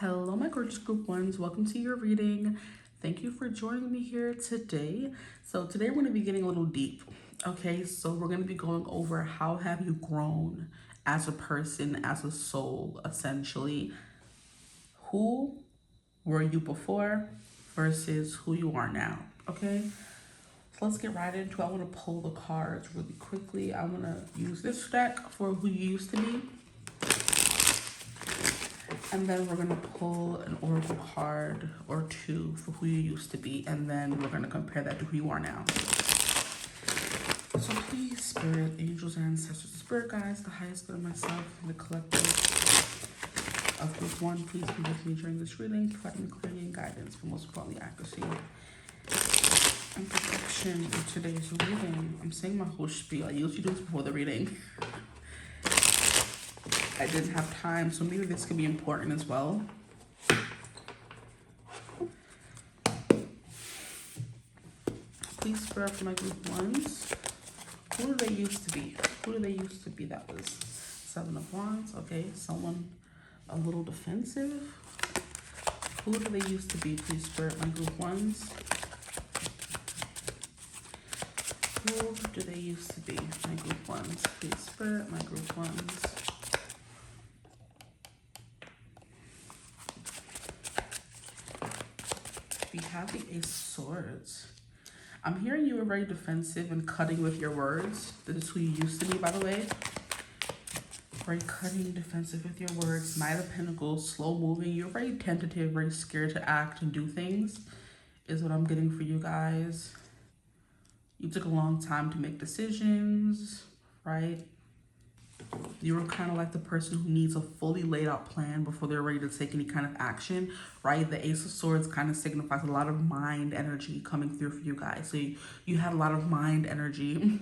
Hello, my gorgeous group ones. Welcome to your reading. Thank you for joining me here today. So today we're going to be getting a little deep. Okay, so we're going to be going over how have you grown as a person, as a soul, essentially. Who were you before versus who you are now, okay? So let's get right into it. I want to pull the cards really quickly. I'm going to use this deck for who you used to be. And then we're going to pull an oracle card or two for who you used to be. And then we're going to compare that to who you are now. So please, spirit, angels, ancestors, spirit guides, the highest good of myself, and the collective of group one, please be with me during this reading, providing me clarity and guidance, but most importantly, accuracy and protection in today's reading. I'm saying my whole spiel. I usually do this before the reading. I didn't have time, so maybe this could be important as well. Please spare for my group ones. Who do they used to be? Who do they used to be? That was Seven of Wands. Okay, someone a little defensive. Who do they used to be? Please spare my group ones. Who do they used to be? My group ones. Please spare my group ones. We have the Ace of Swords. I'm hearing you were very defensive and cutting with your words. This is who you used to be, by the way. Very cutting, defensive with your words. Knight of Pentacles, slow moving. You're very tentative, very scared to act and do things, is what I'm getting for you guys. You took a long time to make decisions, right? You were kind of like the person who needs a fully laid out plan before they're ready to take any kind of action, right? The Ace of Swords kind of signifies a lot of mind energy coming through for you guys. So you had a lot of mind energy.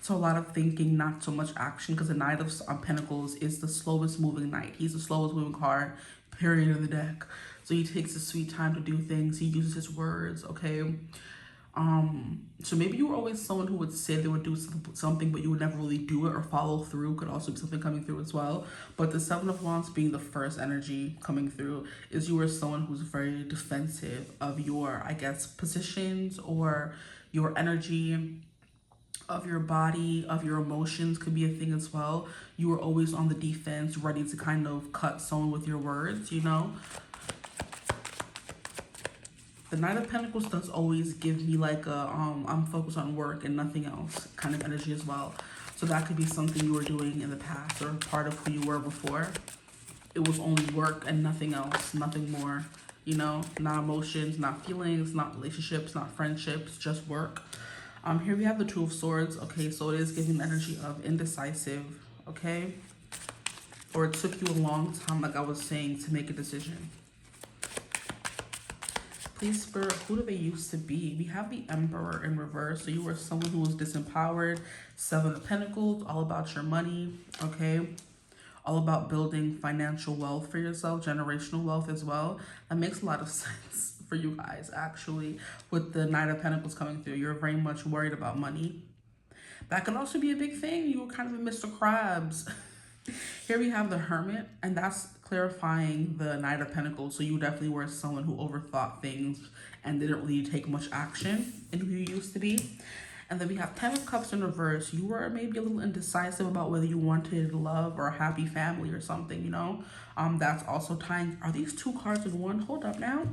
So a lot of thinking, not so much action, because the Knight of Pentacles is the slowest moving knight. He's the slowest moving card, period, in the deck. So he takes his sweet time to do things. He uses his words, okay? So maybe you were always someone who would say they would do something, but you would never really do it or follow through. Could also be something coming through as well. But the Seven of Wands being the first energy coming through is you were someone who's very defensive of your, I guess, positions or your energy, of your body, of your emotions could be a thing as well. You were always on the defense, ready to kind of cut someone with your words, you know? The Knight of Pentacles does always give me like a, I'm focused on work and nothing else kind of energy as well. So that could be something you were doing in the past or part of who you were before. It was only work and nothing else, nothing more, you know, not emotions, not feelings, not relationships, not friendships, just work. Here we have the Two of Swords. Okay, so it is giving the energy of indecisive, okay? Or it took you a long time, like I was saying, to make a decision. Please, Spirit, who do they used to be? We have the Emperor in reverse. So you were someone who was disempowered. Seven of Pentacles, all about your money, okay? All about building financial wealth for yourself, generational wealth as well. That makes a lot of sense for you guys, actually, with the Knight of Pentacles coming through. You're very much worried about money. That could also be a big thing. You were kind of a Mr. Krabs. Here we have the Hermit, and that's clarifying the Knight of Pentacles. So you definitely were someone who overthought things and didn't really take much action in who you used to be. And then we have Ten of Cups in reverse. You were maybe a little indecisive about whether you wanted love or a happy family or something, you know? That's also tying. Are these two cards in one? Hold up now.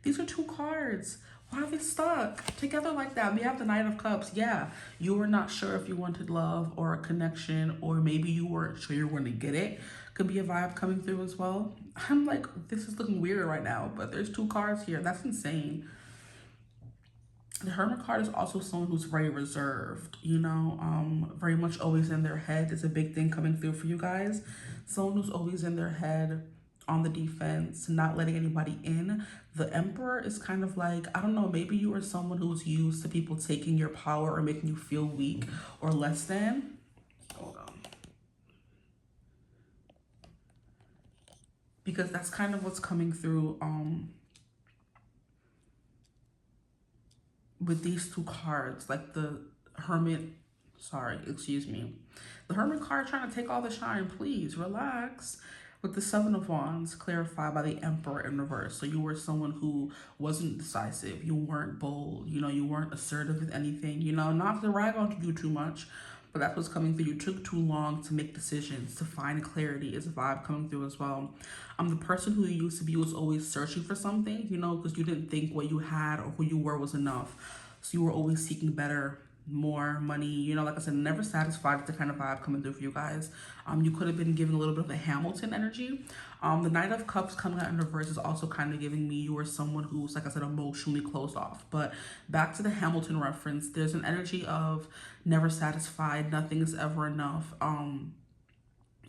These are two cards. Why are they stuck together like that? We have the Knight of Cups. Yeah, you were not sure if you wanted love or a connection, or maybe you weren't sure you were going to get it. Could be a vibe coming through as well. I'm like, this is looking weird right now, but there's two cards here. That's insane. The Hermit card is also someone who's very reserved, you know, very much always in their head. It's a big thing coming through for you guys. Someone who's always in their head, on the defense, not letting anybody in. The Emperor is kind of like, I don't know, maybe you are someone who's used to people taking your power or making you feel weak or less than. Hold on. Because that's kind of what's coming through with these two cards, like the Hermit, the Hermit card trying to take all the shine. Please relax. With the Seven of Wands, clarified by the Emperor in reverse. So you were someone who wasn't decisive. You weren't bold. You know, you weren't assertive with anything. You know, not to rag on you too much, but that's what's coming through. You took too long to make decisions, to find clarity is a vibe coming through as well. The person who you used to be was always searching for something, you know, because you didn't think what you had or who you were was enough. So you were always seeking better, more money, you know, like I said, never satisfied with the kind of vibe coming through for you guys. You could have been given a little bit of a Hamilton energy. The Knight of Cups coming out in reverse is also kind of giving me you are someone who's, like I said, emotionally closed off. But back to the Hamilton reference, there's an energy of never satisfied, nothing is ever enough.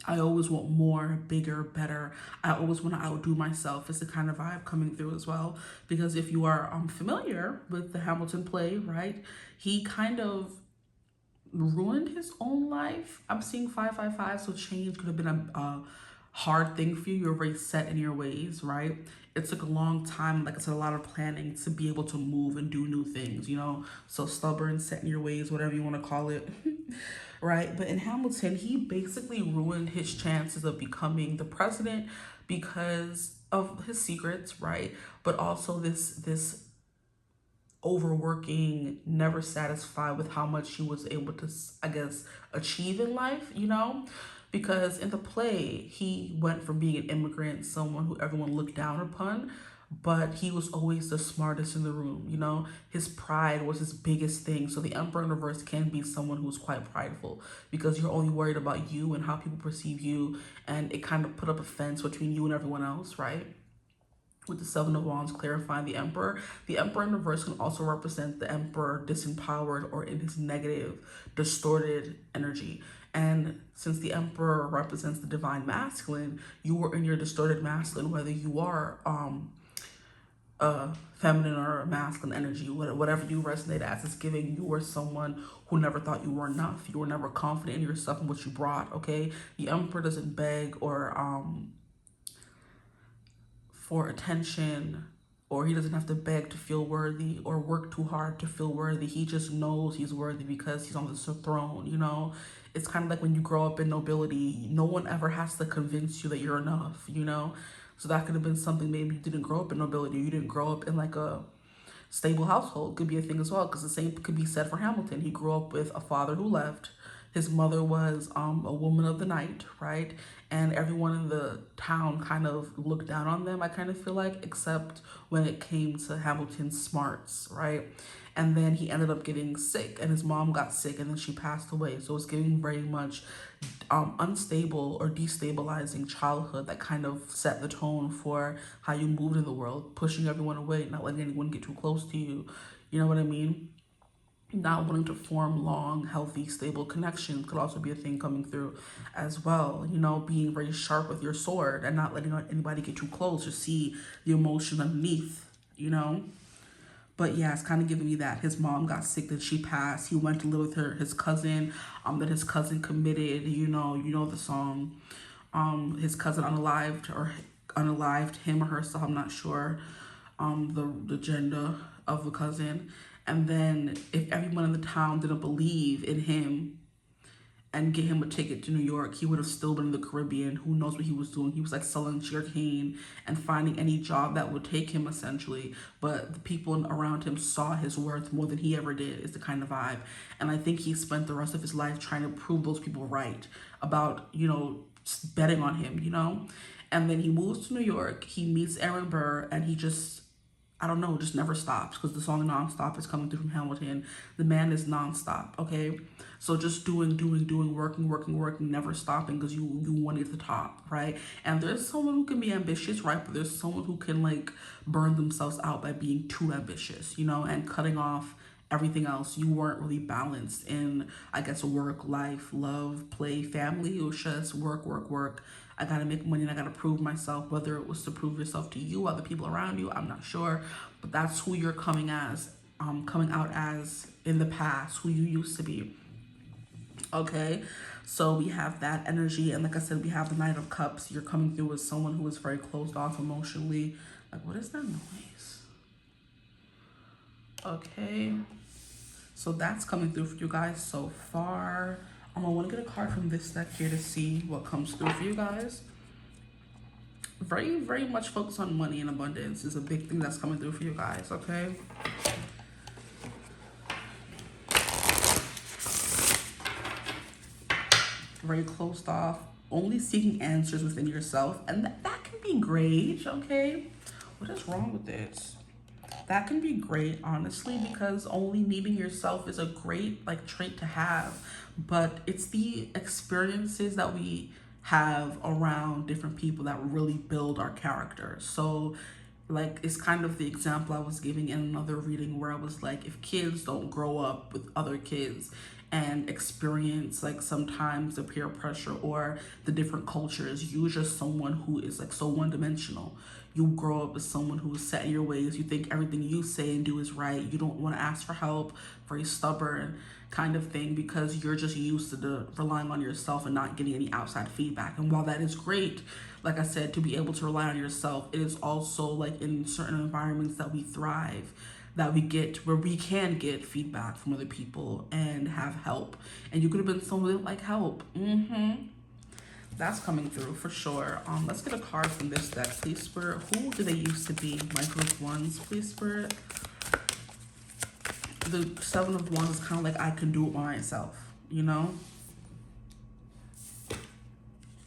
I always want more, bigger, better. I always want to outdo myself. It's the kind of vibe coming through as well. Because if you are familiar with the Hamilton play, right, he kind of ruined his own life. I'm seeing 555, so change could have been a hard thing for you. You're very set in your ways, right? It took a long time, like I said, a lot of planning to be able to move and do new things, you know? So stubborn, set in your ways, whatever you want to call it. Right? But in Hamilton, he basically ruined his chances of becoming the president because of his secrets, right? But also this overworking, never satisfied with how much he was able to, I guess, achieve in life, you know? Because in the play, he went from being an immigrant, someone who everyone looked down upon, but he was always the smartest in the room, you know? His pride was his biggest thing. So the Emperor in reverse can be someone who's quite prideful because you're only worried about you and how people perceive you, and it kind of put up a fence between you and everyone else, right? With the Seven of Wands clarifying the Emperor in reverse can also represent the Emperor disempowered or in his negative, distorted energy. And since the Emperor represents the divine masculine, you were in your distorted masculine, whether you are feminine or masculine energy, whatever you resonate as. It's giving you were someone who never thought you were enough. You were never confident in yourself and what you brought, okay? The Emperor doesn't beg or for attention, or he doesn't have to beg to feel worthy or work too hard to feel worthy. He just knows he's worthy because he's on the throne, you know? It's kind of like when you grow up in nobility, no one ever has to convince you that you're enough, you know? So that could have been something. Maybe you didn't grow up in nobility, you didn't grow up in like a stable household. Could be a thing as well, because the same could be said for Hamilton. He grew up with a father who left. His mother was a woman of the night, right? And everyone in the town kind of looked down on them, I kind of feel like, except when it came to Hamilton's smarts, right? And then he ended up getting sick, and his mom got sick, and then she passed away. So it's giving very much unstable or destabilizing childhood that kind of set the tone for how you moved in the world, pushing everyone away, not letting anyone get too close to you. You know what I mean? Not wanting to form long, healthy, stable connections could also be a thing coming through as well. You know, being very sharp with your sword and not letting anybody get too close to see the emotion underneath, you know? But yeah, it's kind of giving me that. His mom got sick, then she passed. He went to live with his cousin, that his cousin committed, you know the song. His cousin unalived him or herself, I'm not sure, the gender of the cousin. And then if everyone in the town didn't believe in him and get him a ticket to New York, he would have still been in the Caribbean. Who knows what he was doing? He was like selling sugarcane and finding any job that would take him, essentially. But the people around him saw his worth more than he ever did, is the kind of vibe. And I think he spent the rest of his life trying to prove those people right about, you know, betting on him, you know? And then he moves to New York, he meets Aaron Burr, and he just, I don't know, just never stops, because the song Nonstop is coming through from Hamilton. The man is nonstop, okay? So just doing, working, never stopping, because you want it at the top, right? And there's someone who can be ambitious, right? But there's someone who can like burn themselves out by being too ambitious, you know, and cutting off everything else. You weren't really balanced in, I guess, work, life, love, play, family. It was just work. I gotta make money and I gotta prove myself, whether it was to prove yourself to you, other people around you, I'm not sure. But that's who you're coming out as in the past, who you used to be. Okay, so we have that energy, and like I said, we have the Knight of Cups. You're coming through as someone who is very closed off emotionally. Like, what is that noise? Okay, so that's coming through for you guys so far. I want to get a card from this deck here to see what comes through for you guys. Very, very much focused on money and abundance is a big thing that's coming through for you guys, okay? Very closed off, only seeking answers within yourself, and that can be great, okay? What is wrong with this? That can be great, honestly, because only needing yourself is a great like trait to have, but it's the experiences that we have around different people that really build our character. So like it's kind of the example I was giving in another reading where I was like, if kids don't grow up with other kids and experience like sometimes the peer pressure or the different cultures, you're just someone who is like so one-dimensional. You grow up as someone who is set in your ways. You think everything you say and do is right. You don't want to ask for help, very stubborn kind of thing, because you're just used to relying on yourself and not getting any outside feedback. And while that is great, like I said, to be able to rely on yourself, it is also like in certain environments that we thrive, that we get, where we can get feedback from other people and have help. And you could have been someone like help. That's coming through for sure. Let's get a card from this deck, please, Spirit. Who do they used to be? My group ones, please, Spirit. The Seven of Wands is kind of like, I can do it by myself, you know?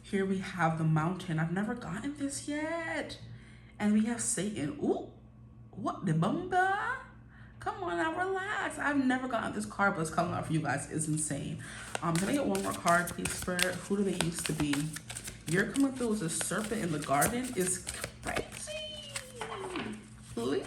Here we have the Mountain. I've never gotten this yet. And we have Satan. Ooh, what the bumba? Come on now, relax. I've never gotten this card, but it's coming out for you guys. It's insane. Can I get one more card, please, Spirit? Who do they used to be? You're coming through as a serpent in the garden is crazy. Please.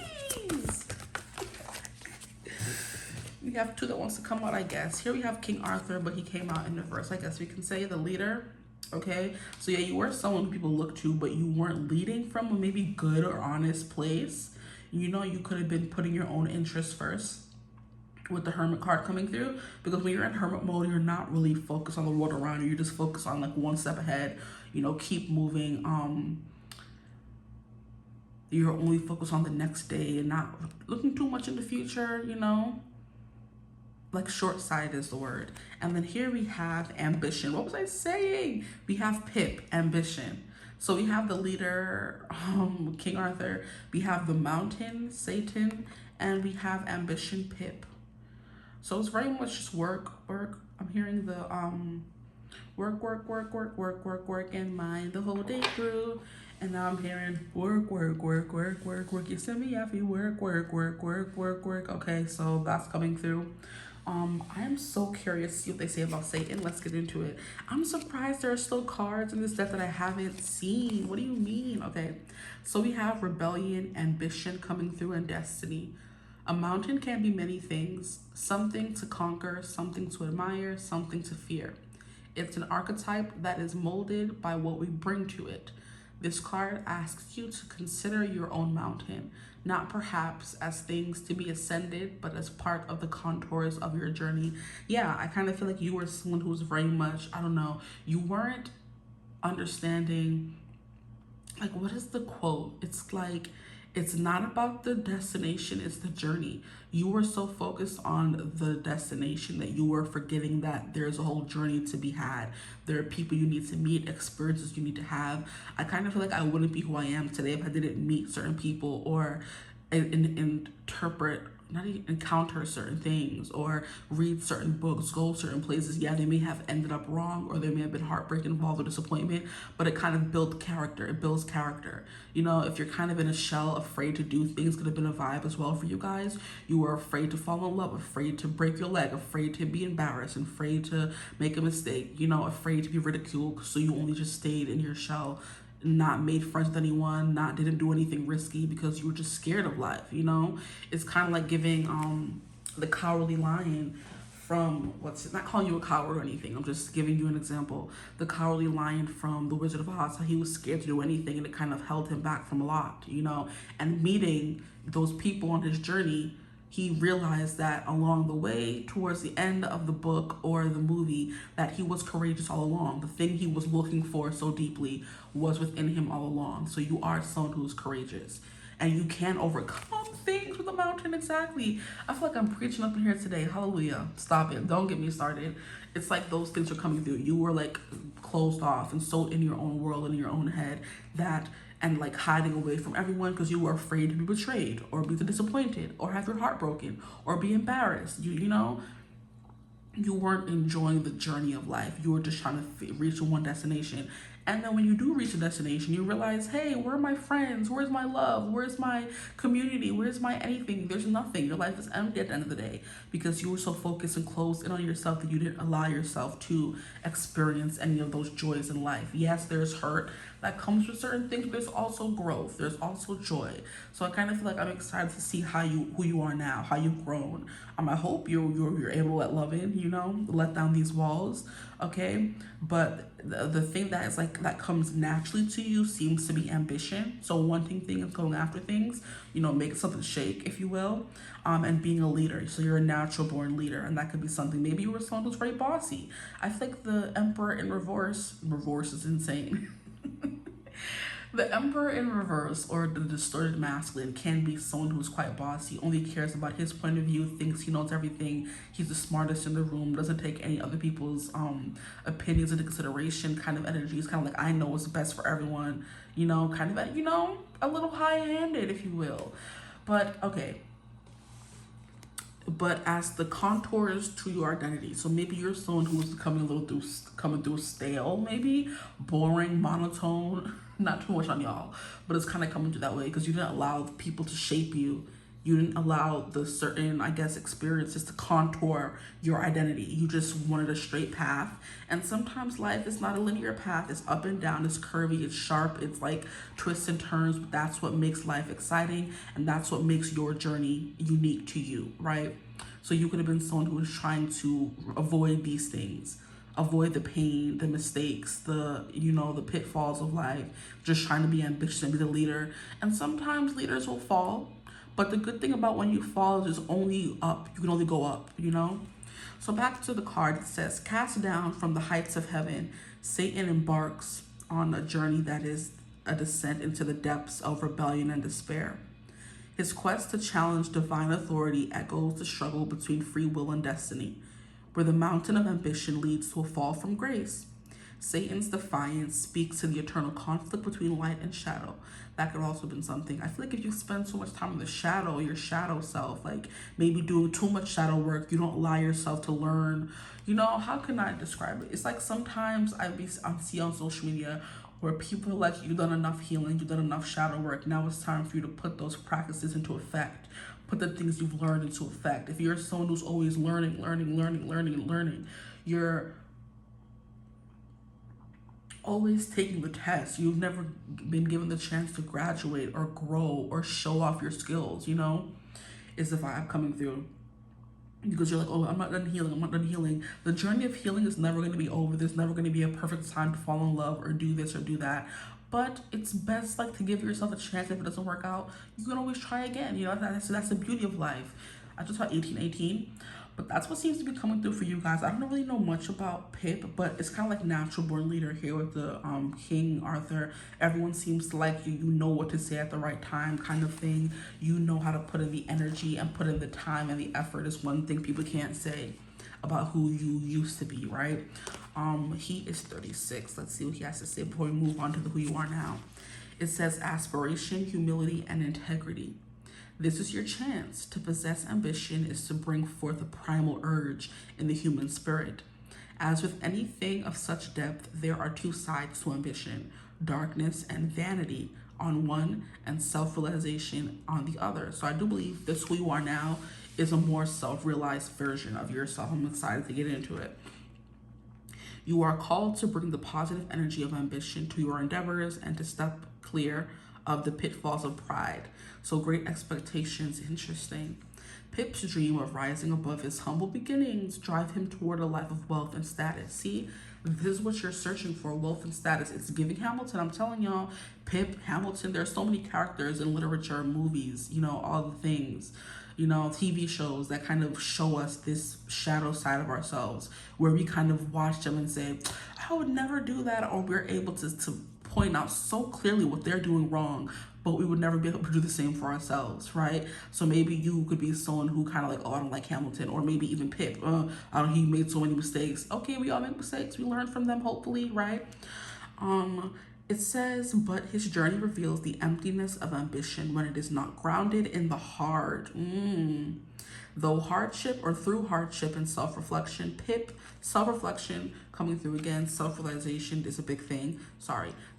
We have two that wants to come out, I guess. Here we have King Arthur, but he came out in reverse, I guess we can say, the leader. Okay, so yeah, you were someone people look to, but you weren't leading from a maybe good or honest place. You know, you could have been putting your own interests first with the Hermit card coming through, because when you're in Hermit mode, you're not really focused on the world around you. You're just focused on like one step ahead, you know, keep moving. You're only focused on the next day and not looking too much in the future, you know. Like short-sighted is the word. And then here we have ambition. What was I saying? We have Pip, ambition. So we have the leader, King Arthur. We have the Mountain, Satan, and we have ambition, Pip. So it's very much just work. I'm hearing the work in mind the whole day through. And now I'm hearing work. You send me off, you work. Okay, so that's coming through. I am so curious to see what they say about Satan. Let's get into it. I'm surprised there are still cards in this deck that I haven't seen. What do you mean? Okay, so we have rebellion, ambition coming through, and destiny. A mountain can be many things: something to conquer, something to admire, something to fear. It's an archetype that is molded by what we bring to it. This card asks you to consider your own mountain, not perhaps as things to be ascended, but as part of the contours of your journey. Yeah, I kind of feel like you were someone who was very much, I don't know, you weren't understanding, like, what is the quote? It's like, it's not about the destination, it's the journey. You were so focused on the destination that you were forgetting that there's a whole journey to be had. There are people you need to meet, experiences you need to have. I kind of feel like I wouldn't be who I am today if I didn't meet certain people or not even encounter certain things or read certain books, go certain places. Yeah, they may have ended up wrong, or there may have been heartbreak involved or disappointment, but it kind of built character. It builds character. You know, if you're kind of in a shell, afraid to do things, could have been a vibe as well for you guys. You were afraid to fall in love, afraid to break your leg, afraid to be embarrassed, afraid to make a mistake, you know, afraid to be ridiculed. So you only just stayed in your shell, not made friends with anyone, didn't do anything risky because you were just scared of life, you know? It's kind of like giving the cowardly lion from, not calling you a coward or anything, I'm just giving you an example. The cowardly lion from The Wizard of Oz, how he was scared to do anything and it kind of held him back from a lot, you know? And meeting those people on his journey, he realized that along the way, towards the end of the book or the movie, that he was courageous all along. The thing he was looking for so deeply was within him all along. So you are someone who's courageous. And you can overcome things with a mountain, exactly. I feel like I'm preaching up in here today. Hallelujah. Stop it. Don't get me started. It's like those things are coming through. You were like closed off and so in your own world, in your own head, that and like hiding away from everyone because you were afraid to be betrayed or be disappointed or have your heart broken or be embarrassed. You know, you weren't enjoying the journey of life. You were just trying to reach one destination. And then when you do reach a destination, you realize, hey, where are my friends? Where's my love? Where's my community? Where's my anything? There's nothing. Your life is empty at the end of the day because you were so focused and closed in on yourself that you didn't allow yourself to experience any of those joys in life. Yes, there's hurt that comes with certain things, but there's also growth. There's also joy. So I kind of feel like I'm excited to see who you are now, how you've grown. I hope you're able to let love in, you know, let down these walls, okay? But the thing that is like that comes naturally to you seems to be ambition. So wanting things, going after things, you know, making something shake, if you will, and being a leader. So you're a natural born leader, and that could be something. Maybe you were someone who's very bossy. I feel like the Emperor in reverse is insane. The Emperor in reverse, or the distorted masculine, can be someone who's quite bossy, only cares about his point of view, thinks he knows everything, he's the smartest in the room, doesn't take any other people's opinions into consideration, kind of energy. It's kind of like, I know what's best for everyone, you know, kind of, you know, a little high-handed, if you will. But, okay. But as the contours to your identity, so maybe you're someone who's coming through stale, maybe boring, monotone, not too much on y'all, but it's kind of coming through that way because you didn't allow people to shape you. You didn't allow the certain, I guess, experiences to contour your identity. You just wanted a straight path. And sometimes life is not a linear path. It's up and down, it's curvy, it's sharp, it's like twists and turns. But that's what makes life exciting. And that's what makes your journey unique to you, right? So you could have been someone who was trying to avoid these things. Avoid the pain, the mistakes, the pitfalls of life. Just trying to be ambitious and be the leader. And sometimes leaders will fall. But the good thing about when you fall is only up. You can only go up, you know? So back to the card, it says, cast down from the heights of heaven, Satan embarks on a journey that is a descent into the depths of rebellion and despair. His quest to challenge divine authority echoes the struggle between free will and destiny, where the mountain of ambition leads to a fall from grace. Satan's defiance speaks to the eternal conflict between light and shadow. That could also have been something. I feel like if you spend so much time in the shadow, your shadow self, like maybe doing too much shadow work, you don't allow yourself to learn. You know, how can I describe it? It's like sometimes I see on social media where people are like, you've done enough healing, you've done enough shadow work. Now it's time for you to put those practices into effect. Put the things you've learned into effect. If you're someone who's always learning, you're always taking the test. You've never been given the chance to graduate or grow or show off your skills, you know, is the vibe coming through. Because you're like, oh, I'm not done healing. The journey of healing is never going to be over. There's never going to be a perfect time to fall in love or do this or do that. But it's best like to give yourself a chance. If it doesn't work out, you can always try again. You know, that's the beauty of life. I just saw 1818. But that's what seems to be coming through for you guys. I don't really know much about Pip, but it's kind of like natural born leader here with the King Arthur. Everyone seems to like you. You know what to say at the right time kind of thing. You know how to put in the energy and put in the time and the effort is one thing people can't say about who you used to be, right? He is 36. Let's see what he has to say before we move on to who you are now. It says aspiration, humility, and integrity. This is your chance. To possess ambition is to bring forth a primal urge in the human spirit. As with anything of such depth, there are two sides to ambition, darkness and vanity on one and self-realization on the other. So I do believe this who you are now is a more self-realized version of yourself. I'm excited to get into it. You are called to bring the positive energy of ambition to your endeavors and to step clear of the pitfalls of pride. So great expectations, interesting. Pip's dream of rising above his humble beginnings drive him toward a life of wealth and status. See, this is what you're searching for, wealth and status. It's giving Hamilton. I'm telling y'all, Pip, Hamilton, there's so many characters in literature, movies, you know, all the things, you know, TV shows that kind of show us this shadow side of ourselves where we kind of watch them and say, I would never do that. Or we're able to point out so clearly what they're doing wrong, but we would never be able to do the same for ourselves, right? So maybe you could be someone who kind of like, oh, I don't like Hamilton, or maybe even Pip. He made so many mistakes. Okay, we all make mistakes. We learn from them, hopefully, right? It says, but his journey reveals the emptiness of ambition when it is not grounded in the heart. Though hardship or through hardship and self-reflection, self-reflection coming through again, self-realization is a big thing.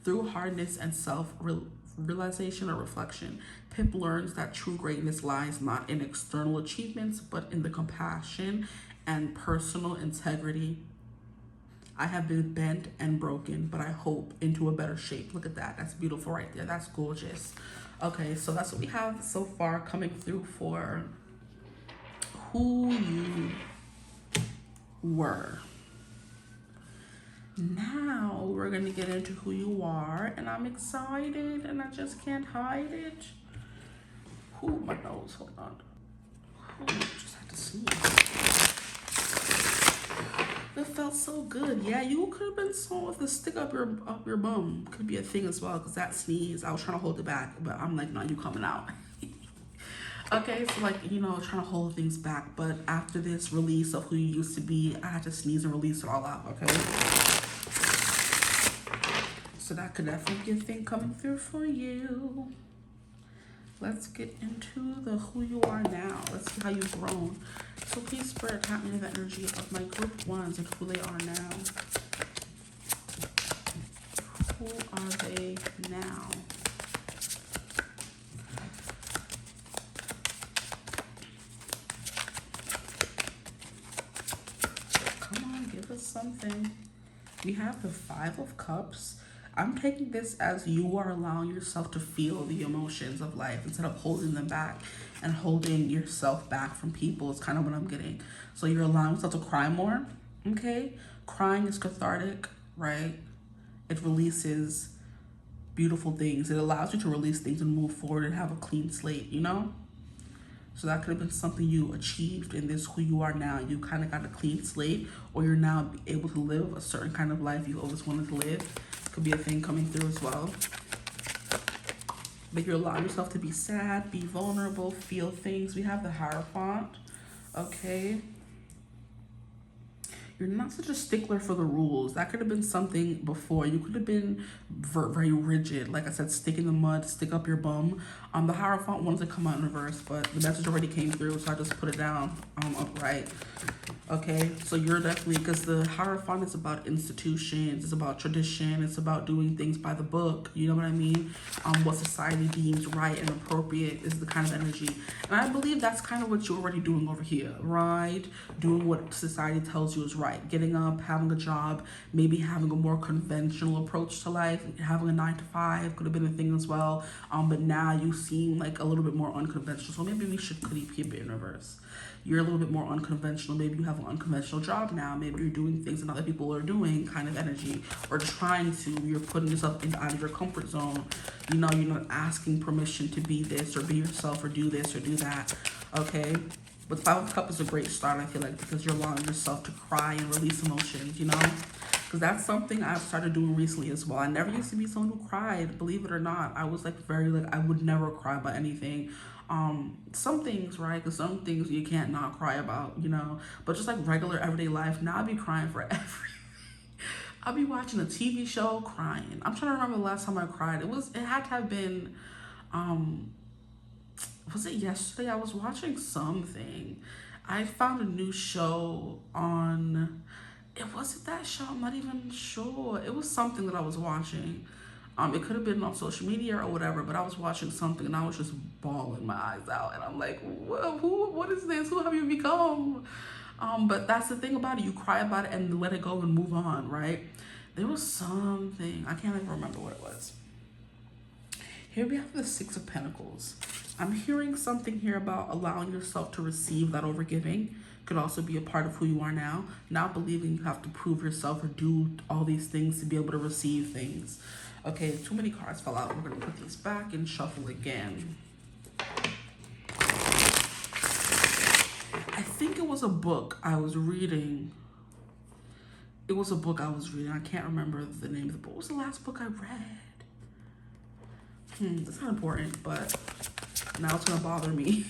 Through hardness and self-realization or reflection, Pip learns that true greatness lies not in external achievements, but in the compassion and personal integrity. I have been bent and broken, but I hope into a better shape. Look at that. That's beautiful right there. That's gorgeous. Okay, so that's what we have so far coming through for who you were. Now we're going to get into who you are, and I'm excited and I just can't hide it. Ooh, my nose. Hold on. Ooh, just had to sneeze. It felt so good. Yeah, you could have been someone with a stick up your bum. Could be a thing as well, because that sneeze, I was trying to hold it back, but I'm like, no, you coming out. Okay, so like, you know, trying to hold things back, but after this release of who you used to be, I had to sneeze and release it all out, okay? So that could definitely be a thing coming through for you. Let's get into the who you are now. Let's see how you've grown. So please, Spirit, tap me the energy of my group ones and who they are now. Who are they now? Come on, give us something. We have the 5 of Cups. I'm taking this as you are allowing yourself to feel the emotions of life instead of holding them back and holding yourself back from people is kind of what I'm getting. So you're allowing yourself to cry more, okay? Crying is cathartic, right? It releases beautiful things. It allows you to release things and move forward and have a clean slate, you know? So that could have been something you achieved in this who you are now. You kind of got a clean slate, or you're now able to live a certain kind of life you always wanted to live. Could be a thing coming through as well. But you're allowing yourself to be sad, be vulnerable, feel things. We have the Hierophant, okay? You're not such a stickler for the rules. That could have been something before. You could have been very rigid. Like I said, stick in the mud, stick up your bum. The Hierophant wanted to come out in reverse, but the message already came through, so I just put it down upright. Okay, so you're definitely, because the Hierophant is about institutions, it's about tradition, it's about doing things by the book, you know what I mean? What society deems right and appropriate is the kind of energy. And I believe that's kind of what you're already doing over here, right? Doing what society tells you is right. Getting up, having a job, maybe having a more conventional approach to life, having a 9-to-5 could have been a thing as well. But now you seem like a little bit more unconventional. So maybe we should keep it in reverse. You're a little bit more unconventional. Maybe you have an unconventional job now. Maybe you're doing things that other people are doing, kind of energy, or trying to. You're putting yourself out of your comfort zone. You know, you're not asking permission to be this or be yourself or do this or do that, okay? But the 5 of Cups is a great start, I feel like, because you're allowing yourself to cry and release emotions, you know? Because that's something I've started doing recently as well. I never used to be someone who cried, believe it or not. I was like I would never cry about anything. Some things, right? Because some things you can't not cry about, you know? But just like regular everyday life, now I be crying for everything. I'll be watching a TV show crying. I'm trying to remember the last time I cried. It had to have been, was it yesterday? I was watching something. I found a new show on, it wasn't that show, I'm not even sure. It was something that I was watching. It could have been on social media or whatever, but I was watching something and I was just bawling my eyes out. And I'm like, what is this? Who have you become? But that's the thing about it. You cry about it and let it go and move on, right? There was something, I can't even remember what it was. Here we have the 6 of Pentacles. I'm hearing something here about allowing yourself to receive that overgiving. Could also be a part of who you are now. Not believing you have to prove yourself or do all these things to be able to receive things. Okay, too many cards fell out. We're going to put these back and shuffle again. I think it was a book I was reading. It was a book I was reading. I can't remember the name of the book. What was the last book I read? It's not important, but now it's going to bother me.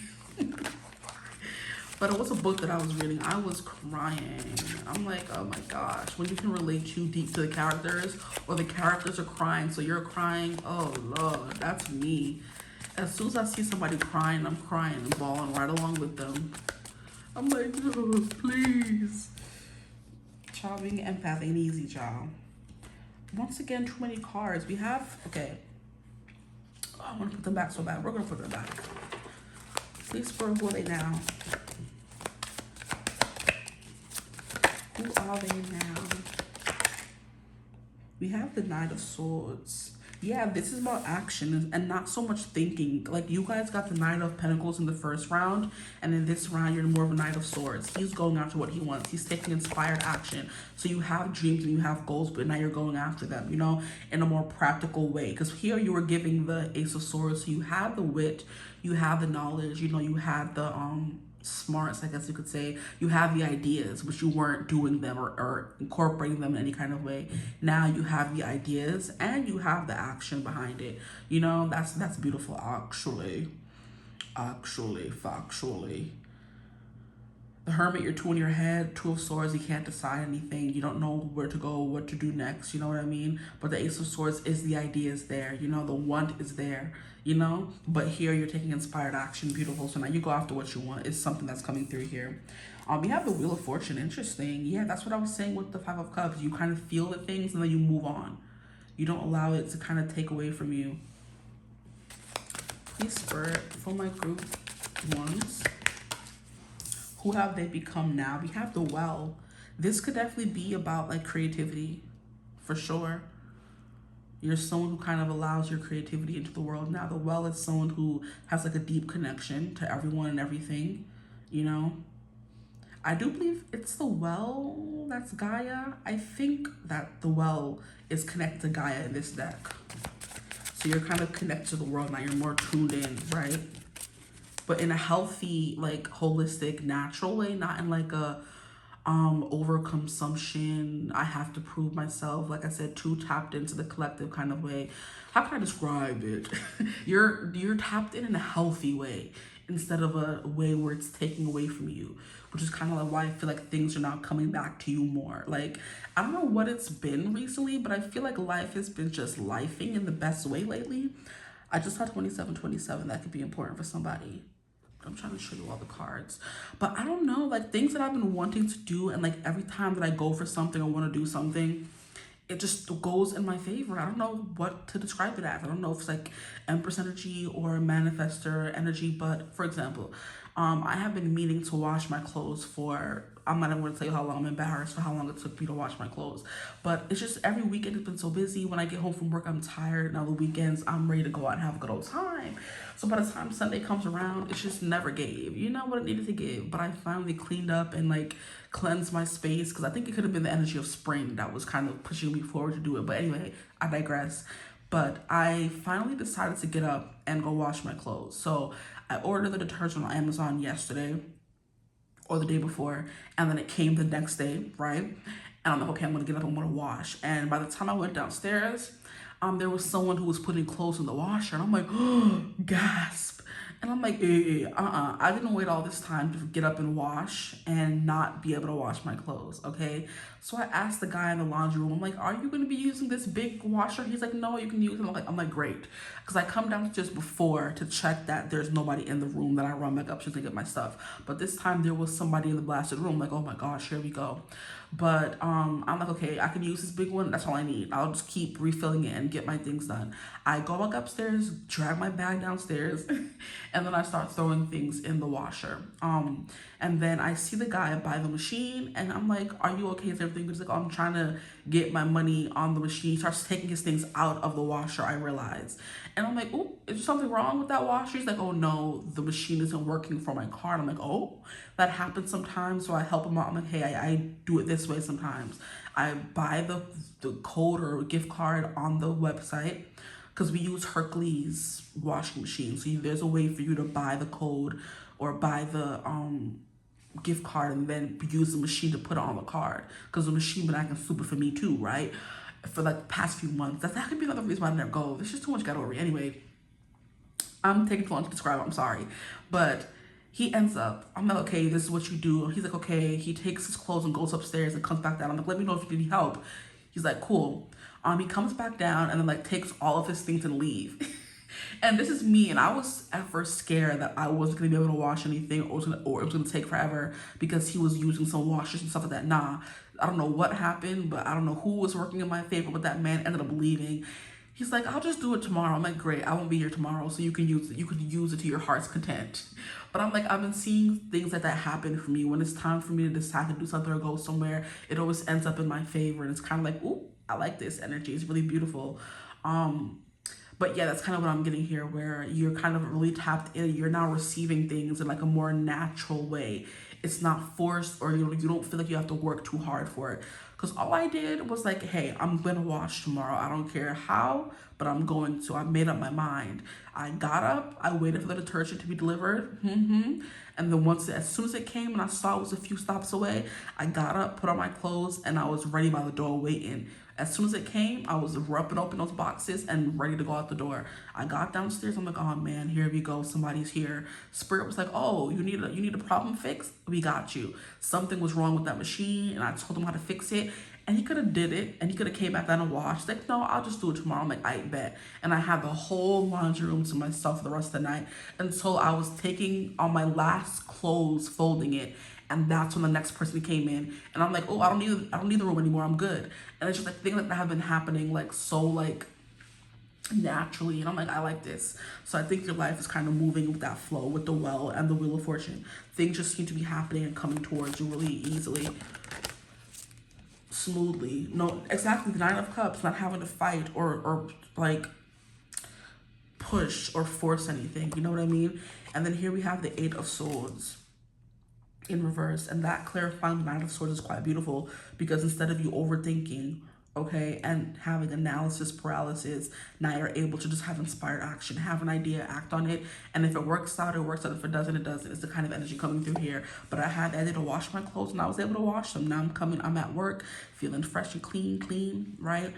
But But it was a book that I was reading. I was crying. I'm like, oh my gosh. When you can relate too deep to the characters, or the characters are crying, so you're crying. Oh, Lord, that's me. As soon as I see somebody crying, I'm crying and bawling right along with them. I'm like, oh, please. Child, being an empath ain't easy, child. Once again, too many cards. We have, okay. Oh, I want to put them back so bad. We're going to put them back. Please, Spirit, who are they now? Who are they now? We have the Knight of Swords. Yeah, this is about action and not so much thinking. Like, you guys got the Knight of Pentacles in the first round, and in this round, you're more of a Knight of Swords. He's going after what he wants. He's taking inspired action. So you have dreams and you have goals, but now you're going after them, you know, in a more practical way. Because here you were giving the Ace of Swords, so you have the wit, you have the knowledge, you know, you had the smarts, I guess you could say. You have the ideas, but you weren't doing them or incorporating them in any kind of way. Now you have the ideas and you have the action behind it. You know, that's beautiful, actually. Factually. The Hermit, you're two in your head. Two of Swords, you can't decide anything. You don't know where to go, what to do next, you know what I mean? But the Ace of Swords is the ideas there, you know, the want is there, you know? But here you're taking inspired action, beautiful. So now you go after what you want. It's something that's coming through here. We have the Wheel of Fortune, interesting. Yeah, that's what I was saying with the Five of Cups. You kind of feel the things and then you move on. You don't allow it to kind of take away from you. Please, Spirit, for my group ones. Who have they become now? We have the Well. This could definitely be about like creativity, for sure. You're someone who kind of allows your creativity into the world. Now the Well is someone who has like a deep connection to everyone and everything, you know. I do believe it's the Well that's Gaia. I think that the Well is connected to Gaia in this deck. So you're kind of connected to the world now. You're more tuned in, right? But in a healthy, like holistic, natural way, not in like a overconsumption, I have to prove myself, like I said, too tapped into the collective kind of way. How can I describe it? You're tapped in a healthy way instead of a way where it's taking away from you, which is kind of like why I feel like things are now coming back to you more. Like, I don't know what it's been recently, but I feel like life has been just lifing in the best way lately. I just had 2727. That could be important for somebody. I'm trying to show you all the cards. But I don't know, like things that I've been wanting to do, and like every time that I go for something or want to do something, it just goes in my favor. I don't know what to describe it as. I don't know if it's like Empress energy or manifestor energy, but for example, I have been meaning to wash my clothes for, I'm not even going to tell you how long. I'm embarrassed for how long it took me to wash my clothes. But it's just every weekend has been so busy. When I get home from work, I'm tired. Now the weekends, I'm ready to go out and have a good old time. So by the time Sunday comes around, it's just never gave. You know what it needed to give. But I finally cleaned up and like cleansed my space, because I think it could have been the energy of spring that was kind of pushing me forward to do it. But anyway, I digress. But I finally decided to get up and go wash my clothes. So I ordered the detergent on Amazon yesterday or the day before, and then it came the next day, right? And I'm like, okay, I'm gonna get up, I'm gonna wash. And by the time I went downstairs, there was someone who was putting clothes in the washer, and I'm like, oh, gasp. And I'm like, I didn't wait all this time to get up and wash and not be able to wash my clothes, okay? So I asked the guy in the laundry room, I'm like, are you gonna be using this big washer? He's like, no, you can use it. I'm like, great. Because I come down just before to check that there's nobody in the room, that I run back upstairs to get my stuff. But this time there was somebody in the blasted room, like, oh my gosh, here we go. But I'm like, okay, I can use this big one. That's all I need. I'll just keep refilling it and get my things done. I go back upstairs, drag my bag downstairs, and then I start throwing things in the washer. And then I see the guy by the machine, and I'm like, are you okay with everything? He's like, oh, I'm trying to get my money on the machine. He starts taking his things out of the washer, I realize. And I'm like, oh, is there something wrong with that washer? He's like, oh no, the machine isn't working for my card. I'm like, oh, that happens sometimes. So I help him out. I'm like, hey, I do it this way sometimes. I buy the code or gift card on the website, because we use Hercules washing machine. So there's a way for you to buy the code or buy the gift card and then use the machine to put it on the card, because the machine been acting stupid for me too, right? For like the past few months. That could be another reason why I never go. There's just too much ghettoery. Anyway, I'm taking too long to describe it. I'm sorry. But he ends up, I'm like, okay, this is what you do. He's like, okay. He takes his clothes and goes upstairs and comes back down. I'm like, let me know if you need help. He's like, cool. He comes back down and then like takes all of his things and leave. And this is me, and I was at first scared that I wasn't gonna be able to wash anything, or it was gonna take forever because he was using some washers and stuff like that. Nah, I don't know what happened, but I don't know who was working in my favor, but that man ended up leaving. He's like, I'll just do it tomorrow. I'm like, great, I won't be here tomorrow, so you can use it. You could use it to your heart's content. But I'm like, I've been seeing things like that happen for me. When it's time for me to decide to do something or go somewhere, it always ends up in my favor. And it's kind of like, ooh, I like this energy. It's really beautiful. But yeah, that's kind of what I'm getting here, where you're kind of really tapped in. You're now receiving things in like a more natural way. It's not forced, or you don't feel like you have to work too hard for it. Because all I did was like, hey, I'm going to wash tomorrow. I don't care how, but I'm going to. I made up my mind. I got up. I waited for the detergent to be delivered. And then as soon as it came and I saw it was a few stops away, I got up, put on my clothes, and I was ready by the door waiting. As soon as it came, I was ripping open those boxes and ready to go out the door. I got downstairs. I'm like, oh man, here we go. Somebody's here. Spirit was like, oh, you need a problem fixed? We got you. Something was wrong with that machine, and I told him how to fix it. And he could have did it, and he could have came back down and washed. Like, no, I'll just do it tomorrow. I'm like, I bet. And I had the whole laundry room to myself for the rest of the night until I was taking on my last clothes, folding it. And that's when the next person came in, and I'm like, oh, I don't need the room anymore. I'm good. And it's just like things like that have been happening like so like naturally, and I'm like, I like this. So I think your life is kind of moving with that flow, with the well and the wheel of fortune. Things just seem to be happening and coming towards you really easily, smoothly. No, exactly. The Nine of Cups, not having to fight or like push or force anything. You know what I mean? And then here we have the Eight of Swords in reverse, and that clarifying Nine of Swords is quite beautiful, because instead of you overthinking, okay, and having analysis paralysis, now you're able to just have inspired action, have an idea, act on it, and if it works out, it works out. If it doesn't, it doesn't. It's the kind of energy coming through here. But I had to wash my clothes, and I was able to wash them. Now I'm at work, feeling fresh and clean, right?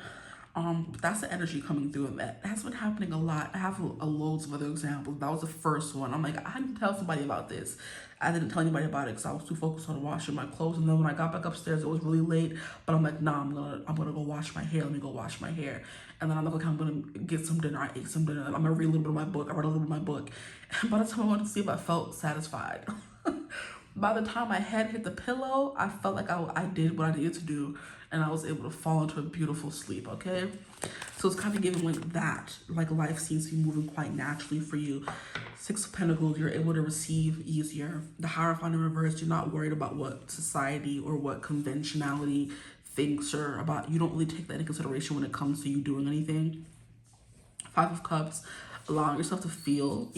That's the energy coming through, and that has been happening a lot. I have loads of other examples. That was the first one. I'm like, I had to tell somebody about this. I didn't tell anybody about it because I was too focused on washing my clothes. And then when I got back upstairs, it was really late. But I'm like, nah, I'm gonna go wash my hair. Let me go wash my hair. And then I'm like, okay, I'm gonna get some dinner. I ate some dinner. I'm gonna read a little bit of my book. I read a little bit of my book. And by the time I wanted to see if I felt satisfied, by the time my head hit the pillow, I felt like I did what I needed to do, and I was able to fall into a beautiful sleep, okay? So it's kind of giving like that, like life seems to be moving quite naturally for you. Six of Pentacles, you're able to receive easier. The Hierophant in reverse, you're not worried about what society or what conventionality thinks or about. You don't really take that into consideration when it comes to you doing anything. Five of Cups, allowing yourself to feel,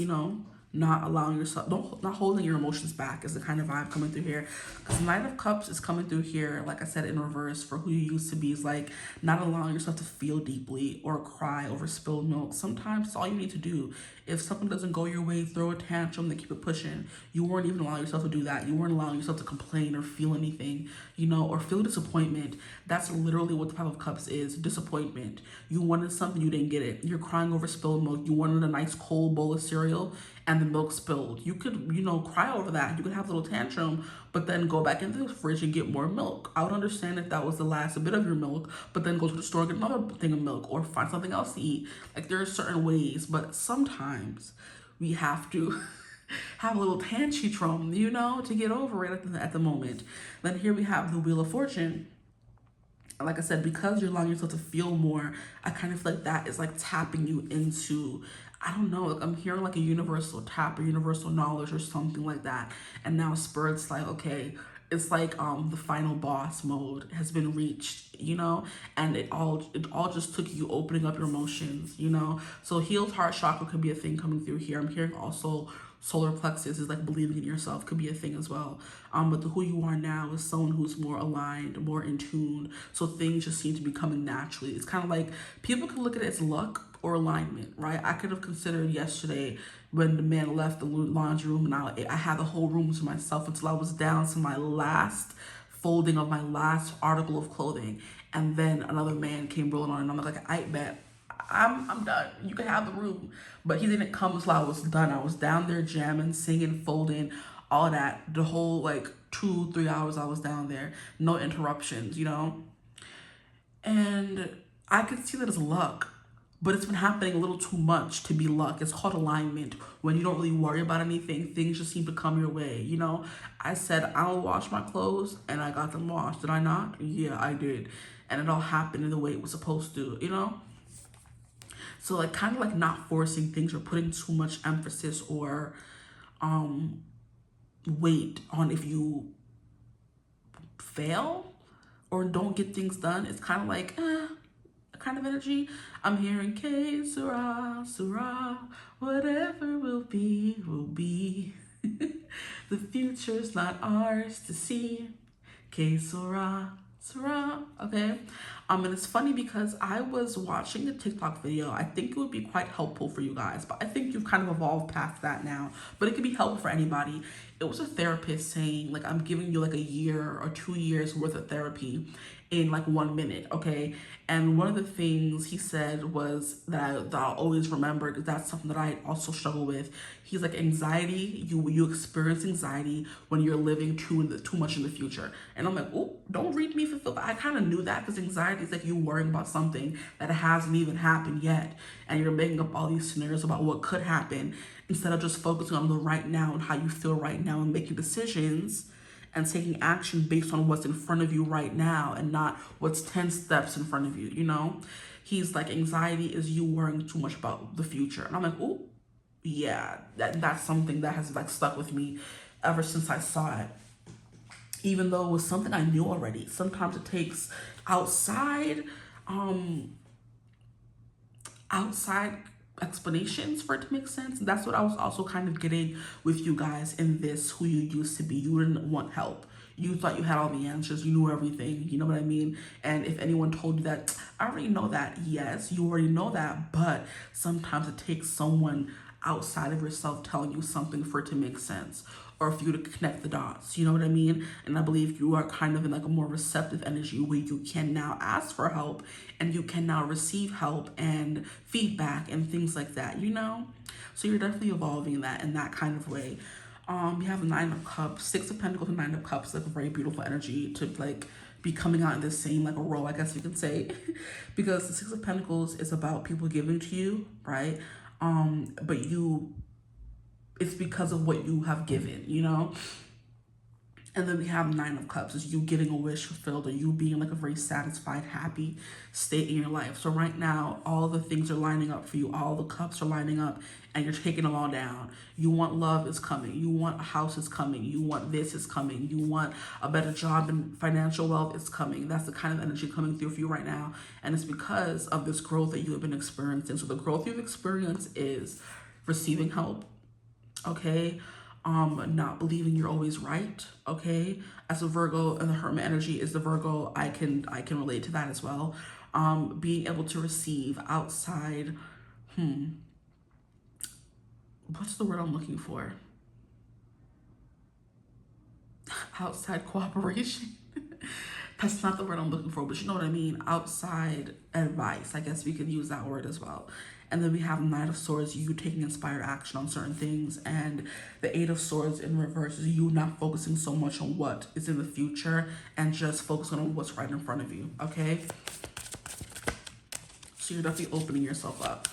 not allowing yourself, not holding your emotions back is the kind of vibe coming through here. Because Knight of Cups is coming through here, like I said, in reverse for who you used to be, is like not allowing yourself to feel deeply or cry over spilled milk. Sometimes it's all you need to do. If something doesn't go your way, throw a tantrum, then keep it pushing. You weren't even allowing yourself to do that. You weren't allowing yourself to complain or feel anything, or feel disappointment. That's literally what the Five of Cups is, disappointment. You wanted something, you didn't get it. You're crying over spilled milk. You wanted a nice cold bowl of cereal and the milk spilled. You could, cry over that. You could have a little tantrum, but then go back into the fridge and get more milk. I would understand if that was the last bit of your milk, but then go to the store and get another thing of milk or find something else to eat. Like, there are certain ways, but sometimes we have to have a little tantrum, to get over it at the moment. Then here we have the Wheel of Fortune. Like I said, because you're allowing yourself to feel more, I kind of feel like that is like tapping you into, I don't know, like I'm hearing like a universal tap or universal knowledge or something like that. And now Spirit's like, okay, it's like the final boss mode has been reached, and it all just took you opening up your emotions, So healed heart chakra could be a thing coming through here. I'm hearing also solar plexus is like believing in yourself, could be a thing as well. But who you are now is someone who's more aligned, more in tune. So things just seem to be coming naturally. It's kind of like people could look at it as luck or alignment, right? I could have considered yesterday when the man left the laundry room and I had the whole room to myself until I was down to my last folding of my last article of clothing. And then another man came rolling on and I'm like, I bet I'm done. You can have the room. But he didn't come until I was done. I was down there jamming, singing, folding, all that. The whole like 2-3 hours I was down there. No interruptions, you know? And I could see that as luck. But it's been happening a little too much to be luck. It's called alignment. When you don't really worry about anything, things just seem to come your way, you know? I said, I'll wash my clothes, and I got them washed. Did I not? Yeah, I did. And it all happened in the way it was supposed to, you know? So, like, kind of like not forcing things or putting too much emphasis or weight on if you fail or don't get things done. It's kind of like, kind of energy. I'm hearing que sera, sera, whatever will be, will be. The future's not ours to see. Que sera, sera, okay? And it's funny because I was watching a TikTok video. I think it would be quite helpful for you guys, but I think you've kind of evolved past that now. But it could be helpful for anybody. It was a therapist saying, like, I'm giving you like a year or 2 years worth of therapy in like 1 minute, okay? And one of the things he said was that I'll always remember, because that's something that I also struggle with. He's like, anxiety, you experience anxiety when you're living too much in the future. And I'm like, oh, don't read me for Phil. I kind of knew that, because anxiety is like you worrying about something that hasn't even happened yet. And you're making up all these scenarios about what could happen instead of just focusing on the right now and how you feel right now and making decisions and taking action based on what's in front of you right now and not what's 10 steps in front of you, you know? He's like, anxiety is you worrying too much about the future. And I'm like, oh, yeah, that's something that has like stuck with me ever since I saw it. Even though it was something I knew already. Sometimes it takes outside explanations for it to make sense. That's what I was also kind of getting with you guys in this, who you used to be. You didn't want help. You thought you had all the answers. You knew everything. You know what I mean? And if anyone told you that, I already know that. Yes, you already know that. But sometimes it takes someone outside of yourself telling you something for it to make sense, or for you to connect the dots, you know what I mean? And I believe you are kind of in like a more receptive energy where you can now ask for help and you can now receive help and feedback and things like that, you know? So you're definitely evolving that in that kind of way. You have 9 of Cups, 6 of Pentacles and 9 of Cups, like a very beautiful energy to like be coming out in the same like a row, I guess you could say. Because the 6 of Pentacles is about people giving to you, right? But it's because of what you have given, you know? And then we have 9 of Cups, is you getting a wish fulfilled, or you being like a very satisfied, happy state in your life. So right now, all the things are lining up for you. All the cups are lining up and you're taking them all down. You want love is coming. You want a house is coming. You want this is coming. You want a better job and financial wealth is coming. That's the kind of energy coming through for you right now. And it's because of this growth that you have been experiencing. So the growth you've experienced is receiving help, okay? Not believing you're always right, okay? As a Virgo, and the Hermit energy is the Virgo, I can relate to that as well. Being able to receive outside, what's the word I'm looking for? Outside cooperation. That's not the word I'm looking for, but you know what I mean? Outside advice, I guess we could use that word as well. And then we have 9 of Swords, you taking inspired action on certain things. And the 8 of Swords in reverse is you not focusing so much on what is in the future and just focusing on what's right in front of you, okay? So you're definitely opening yourself up.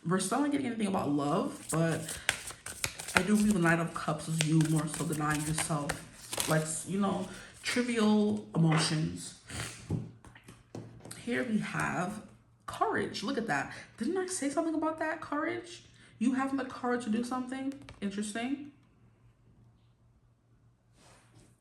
We're still not getting anything about love, but I do believe the 9 of Cups is you more so denying yourself, like, you know, trivial emotions. Here we have courage. Look at that. Didn't I say something about that? Courage. You having the courage to do something interesting.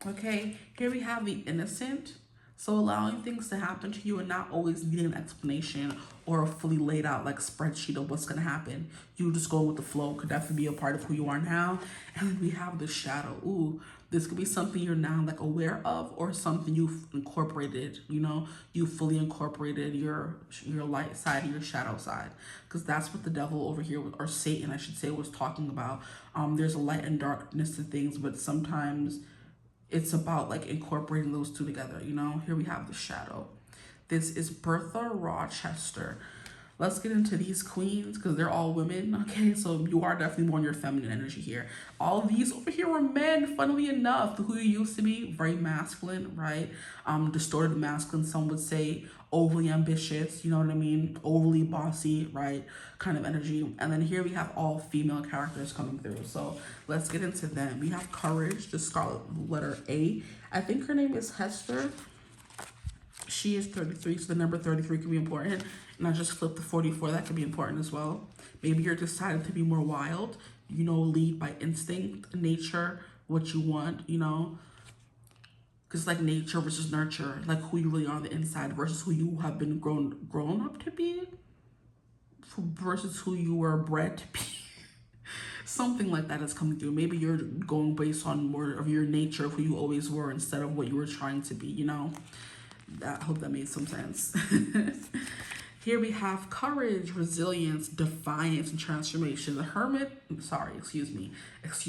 Okay, here we have the Innocent. So allowing things to happen to you and not always needing an explanation or a fully laid out like spreadsheet of what's gonna happen. You just go with the flow. Could definitely be a part of who you are now. And then we have the Shadow. Ooh, this could be something you're now like aware of, or something you've incorporated, you know, you fully incorporated your light side and your shadow side. Because that's what the devil over here, or Satan, I should say, was talking about. There's a light and darkness to things, but sometimes it's about like incorporating those two together, you know? Here we have the Shadow. This is Bertha Rochester. let's get into these queens because they're all women. Okay, so you are definitely more in your feminine energy here. All these over here were men, funnily enough. Who you used to be, very masculine, right? Distorted masculine, some would say. Overly ambitious, you know what I mean? Overly bossy, right? Kind of energy. And then here we have all female characters coming through. So let's get into them. We have Courage, the scarlet letter A. I think her name is Hester. She is 33, so the number 33 can be important. And I just flipped the 44, that could be important as well. Maybe you're deciding to be more wild, you know, lead by instinct, nature, what you want, you know. Because like nature versus nurture, like who you really are on the inside versus who you have been grown up to be versus who you were bred to be. Something like that is coming through. Maybe you're going based on more of your nature of who you always were instead of what you were trying to be, you know. I hope that made some sense. Here we have courage, resilience, defiance, and transformation. The Hermit, sorry, excuse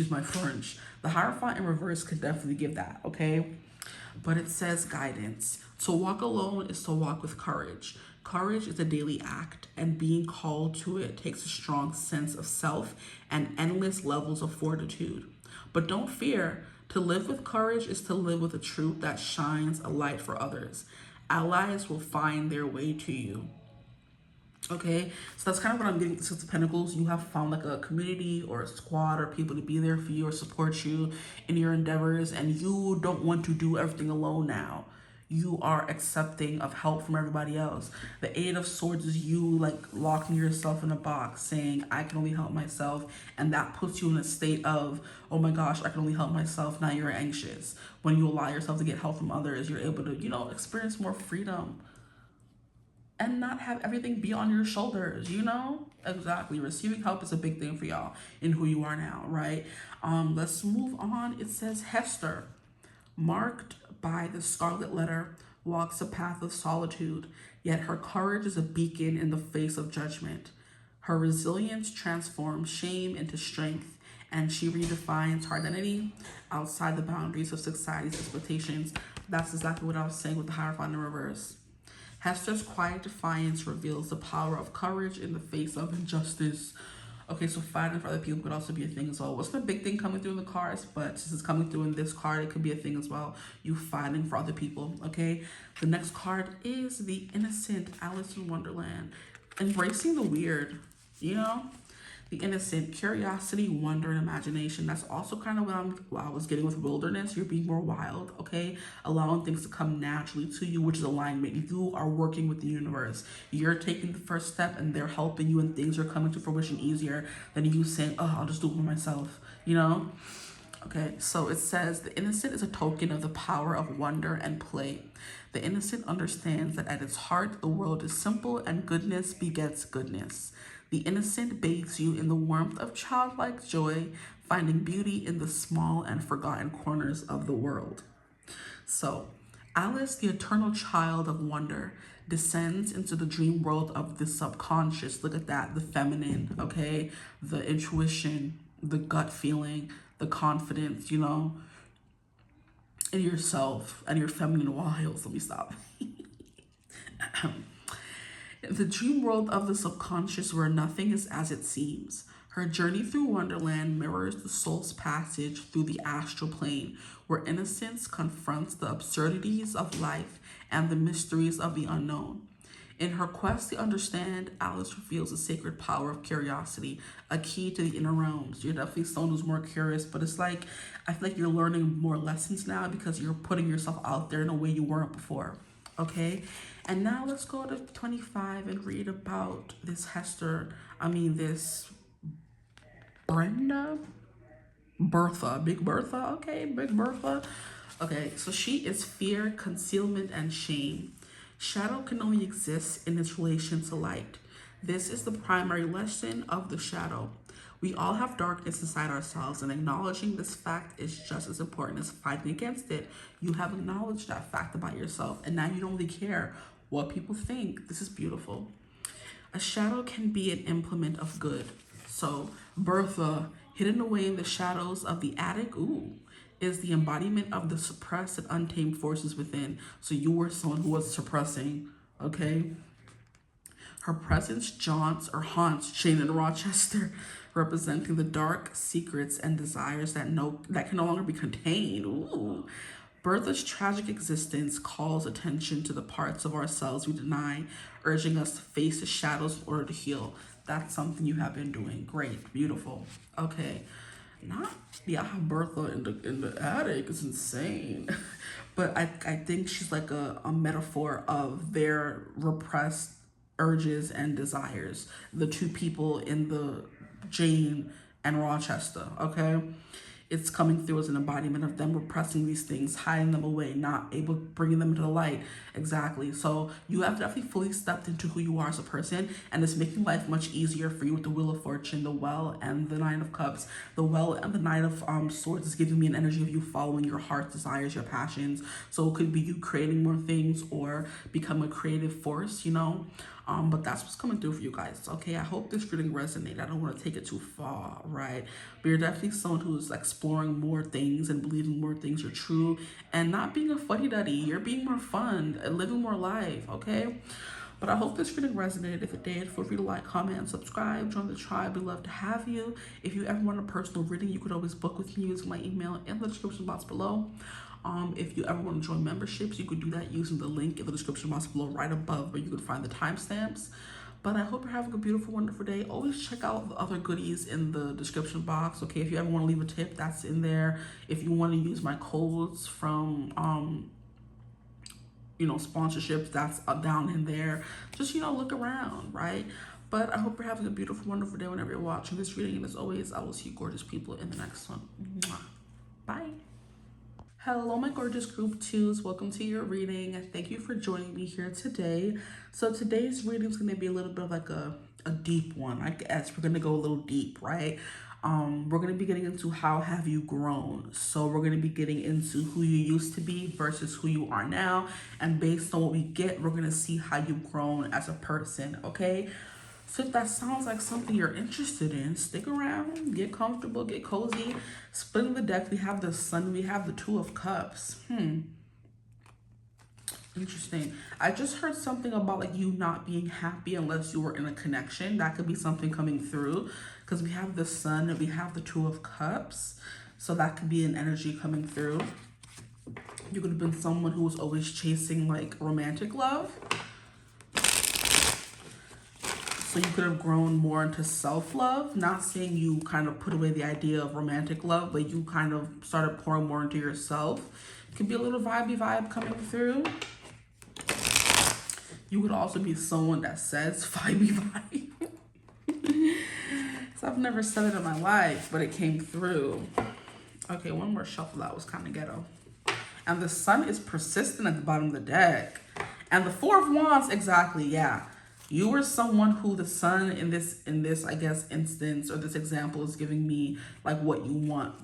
my French. The Hierophant in reverse could definitely give that, okay? But it says guidance. To walk alone is to walk with courage. Courage is a daily act, and being called to it takes a strong sense of self and endless levels of fortitude. But don't fear. To live with courage is to live with a truth that shines a light for others. Allies will find their way to you. Okay, so that's kind of what I'm getting with Six of Pentacles. You have found like a community or a squad or people to be there for you or support you in your endeavors, and you don't want to do everything alone now. You are accepting of help from everybody else. The Eight of Swords is you like locking yourself in a box saying, I can only help myself. And that puts you in a state of, oh my gosh, I can only help myself. Now you're anxious. When you allow yourself to get help from others, you're able to, you know, experience more freedom and not have everything be on your shoulders, you know? Exactly. Receiving help is a big thing for y'all in who you are now, right? Let's move on. It says Hester, marked by the scarlet letter, walks a path of solitude, yet her courage is a beacon in the face of judgment. Her resilience transforms shame into strength, and she redefines her identity outside the boundaries of society's expectations. That's exactly what I was saying with the Hierophant in reverse. Hester's quiet defiance reveals the power of courage in the face of injustice. Okay, so fighting for other people could also be a thing as well. Wasn't a big thing coming through in the cards, but since it's coming through in this card, it could be a thing as well. You fighting for other people, okay? The next card is the Innocent, Alice in Wonderland. Embracing the weird, you know? The Innocent, curiosity, wonder, and imagination. That's also kind of what I was getting with wilderness. You're being more wild, okay? Allowing things to come naturally to you, which is alignment. You are working with the universe. You're taking the first step and they're helping you, and things are coming to fruition easier than you saying, oh, I'll just do it for myself, you know? Okay, so it says the Innocent is a token of the power of wonder and play. The Innocent understands that at its heart, the world is simple and goodness begets goodness. The Innocent bathes you in the warmth of childlike joy, finding beauty in the small and forgotten corners of the world. So, Alice, the eternal child of wonder, descends into the dream world of the subconscious. Look at that, the feminine, okay? The intuition, the gut feeling, the confidence, you know, in yourself and your feminine wiles. Let me stop. The dream world of the subconscious where nothing is as it seems. Her journey through Wonderland mirrors the soul's passage through the astral plane, where innocence confronts the absurdities of life and the mysteries of the unknown. In her quest to understand, Alice reveals the sacred power of curiosity, a key to the inner realms. You're definitely someone who's more curious, but it's like, I feel like you're learning more lessons now because you're putting yourself out there in a way you weren't before, okay? And now let's go to 25 and read about this this Bertha, Big Bertha, okay, Big Bertha. Okay, so she is fear, concealment, and shame. Shadow can only exist in its relation to light. This is the primary lesson of the shadow. We all have darkness inside ourselves, and acknowledging this fact is just as important as fighting against it. You have acknowledged that fact about yourself, and now you don't really care what people think. This is beautiful. A shadow can be an implement of good. So Bertha, hidden away in the shadows of the attic, is the embodiment of the suppressed and untamed forces within. So you were someone who was suppressing, okay? Her presence haunts Jane and Rochester, representing the dark secrets and desires that can no longer be contained. Ooh. Bertha's tragic existence calls attention to the parts of ourselves we deny, urging us to face the shadows in order to heal. That's something you have been doing. Great, beautiful. Okay, I have Bertha in the attic. It's insane. But I think she's like a metaphor of their repressed urges and desires. The two people in the Jane and Rochester, okay? It's coming through as an embodiment of them repressing these things, hiding them away, not able bringing them to the light. Exactly. So you have definitely fully stepped into who you are as a person, and it's making life much easier for you with the Wheel of Fortune, the Well, and the Nine of Cups. The Well and the Nine of Swords is giving me an energy of you following your heart desires, your passions. So it could be you creating more things or become a creative force, you know? But that's what's coming through for you guys. Okay, I hope this reading resonated. I don't want to take it too far, right? But you're definitely someone who's exploring more things and believing more things are true and not being a fuddy-duddy. You're being more fun and living more life, okay? But I hope this reading resonated. If it did, feel free to like, comment, and subscribe. Join the tribe. We'd love to have you. If you ever want a personal reading, you could always book with me using my email in the description box below. If you ever want to join memberships, you could do that using the link in the description box below right above where you could find the timestamps. But I hope you're having a beautiful, wonderful day. Always check out the other goodies in the description box. Okay, if you ever want to leave a tip, that's in there. If you want to use my codes from sponsorships, that's down in there. Just look around, right? But I hope you're having a beautiful, wonderful day whenever you're watching this reading. And as always, I will see you gorgeous people in the next one. Mwah. Bye. Hello, my gorgeous group 2s. Welcome to your reading. Thank you for joining me here today. So today's reading is going to be a little bit of like a deep one. I guess we're going to go a little deep, right? We're going to be getting into how have you grown. So we're going to be getting into who you used to be versus who you are now. And based on what we get, we're going to see how you've grown as a person, okay? So if that sounds like something you're interested in, stick around, get comfortable, get cozy. Splitting the deck, we have the Sun, we have the Two of Cups. Interesting. I just heard something about you not being happy unless you were in a connection. That could be something coming through because we have the Sun and we have the Two of Cups. So that could be an energy coming through. You could have been someone who was always chasing romantic love. So you could have grown more into self-love. Not saying you kind of put away the idea of romantic love, but you kind of started pouring more into yourself. It could be a little vibey vibe coming through. You could also be someone that says vibey vibe. So I've never said it in my life, but it came through. Okay, one more shuffle. That was kind of ghetto. And the Sun is persistent at the bottom of the deck. And the Four of Wands, exactly, yeah. You were someone who the Sun in this I guess instance or this example is giving me what you want,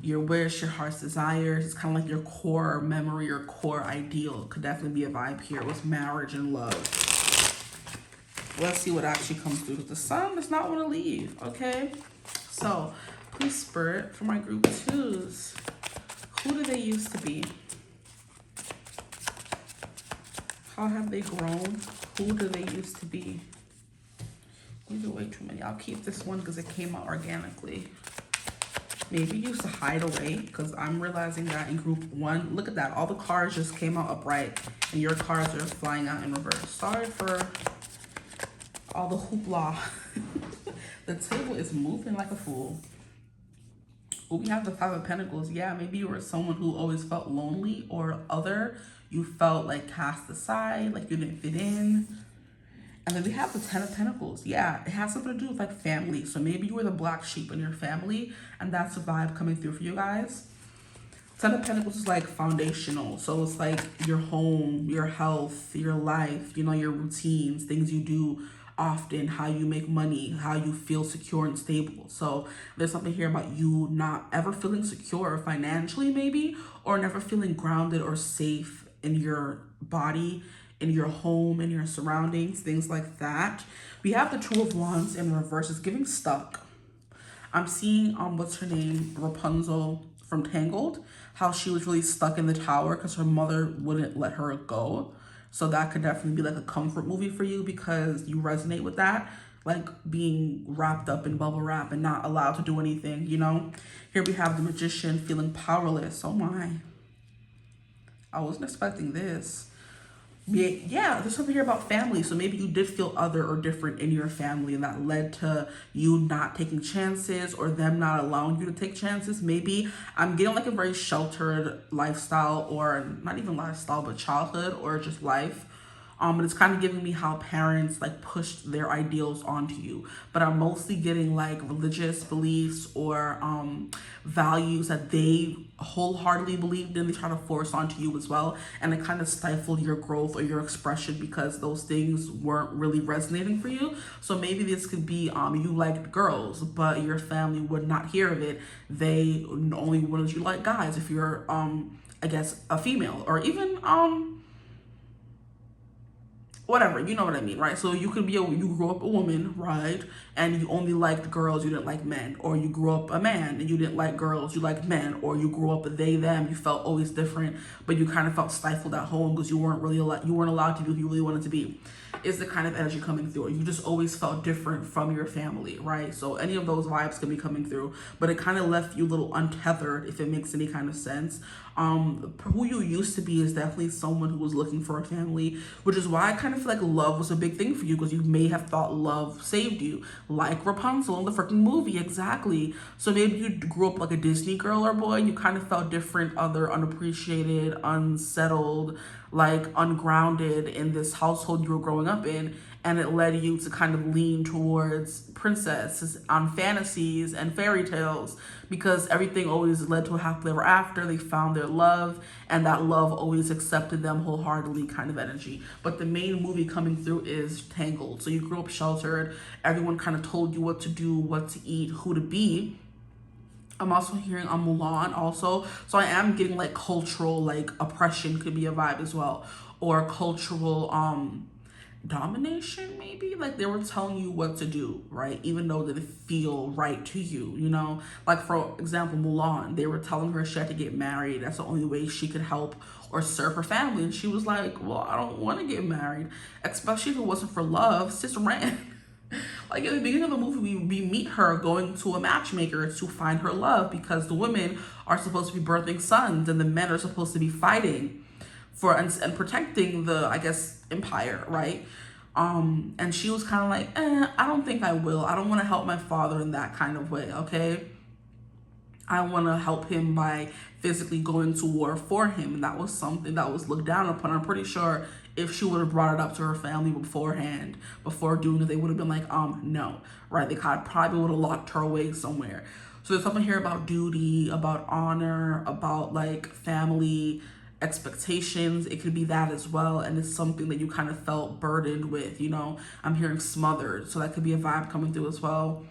your wish, your heart's desires. It's kind of like your core memory, your core ideal. Could definitely be a vibe here with marriage and love. Let's see what actually comes through. The Sun does not want to leave, okay? So please, Spirit, for my group 2s, who do they used to be? How have they grown? Who do they used to be? These are way too many. I'll keep this one because it came out organically. Maybe you used to hide away because I'm realizing that in group 1, look at that. All the cards just came out upright and your cards are flying out in reverse. Sorry for all the hoopla. The table is moving like a fool. Well, we have the Five of Pentacles. Yeah, maybe you were someone who always felt lonely or other. You felt cast aside, you didn't fit in. And then we have the Ten of Pentacles. Yeah, it has something to do with family. So maybe you were the black sheep in your family and that's the vibe coming through for you guys. Ten of Pentacles is foundational. So it's your home, your health, your life, your routines, things you do often, how you make money, how you feel secure and stable. So there's something here about you not ever feeling secure financially maybe, or never feeling grounded or safe in your body, in your home, in your surroundings, things like that. We have the Two of Wands in reverse. It's giving stuck. I'm seeing, what's her name? Rapunzel from Tangled, how she was really stuck in the tower because her mother wouldn't let her go. So that could definitely be like a comfort movie for you because you resonate with that, like being wrapped up in bubble wrap and not allowed to do anything, you know? Here we have the Magician feeling powerless. Oh my. I wasn't expecting this. Yeah, there's something here about family. So maybe you did feel other or different in your family, and that led to you not taking chances or them not allowing you to take chances. Maybe I'm getting like a very sheltered lifestyle, or not even lifestyle, but childhood or just life. And it's kind of giving me how parents like pushed their ideals onto you. But I'm mostly getting like religious beliefs or values that they wholeheartedly believed in. They try to force onto you as well. And it kind of stifled your growth or your expression because those things weren't really resonating for you. So maybe this could be you liked girls, but your family would not hear of it. They only wanted you to like guys if you're, I guess, a female, or even whatever, you know what I mean, right? So you could be you grew up a woman, right? And you only liked girls, you didn't like men. Or you grew up a man and you didn't like girls, you liked men. Or you grew up a they, them, you felt always different, but you kind of felt stifled at home because you weren't allowed to be who you really wanted to be. Is the kind of energy coming through. Or you just always felt different from your family, right? So any of those vibes can be coming through, but it kind of left you a little untethered, if it makes any kind of sense. Who you used to be is definitely someone who was looking for a family, which is why I kind of feel like love was a big thing for you, because you may have thought love saved you, like Rapunzel in the freaking movie. Exactly. So maybe you grew up like a Disney girl or boy, and you kind of felt different, other, unappreciated, unsettled, like ungrounded in this household you were growing up in, and it led you to kind of lean towards princesses on fantasies and fairy tales, because everything always led to a happily ever after. They found their love, and that love always accepted them wholeheartedly, kind of energy. But the main movie coming through is Tangled. So you grew up sheltered, everyone kind of told you what to do, what to eat, who to be. I'm also hearing on Mulan also. So I am getting like cultural, like oppression could be a vibe as well. Or cultural domination, maybe. Like they were telling you what to do, right? Even though they feel right to you, you know? Like for example, Mulan, they were telling her she had to get married. That's the only way she could help or serve her family. And she was like, well, I don't want to get married. Especially if it wasn't for love. Sis ran. Like in the beginning of the movie, we meet her going to a matchmaker to find her love, because the women are supposed to be birthing sons and the men are supposed to be fighting for and protecting the, I guess, empire, right? And she was kind of like, I don't think I will. I don't want to help my father in that kind of way, okay? I want to help him by physically going to war for him. And that was something that was looked down upon. I'm pretty sure if she would have brought it up to her family beforehand, before doing it, they would have been like, no, right? They probably would have locked her away somewhere. So there's something here about duty, about honor, about like family expectations. It could be that as well. And it's something that you kind of felt burdened with, you know? I'm hearing smothered. So that could be a vibe coming through as well.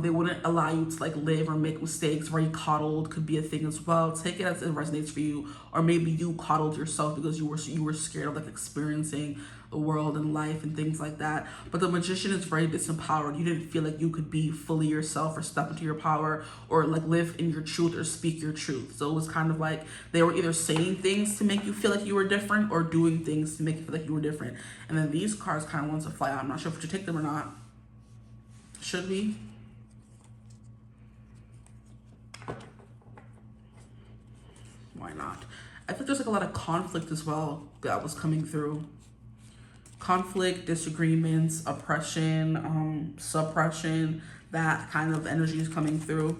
They wouldn't allow you to like live or make mistakes. Very coddled could be a thing as well. Take it as it resonates for you, or maybe you coddled yourself because you were scared of like experiencing the world and life and things like that. But the Magician is very disempowered. You didn't feel like you could be fully yourself or step into your power or like live in your truth or speak your truth. So it was kind of like they were either saying things to make you feel like you were different or doing things to make you feel like you were different. And then these cards kind of want to fly out. I'm not sure if we should take them or not. Should we? Why not? I think there's like a lot of conflict as well that was coming through. Conflict, disagreements, oppression, suppression, that kind of energy is coming through.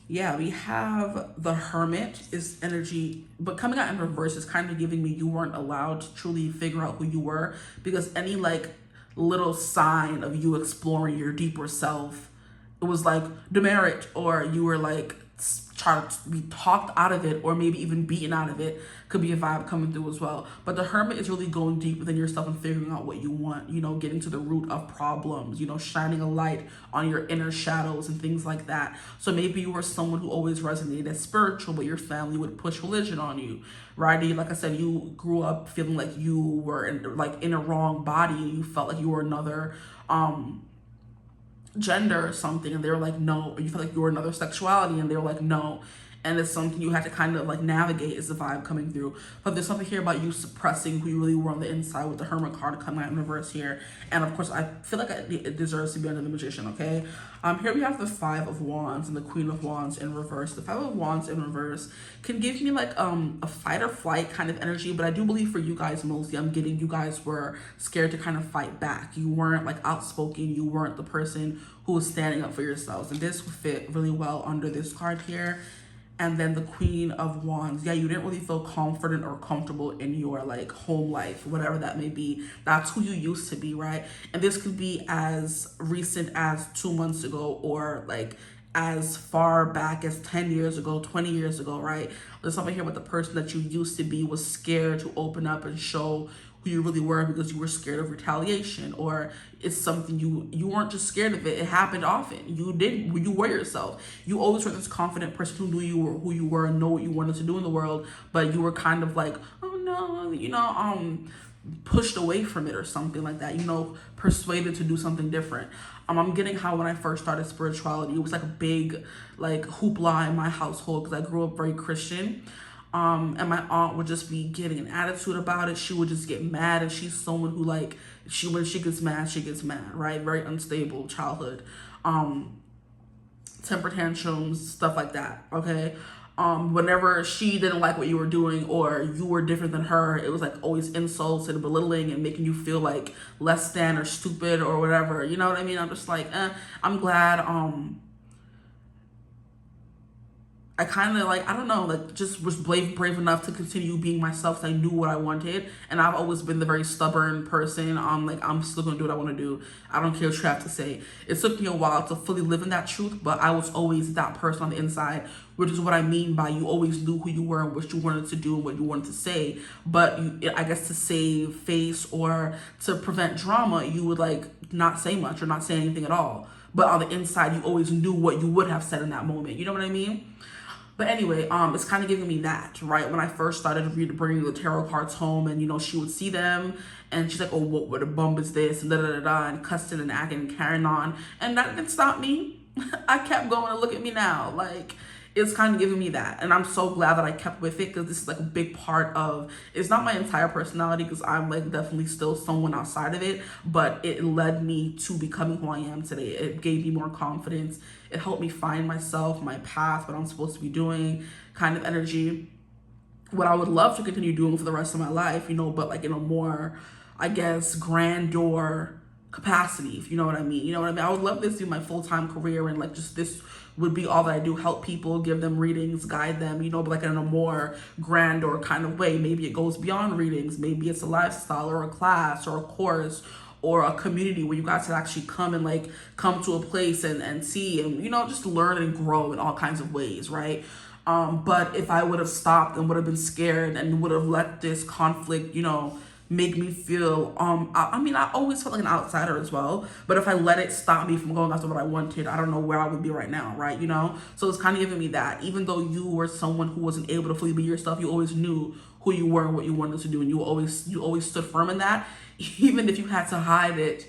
Yeah, we have the Hermit is energy, but coming out in reverse is kind of giving me you weren't allowed to truly figure out who you were, because any like little sign of you exploring your deeper self, it was like demerit, or you were like try to be talked out of it, or maybe even beaten out of it, could be a vibe coming through as well. But the Hermit is really going deep within yourself and figuring out what you want, you know, getting to the root of problems, you know, shining a light on your inner shadows and things like that. So maybe you were someone who always resonated as spiritual, but your family would push religion on you, right? Like I said, you grew up feeling like you were in a wrong body, and you felt like you were another gender or something, and they were like no, or you felt like you were another sexuality and they were like no. and it's something you had to kind of like navigate, is the vibe coming through. But there's something here about you suppressing who you really were on the inside with the Hermit card coming out in reverse here. And of course, I feel like it deserves to be under the Magician, okay? Here we have the Five of Wands and the Queen of Wands in reverse. The Five of Wands in reverse can give me like a fight or flight kind of energy, but I do believe for you guys mostly, I'm getting you guys were scared to kind of fight back. You weren't like outspoken. You weren't the person who was standing up for yourselves, and this would fit really well under this card here. And then the Queen of Wands. Yeah, you didn't really feel confident or comfortable in your like home life, whatever that may be. That's who you used to be, right? And this could be as recent as 2 months ago, or like as far back as 10 years ago, 20 years ago, right? There's something here with the person that you used to be was scared to open up and show who you really were because you were scared of retaliation, or it's something you weren't just scared of it. It happened often. You were yourself. You always were this confident person who knew who you were and know what you wanted to do in the world, but you were kind of like, oh no, pushed away from it or something like that, persuaded to do something different. I'm getting how when I first started spirituality, it was like a big like hoopla in my household because I grew up very Christian. And my aunt would just be getting an attitude about it. She would just get mad, and she's someone who like, when she gets mad, right? Very unstable childhood. Temper tantrums, stuff like that, okay? Whenever she didn't like what you were doing or you were different than her, it was like always insults and belittling and making you feel like less than or stupid or whatever. You know what I mean? I'm just like, I'm glad, I kind of like, I don't know, like just was brave enough to continue being myself. So I knew what I wanted, and I've always been the very stubborn person. Like, I'm still gonna do what I want to do. I don't care what you have to say. It took me a while to fully live in that truth, but I was always that person on the inside, which is what I mean by you always knew who you were and what you wanted to do and what you wanted to say. But I guess to save face or to prevent drama, you would like not say much or not say anything at all. But on the inside, you always knew what you would have said in that moment. You know what I mean? But anyway, it's kind of giving me that, right? When I first started bringing the tarot cards home, and, she would see them, and she's like, oh, what a bum is this, and da-da-da-da, and cussing and acting and carrying on. And that didn't stop me. I kept going, and look at me now. Like, it's kind of giving me that. And I'm so glad that I kept with it, because this is like a big part of, it's not my entire personality, because I'm like definitely still someone outside of it, but it led me to becoming who I am today. It gave me more confidence. It helped me find myself, my path, what I'm supposed to be doing, kind of energy. What I would love to continue doing for the rest of my life, but like in a more, I guess, grandeur capacity, if you know what I mean. I would love this to be my full-time career, and like just this would be all that I do, help people, give them readings, guide them, but like in a more grandeur kind of way. Maybe it goes beyond readings. Maybe it's a lifestyle or a class or a course or a community where you guys can actually come and like come to a place and see and, just learn and grow in all kinds of ways, right? But if I would have stopped and would have been scared and would have let this conflict, make me feel, I always felt like an outsider as well, but if I let it stop me from going after what I wanted, I don't know where I would be right now, right? So it's kind of giving me that. Even though you were someone who wasn't able to fully be yourself, you always knew who you were and what you wanted to do, and you always stood firm in that, even if you had to hide it,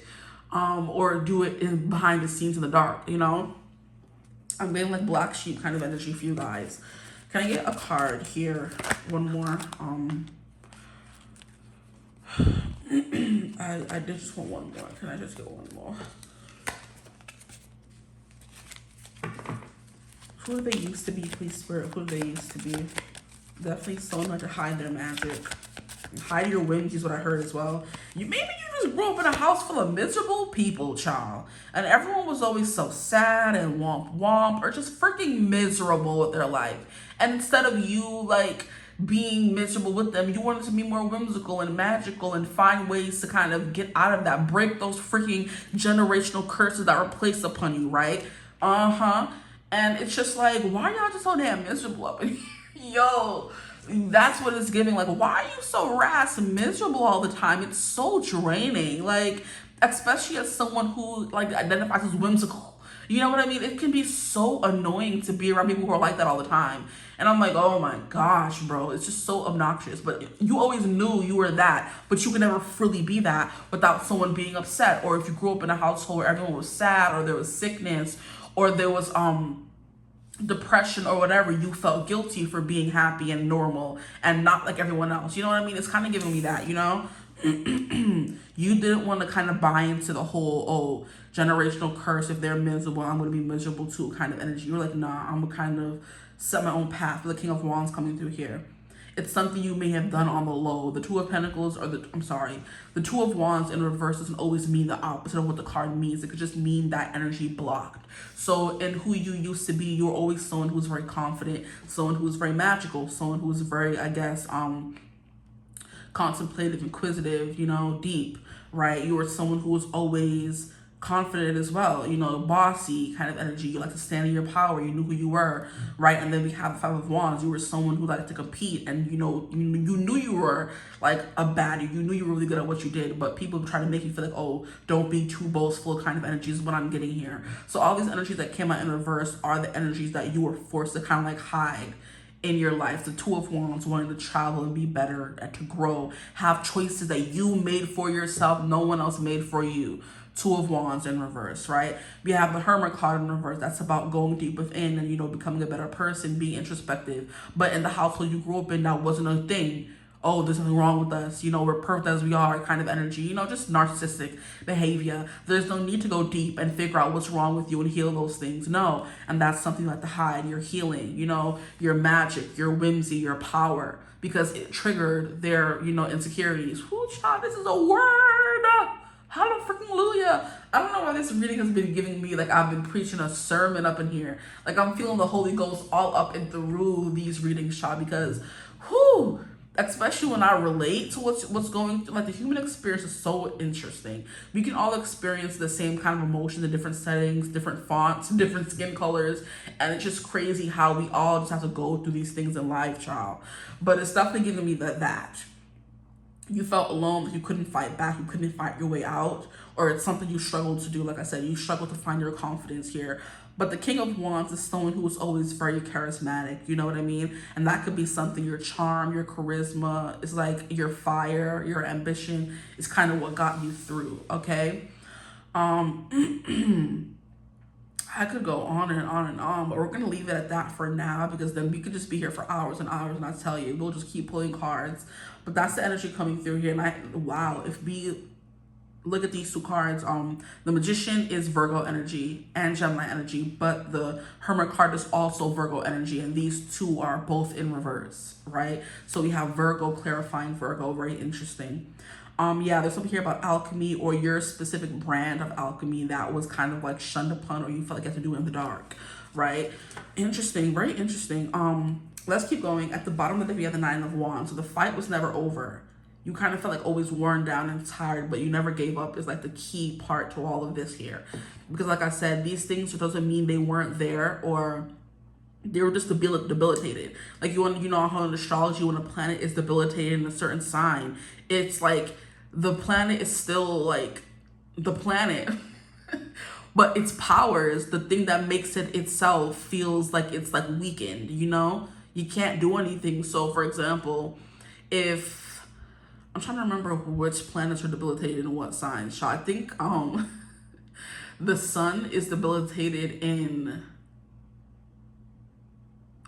or do it behind the scenes in the dark, I'm getting like black sheep kind of energy for you guys. Can I get a card here? One more. I did just want one more. Can I just get one more? Who do they used to be, please, Spirit? Who do they used to be? Definitely someone like to hide their magic. Hide your whims is what I heard as well. Maybe you just grew up in a house full of miserable people, child. And everyone was always so sad and womp or just freaking miserable with their life. And instead of you like being miserable with them, you wanted to be more whimsical and magical and find ways to kind of get out of that, break those freaking generational curses that were placed upon you, right? And it's just like, why are y'all just so damn miserable up in here? Yo, that's what it's giving. Like, why are you so and miserable all the time? It's so draining. Like, especially as someone who like identifies as whimsical. You know what I mean? It can be so annoying to be around people who are like that all the time. And I'm like, oh my gosh, bro, it's just so obnoxious. But you always knew you were that, but you could never fully be that without someone being upset. Or if you grew up in a household where everyone was sad, or there was sickness, or there was depression or whatever, you felt guilty for being happy and normal and not like everyone else. You know what I mean? It's kind of giving me that, you know? You didn't want to kind of buy into the whole, oh, generational curse. If they're miserable, I'm going to be miserable too kind of energy. You're like, nah, I'm going to kind of set my own path. The King of Wands coming through here. It's something you may have done on the low. The Two of Pentacles, or the Two of Wands in reverse doesn't always mean the opposite of what the card means. It could just mean that energy blocked. So in who you used to be, you were always someone who's very confident, someone who's very magical, someone who's very, I guess, contemplative, inquisitive, you know, deep, right? You were someone who was always confident as well, you know, bossy kind of energy. You like to stand in your power. You knew who you were, right? And then we have the Five of Wands. You were someone who liked to compete, and you know, you knew you were like a baddie. You knew you were really good at what you did, but people try to make you feel like, oh, don't be too boastful kind of energy is what I'm getting here. So all these energies that came out in reverse are the energies that you were forced to kind of like hide in your life. The Two of Wands, wanting to travel and be better and to grow, have choices that you made for yourself, no one else made for you. Two of Wands in reverse, right? We have the Hermit card in reverse. That's about going deep within and, you know, becoming a better person, being introspective. But in the household you grew up in, that wasn't a thing. Oh, there's something wrong with us. You know, we're perfect as we are kind of energy. You know, just narcissistic behavior. There's no need to go deep and figure out what's wrong with you and heal those things. No. And that's something you have to hide. Your healing, you know, your magic, your whimsy, your power. Because it triggered their, you know, insecurities. Whoo, child, this is a word. Hallelujah. I don't know why this reading has been giving me like I've been preaching a sermon up in here. Like I'm feeling the Holy Ghost all up and through these readings, child, because whoo, especially when I relate to what's going through, like the human experience is so interesting. We can all experience the same kind of emotions in different settings, different fonts, different skin colors, and it's just crazy how we all just have to go through these things in life, child. But it's definitely giving me that. You felt alone, that you couldn't fight back, you couldn't fight your way out, or it's something you struggled to do. Like I said, you struggled to find your confidence here. But the King of Wands is someone who is always very charismatic, you know what I mean? And that could be something, your charm, your charisma, it's like your fire, your ambition is kind of what got you through, okay? I could go on and on and on, but we're going to leave it at that for now, because then we could just be here for hours and hours, and I tell you, we'll just keep pulling cards. But that's the energy coming through here. And wow, if we look at these two cards, the Magician is Virgo energy and Gemini energy, but the Hermit card is also Virgo energy, and these two are both in reverse, right? So we have Virgo clarifying Virgo, very interesting. Yeah, there's something here about alchemy, or your specific brand of alchemy that was kind of like shunned upon, or you felt like you had to do it in the dark, right? Interesting, very interesting. Let's keep going. At the bottom of the deck, we have the Nine of Wands. So the fight was never over. You kind of felt like always worn down and tired, but you never gave up is like the key part to all of this here. Because like I said, these things doesn't mean they weren't there or they were just debilitated. Like you know how in astrology, when a planet is debilitated in a certain sign, it's like the planet is still like the planet. But its powers, the thing that makes it itself, feels like it's like weakened, you know? You can't do anything. So for example, if I'm trying to remember which planets are debilitated in what signs. So I think the sun is debilitated in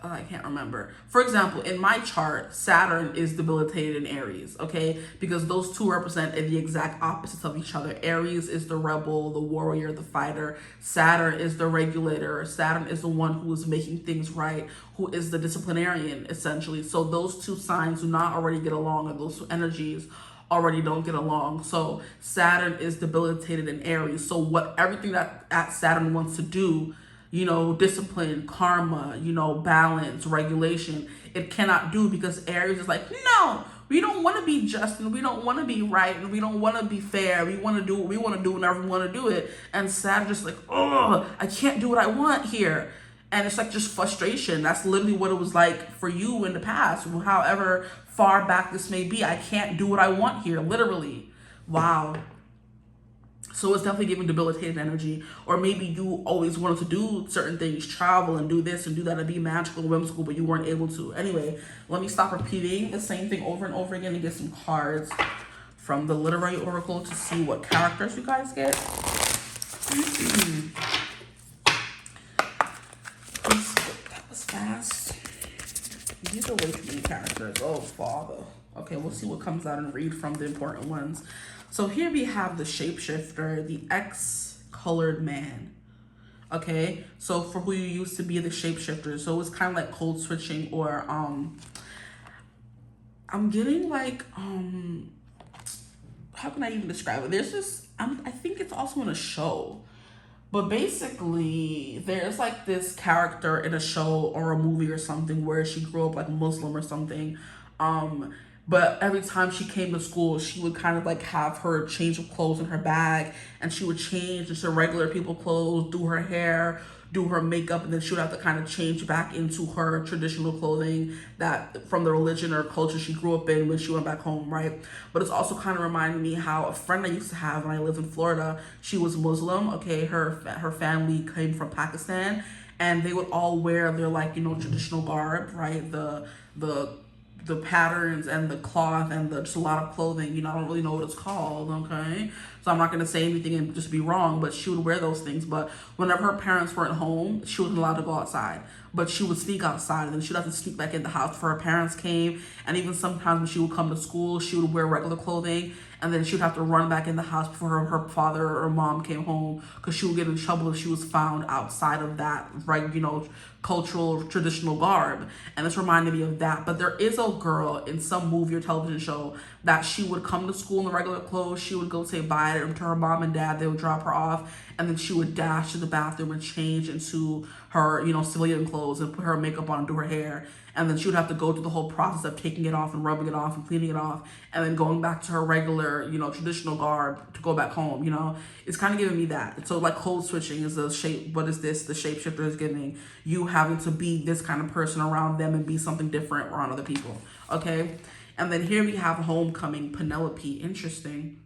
I can't remember. For example, in my chart, Saturn is debilitated in Aries, okay? Because those two represent the exact opposites of each other. Aries is the rebel, the warrior, the fighter. Saturn is the regulator. Saturn is the one who is making things right, who is the disciplinarian, essentially. So those two signs do not already get along, and those two energies already don't get along. So Saturn is debilitated in Aries. So everything that Saturn wants to do, you know, discipline, karma, you know, balance, regulation, it cannot do, because Aries is like, no, we don't want to be just, and we don't want to be right, and we don't want to be fair. We want to do what we want to do whenever we want to do it. And Saturn just like, oh, I can't do what I want here. And it's like just frustration. That's literally what it was like for you in the past, however far back this may be. I can't do what I want here, literally. Wow. So it's definitely giving debilitated energy. Or maybe you always wanted to do certain things, travel and do this and do that and be magical and whimsical, but you weren't able to. Anyway, let me stop repeating the same thing over and over again and get some cards from the Literary Oracle to see what characters you guys get. These are way too many characters. Oh, Father. Okay, we'll see what comes out and read from the important ones. So here we have the shapeshifter, the X-colored man. Okay, so for who you used to be, the shapeshifter. So it's kind of like code switching, or I'm getting like how can I even describe it? There's this I think it's also in a show. But basically, there's like this character in a show or a movie or something where she grew up like Muslim or something. But every time she came to school, she would kind of like have her change of clothes in her bag, and she would change into regular people clothes, do her hair, do her makeup, and then she would have to kind of change back into her traditional clothing that from the religion or culture she grew up in when she went back home, right? But it's also kind of reminding me how a friend I used to have when I lived in Florida, she was Muslim, okay? Her family came from Pakistan, and they would all wear their like, you know, traditional garb, right? The patterns and the cloth and just a lot of clothing, you know, I don't really know what it's called, okay? So I'm not going to say anything and just be wrong, but she would wear those things. But whenever her parents weren't home, she wasn't allowed to go outside. But she would sneak outside, and then she'd have to sneak back in the house before her parents came. And even sometimes when she would come to school, she would wear regular clothing, and then she would have to run back in the house before her father or mom came home, because she would get in trouble if she was found outside of that, right, you know, cultural traditional garb. And this reminded me of that. But there is a girl in some movie or television show that she would come to school in the regular clothes. She would go say bye to her mom and dad. They would drop her off, and then she would dash to the bathroom and change into her, you know, civilian clothes and put her makeup on and do her hair. And then she would have to go through the whole process of taking it off and rubbing it off and cleaning it off, and then going back to her regular, you know, traditional garb to go back home, you know. It's kind of giving me that. So like code switching is the shape. What is this? The shapeshifter is giving you having to be this kind of person around them and be something different around other people, okay? And then here we have homecoming, Penelope. Interesting.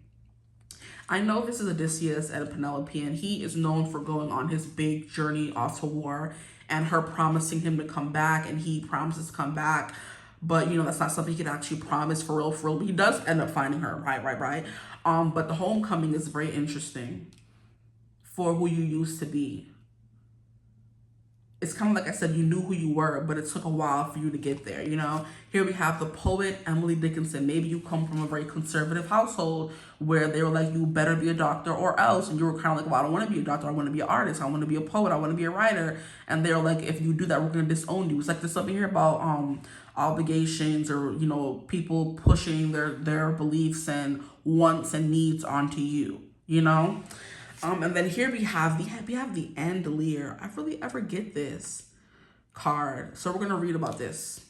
I know this is Odysseus and Penelope, and he is known for going on his big journey off to war, and her promising him to come back, and he promises to come back. But, you know, that's not something he can actually promise for real, But he does end up finding her, right. But the homecoming is very interesting for who you used to be. It's kind of like I said, you knew who you were, but it took a while for you to get there, you know? Here we have the poet, Emily Dickinson. Maybe you come from a very conservative household where they were like, you better be a doctor or else. And you were kind of like, well, I don't want to be a doctor. I want to be an artist. I want to be a poet. I want to be a writer. And they're like, if you do that, we're going to disown you. It's like there's something here about obligations, or, you know, people pushing their beliefs and wants and needs onto you, you know? And then here we have the Andalier. I really ever get this card. So we're going to read about this.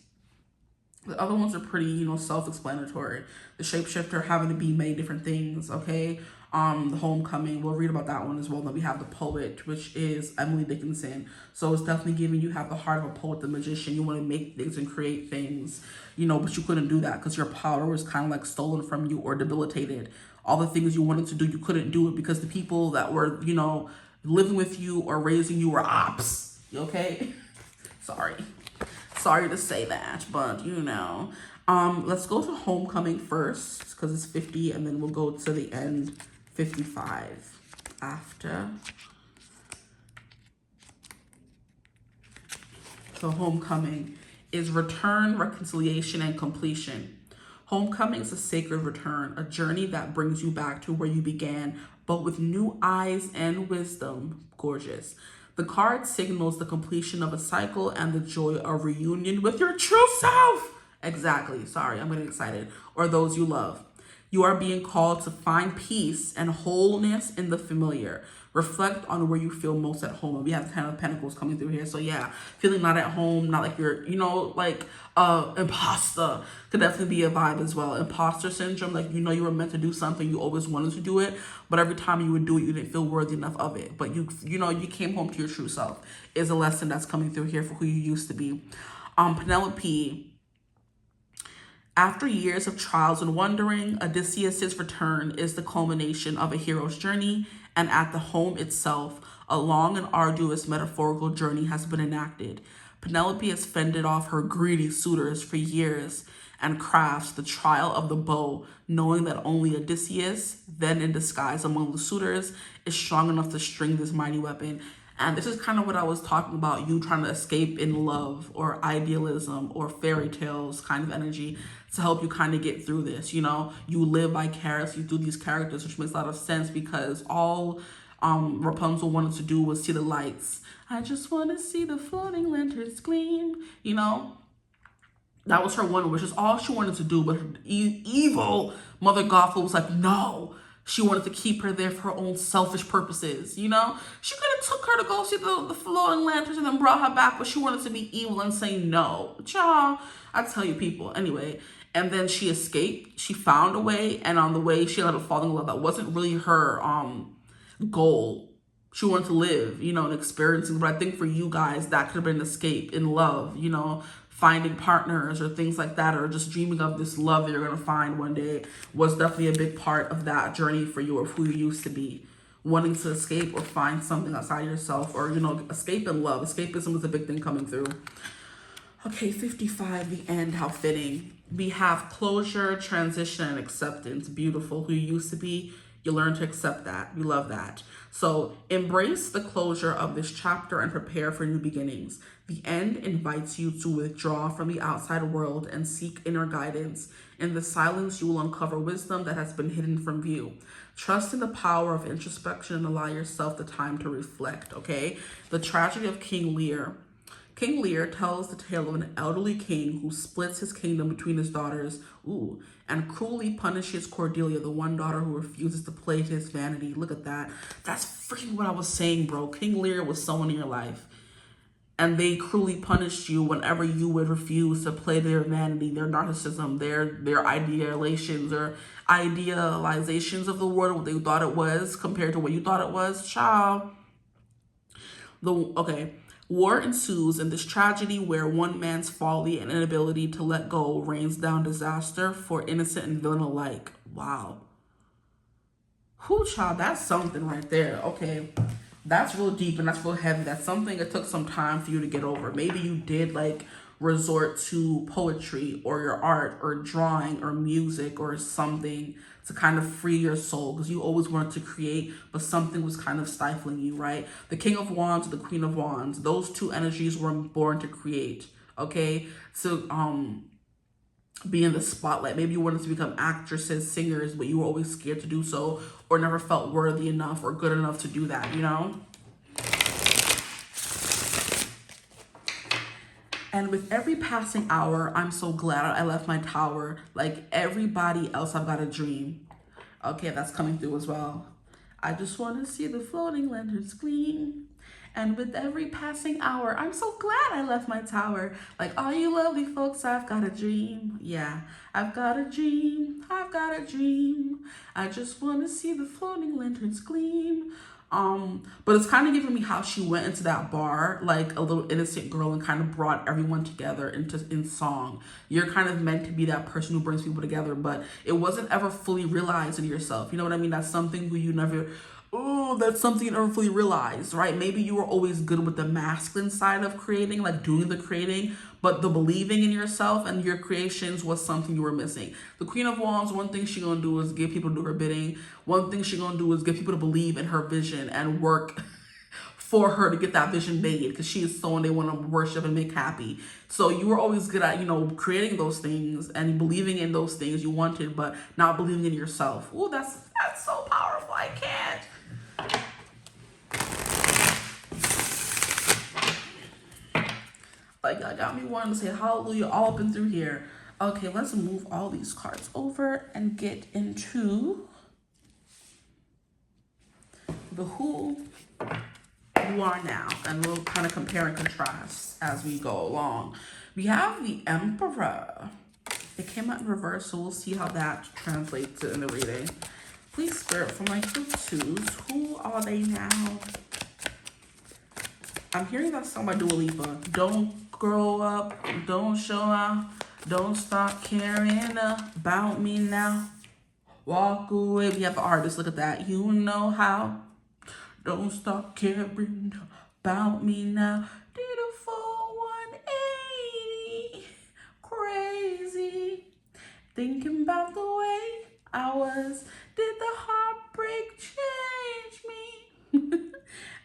The other ones are pretty, you know, self-explanatory. The shapeshifter having to be many different things, okay? The homecoming, we'll read about that one as well. Then we have the poet, which is Emily Dickinson. So it's definitely giving you have the heart of a poet, the magician. You want to make things and create things, you know, but you couldn't do that because your power was kind of like stolen from you or debilitated. All the things you wanted to do, you couldn't do it because the people that were, you know, living with you or raising you were ops, okay? Sorry to say that, but you know. Let's go to homecoming first because it's 50, and then we'll go to the end, 55 after. So homecoming is return, reconciliation, and completion. Homecoming is a sacred return, a journey that brings you back to where you began, but with new eyes and wisdom. Gorgeous. The card signals the completion of a cycle and the joy of reunion with your true self. Exactly. Sorry, I'm getting excited. Or those you love. You are being called to find peace and wholeness in the familiar. Reflect on where you feel most at home. And we have the 10 of Pentacles coming through here. So yeah, feeling not at home, not like you're, you know, like imposter could definitely be a vibe as well. Imposter syndrome, like, you know, you were meant to do something, you always wanted to do it, but every time you would do it, you didn't feel worthy enough of it. But you know, you came home to your true self is a lesson that's coming through here for who you used to be. Penelope. After years of trials and wandering, Odysseus' return is the culmination of a hero's journey, and at the home itself, a long and arduous metaphorical journey has been enacted. Penelope has fended off her greedy suitors for years and crafts the trial of the bow, knowing that only Odysseus, then in disguise among the suitors, is strong enough to string this mighty weapon. And this is kind of what I was talking about, you trying to escape in love or idealism or fairy tales kind of energy to help you kind of get through this. You know, you live vicariously through these characters, which makes a lot of sense because all Rapunzel wanted to do was see the lights. I just want to see the floating lanterns gleam, you know. That was her one wish. Is all she wanted to do, but her evil Mother Gothel was like, no. She wanted to keep her there for her own selfish purposes, you know? She could have took her to go see the floating lanterns and then brought her back, but she wanted to be evil and say no. Child, I tell you people. Anyway, and then she escaped. She found a way, and on the way, she ended up falling in love. That wasn't really her goal. She wanted to live, you know, and experiencing. But I think for you guys, that could have been an escape in love, you know, finding partners or things like that, or just dreaming of this love that you're going to find one day was definitely a big part of that journey for you, of who you used to be. Wanting to escape or find something outside yourself, or, you know, escape in love. Escapism is a big thing coming through. Okay, 55, the end, how fitting. We have closure, transition, and acceptance. Beautiful. Who you used to be, you learn to accept that. We love that. So embrace the closure of this chapter and prepare for new beginnings. The end invites you to withdraw from the outside world and seek inner guidance. In the silence, you will uncover wisdom that has been hidden from view. Trust in the power of introspection and allow yourself the time to reflect, okay? The tragedy of King Lear. King Lear tells the tale of an elderly king who splits his kingdom between his daughters, and cruelly punishes Cordelia, the one daughter who refuses to play to his vanity. Look at that. That's freaking what I was saying, bro. King Lear was someone in your life, and they cruelly punished you whenever you would refuse to play their vanity, their narcissism, their idealizations or idealizations of the world, what they thought it was compared to what you thought it was. Child. War ensues in this tragedy where one man's folly and inability to let go rains down disaster for innocent and villain alike. Wow. Whew, child, that's something right there. Okay, that's real deep and that's real heavy. That's something that took some time for you to get over. Maybe you did like resort to poetry or your art or drawing or music or something to kind of free your soul, because you always wanted to create, but something was kind of stifling you, right? The King of Wands, the Queen of Wands, those two energies were born to create, okay? So, be in the spotlight. Maybe you wanted to become actresses, singers, but you were always scared to do so or never felt worthy enough or good enough to do that, you know? And with every passing hour, I'm so glad I left my tower. Like everybody else, I've got a dream. Okay, that's coming through as well. I just want to see the floating lanterns gleam. And with every passing hour, I'm so glad I left my tower. Like all you lovely folks, I've got a dream. Yeah, I've got a dream. I've got a dream. I just want to see the floating lanterns gleam. But it's kind of giving me how she went into that bar like a little innocent girl and kind of brought everyone together in song. You're kind of meant to be that person who brings people together, but it wasn't ever fully realized in yourself. You know what I mean? That's something who you never, that's something you never fully realized, right? Maybe you were always good with the masculine side of creating, like doing the creating, but the believing in yourself and your creations was something you were missing. The Queen of Wands, one thing she gonna do is get people to do her bidding. One thing she gonna do is get people to believe in her vision and work for her to get that vision made, because she is someone they want to worship and make happy. So you were always good at, you know, creating those things and believing in those things you wanted, but not believing in yourself. Oh, that's so powerful. I can't. Like, that got me wanting to say hallelujah all up and through here. Okay, let's move all these cards over and get into the who you are now. And we'll kind of compare and contrast as we go along. We have the Emperor. It came out in reverse, so we'll see how that translates in the reading. Please, Spirit, for my twos, who are they now? I'm hearing that song by Dua Lipa. Don't grow up, don't show out, don't stop caring about me now. Walk away. We have the artist, look at that. You know how. Don't stop caring about me now. Did a full 180, crazy. Thinking about the way I was. Did the heartbreak change me?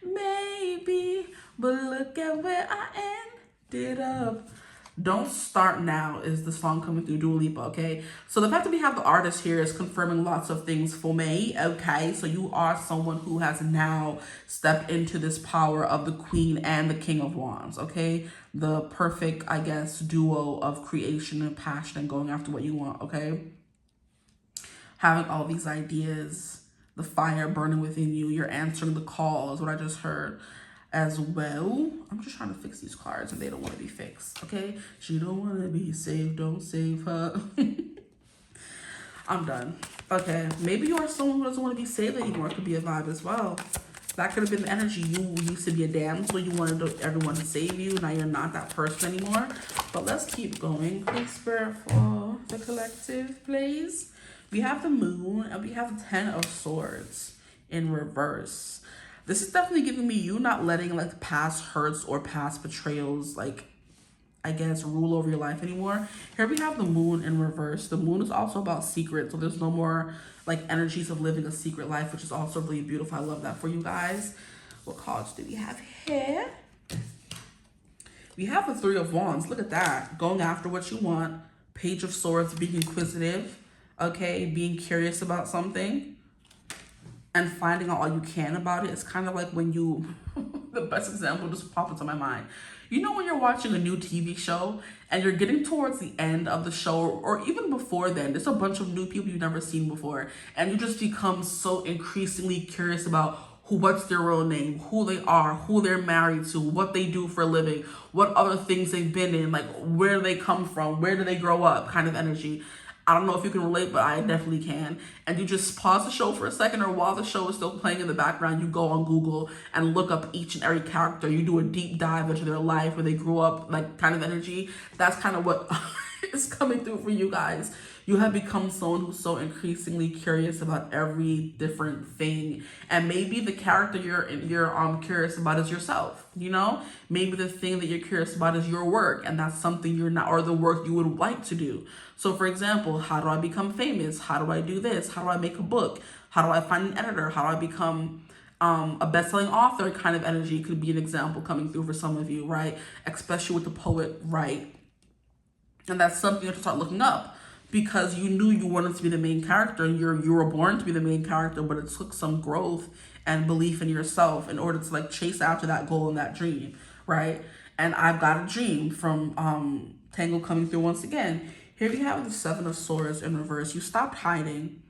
maybe, but look at where I ended up. Don't Start Now is the song coming through Dua Lipa, okay? So the fact that we have the artist here is confirming lots of things for me, okay? So you are someone who has now stepped into this power of the Queen and the King of Wands, okay? The perfect, I guess, duo of creation and passion and going after what you want, okay? Having all these ideas, the fire burning within you, you're answering the call is what I just heard as well. I'm just trying to fix these cards and they don't want to be fixed, okay? She don't want to be saved, don't save her. I'm done. Okay, maybe you are someone who doesn't want to be saved anymore. It could be a vibe as well. That could have been the energy. You used to be a damsel. You wanted everyone to save you. Now you're not that person anymore. But let's keep going. Please, Spirit, for the collective, please. We have the Moon and we have the 10 of Swords in reverse. This is definitely giving me you not letting like past hurts or past betrayals, like, I guess, rule over your life anymore. Here we have the Moon in reverse. The Moon is also about secrets. So there's no more like energies of living a secret life, which is also really beautiful. I love that for you guys. What cards do we have here? We have the Three of Wands. Look at that. Going after what you want. Page of Swords, being inquisitive. Okay, being curious about something. And finding out all you can about it. It's kind of like when you, the best example just popped into my mind. You know when you're watching a new TV show and you're getting towards the end of the show, or even before then, there's a bunch of new people you've never seen before. And you just become so increasingly curious about what's their real name, who they are, who they're married to, what they do for a living, what other things they've been in, like where they come from, where do they grow up, kind of energy. I don't know if you can relate, but I definitely can. And you just pause the show for a second, or while the show is still playing in the background, you go on Google and look up each and every character. You do a deep dive into their life, where they grew up, like kind of energy. That's kind of what is coming through for you guys. You have become someone who's so increasingly curious about every different thing. And maybe the character you're curious about is yourself, you know? Maybe the thing that you're curious about is your work, and that's something you're not, or the work you would like to do. So for example, how do I become famous? How do I do this? How do I make a book? How do I find an editor? How do I become a best-selling author? Kind of energy could be an example coming through for some of you, right? Especially with the poet, right? And that's something you have to start looking up, because you knew you wanted to be the main character, and you were born to be the main character, but it took some growth and belief in yourself in order to like chase after that goal and that dream, right? And I've got a dream from Tango coming through once again. Here we have the Seven of Swords in reverse. You stopped hiding.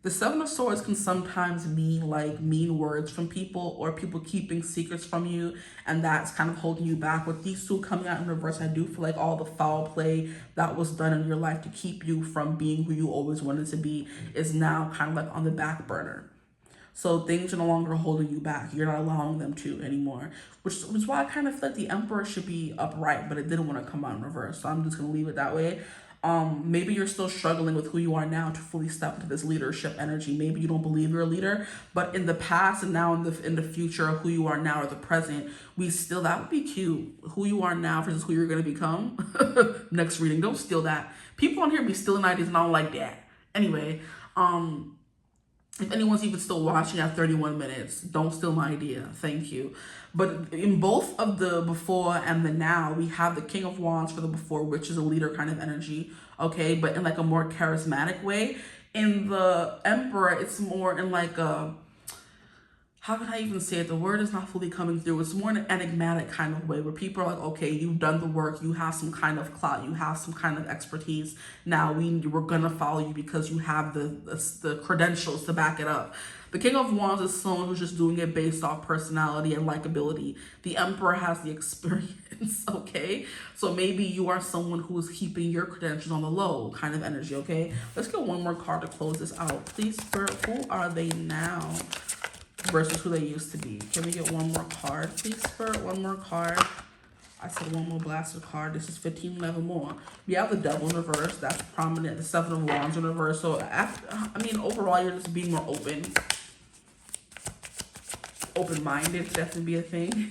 The Seven of Swords can sometimes mean like mean words from people, or people keeping secrets from you, and that's kind of holding you back. With these two coming out in reverse, I do feel like all the foul play that was done in your life to keep you from being who you always wanted to be is now kind of like on the back burner. So things are no longer holding you back. You're not allowing them to anymore, which is why I kind of feel like the Emperor should be upright, but it didn't want to come out in reverse. So I'm just going to leave it that way. Maybe you're still struggling with who you are now to fully step into this leadership energy. Maybe you don't believe you're a leader, but in the past and now in the future, who you are now or the present, that would be cute. Who you are now versus who you're going to become. Next reading, don't steal that. People on here be stealing ideas and I don't like that. Anyway, if anyone's even still watching at 31 minutes, don't steal my idea. Thank you. But in both of the before and the now, we have the King of Wands for the before, which is a leader kind of energy, okay? But in like a more charismatic way. In the Emperor, it's more in like a, how can I even say it? The word is not fully coming through. It's more in an enigmatic kind of way where people are like, okay, you've done the work. You have some kind of clout. You have some kind of expertise. Now we're going to follow you because you have the credentials to back it up. The King of Wands is someone who's just doing it based off personality and likability. The Emperor has the experience, okay? So maybe you are someone who is keeping your credentials on the low kind of energy, okay? Let's get one more card to close this out. Please, Spirit, who are they now versus who they used to be? Can we get one more card? Please, Spirit, one more card. I said one more blasted card. This is 15, 11 more. We have the Devil in reverse. That's prominent. The Seven of Wands in reverse. So, overall, you're just being more open-minded. Definitely be a thing.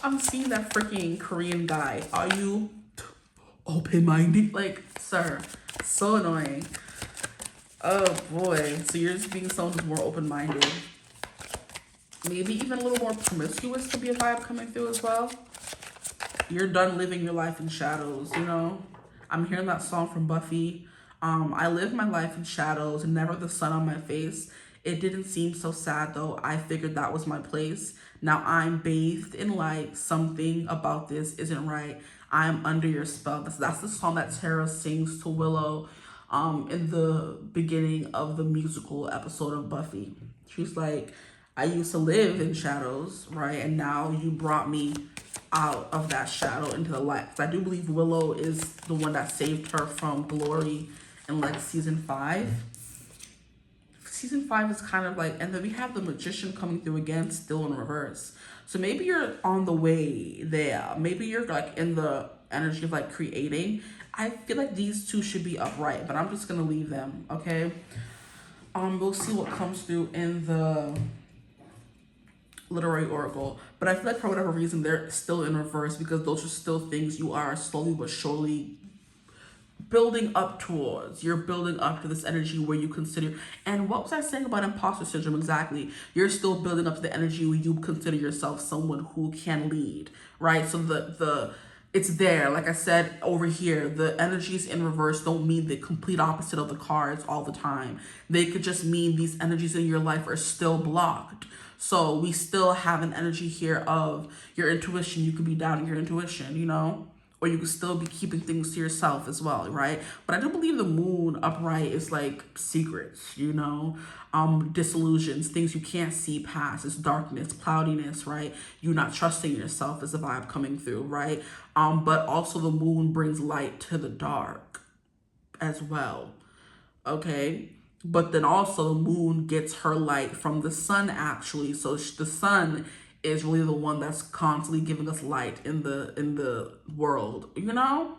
I'm seeing that freaking Korean guy. Are you open-minded? Like, sir, so annoying. Oh boy. So you're just being someone who's more open-minded. Maybe even a little more promiscuous could be a vibe coming through as well. You're done living your life in shadows, you know? I'm hearing that song from Buffy. I live my life in shadows and never the sun on my face. It didn't seem so sad though. I figured that was my place. Now I'm bathed in light. Something about this isn't right. I'm under your spell. That's the song that Tara sings to Willow in the beginning of the musical episode of Buffy. She's like, I used to live in shadows, right? And now you brought me out of that shadow into the light. I do believe Willow is the one that saved her from Glory in like season 5. Season 5 is kind of like, and then we have the Magician coming through again, still in reverse. So maybe you're on the way there. Maybe you're like in the energy of like creating. I feel like these two should be upright, but I'm just gonna leave them, okay? We'll see what comes through in the literary oracle, but I feel like for whatever reason they're still in reverse because those are still things you are slowly but surely building up towards. You're building up to this energy where you consider, and what was I saying about imposter syndrome exactly? You're still building up to the energy where you consider yourself someone who can lead, right? So the it's there. Like I said over here, the energies in reverse don't mean the complete opposite of the cards all the time. They could just mean these energies in your life are still blocked. So we still have an energy here of your intuition. You could be doubting your intuition, you know, or you could still be keeping things to yourself as well, right? But I do believe the moon upright is like secrets, you know, disillusions, things you can't see past. It's darkness, cloudiness, right? You not trusting yourself is a vibe coming through, right? But also the moon brings light to the dark as well, okay? But then also the moon gets her light from the sun actually. So the sun is really the one that's constantly giving us light in the world, you know?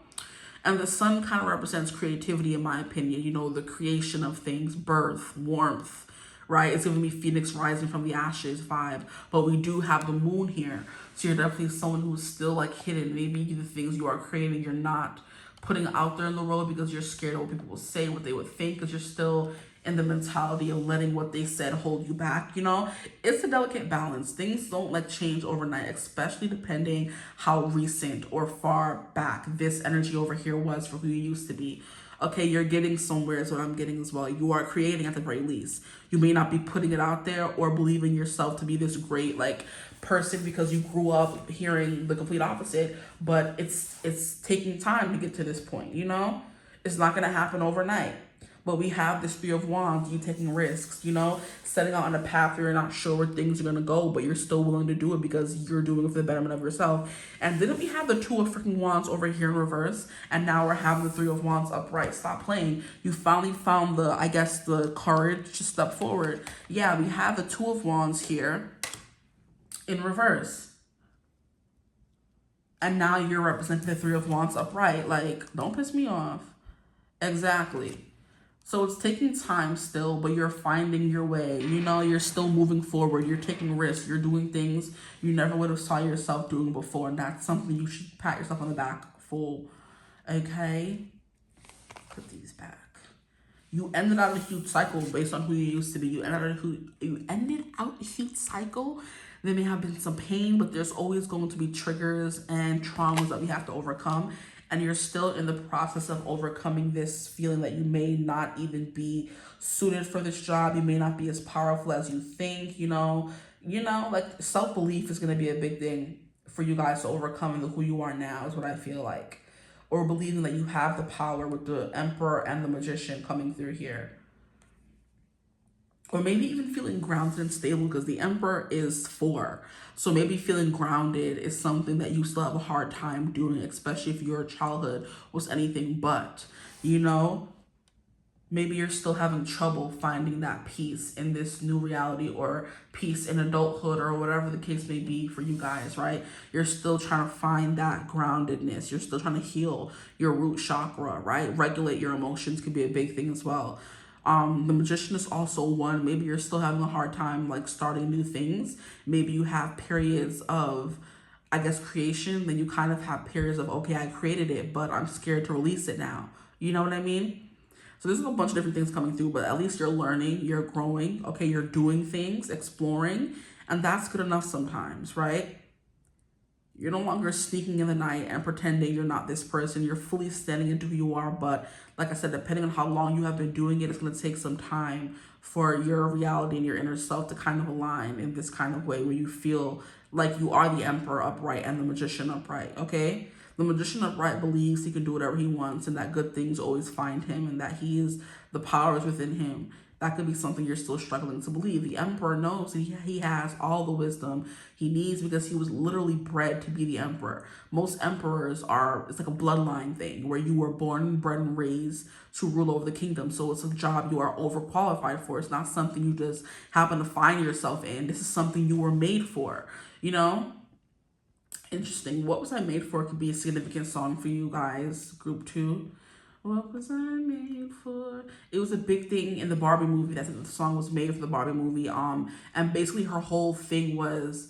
And the sun kind of represents creativity in my opinion, you know, the creation of things, birth, warmth, right? It's giving me Phoenix rising from the ashes vibe. But we do have the moon here. So you're definitely someone who's still like hidden. Maybe the things you are creating, you're not putting out there in the world because you're scared of what people will say, what they would think, because you're still in the mentality of letting what they said hold you back, you know? It's a delicate balance. Things don't like change overnight, especially depending how recent or far back this energy over here was for who you used to be. Okay, you're getting somewhere is what I'm getting as well. You are creating at the very least. You may not be putting it out there or believing yourself to be this great like person because you grew up hearing the complete opposite, but it's taking time to get to this point, you know? It's not gonna happen overnight. But we have this Three of Wands, you taking risks, you know, setting out on a path where you're not sure where things are going to go, but you're still willing to do it because you're doing it for the betterment of yourself. And then we have the Two of freaking Wands over here in reverse, and now we're having the Three of Wands upright. Stop playing. You finally found the, I guess, the courage to step forward. Yeah, we have the Two of Wands here in reverse. And now you're representing the Three of Wands upright. Like, don't piss me off. Exactly. So it's taking time still, but you're finding your way. You know, you're still moving forward. You're taking risks. You're doing things you never would have saw yourself doing before. And that's something you should pat yourself on the back for. Okay? Put these back. You ended out a huge cycle based on who you used to be. You ended out a huge cycle. There may have been some pain, but there's always going to be triggers and traumas that we have to overcome. And you're still in the process of overcoming this feeling that you may not even be suited for this job. You may not be as powerful as you think, you know, like self-belief is going to be a big thing for you guys to overcome who you are now is what I feel like. Or believing that you have the power with the Emperor and the Magician coming through here. Or maybe even feeling grounded and stable because the Emperor is 4. So maybe feeling grounded is something that you still have a hard time doing, especially if your childhood was anything but, you know? Maybe you're still having trouble finding that peace in this new reality or peace in adulthood or whatever the case may be for you guys, right? You're still trying to find that groundedness. You're still trying to heal your root chakra, right? Regulate your emotions could be a big thing as well. The Magician is also one. Maybe you're still having a hard time like starting new things. Maybe you have periods of, I guess, creation. Then you kind of have periods of, okay, I created it, but I'm scared to release it now. You know what I mean? So there's a bunch of different things coming through, but at least you're learning, you're growing. Okay, you're doing things, exploring, And that's good enough sometimes, right? You're no longer sneaking in the night and pretending you're not this person. You're fully standing into who you are. But like I said, depending on how long you have been doing it, it's going to take some time for your reality and your inner self to kind of align in this kind of way where you feel like you are the Emperor upright and the Magician upright, okay? The Magician upright believes he can do whatever he wants and that good things always find him and that the power is within him. That could be something you're still struggling to believe. The Emperor knows he has all the wisdom he needs because he was literally bred to be the Emperor. Most emperors it's like a bloodline thing where you were born, bred, and raised to rule over the kingdom. So it's a job you are overqualified for. It's not something you just happen to find yourself in. This is something you were made for, you know? Interesting. What was I made for could be a significant song for you guys. Group 2. What was I made for? It was a big thing in the Barbie movie. That's the song was made for the Barbie movie. And basically her whole thing was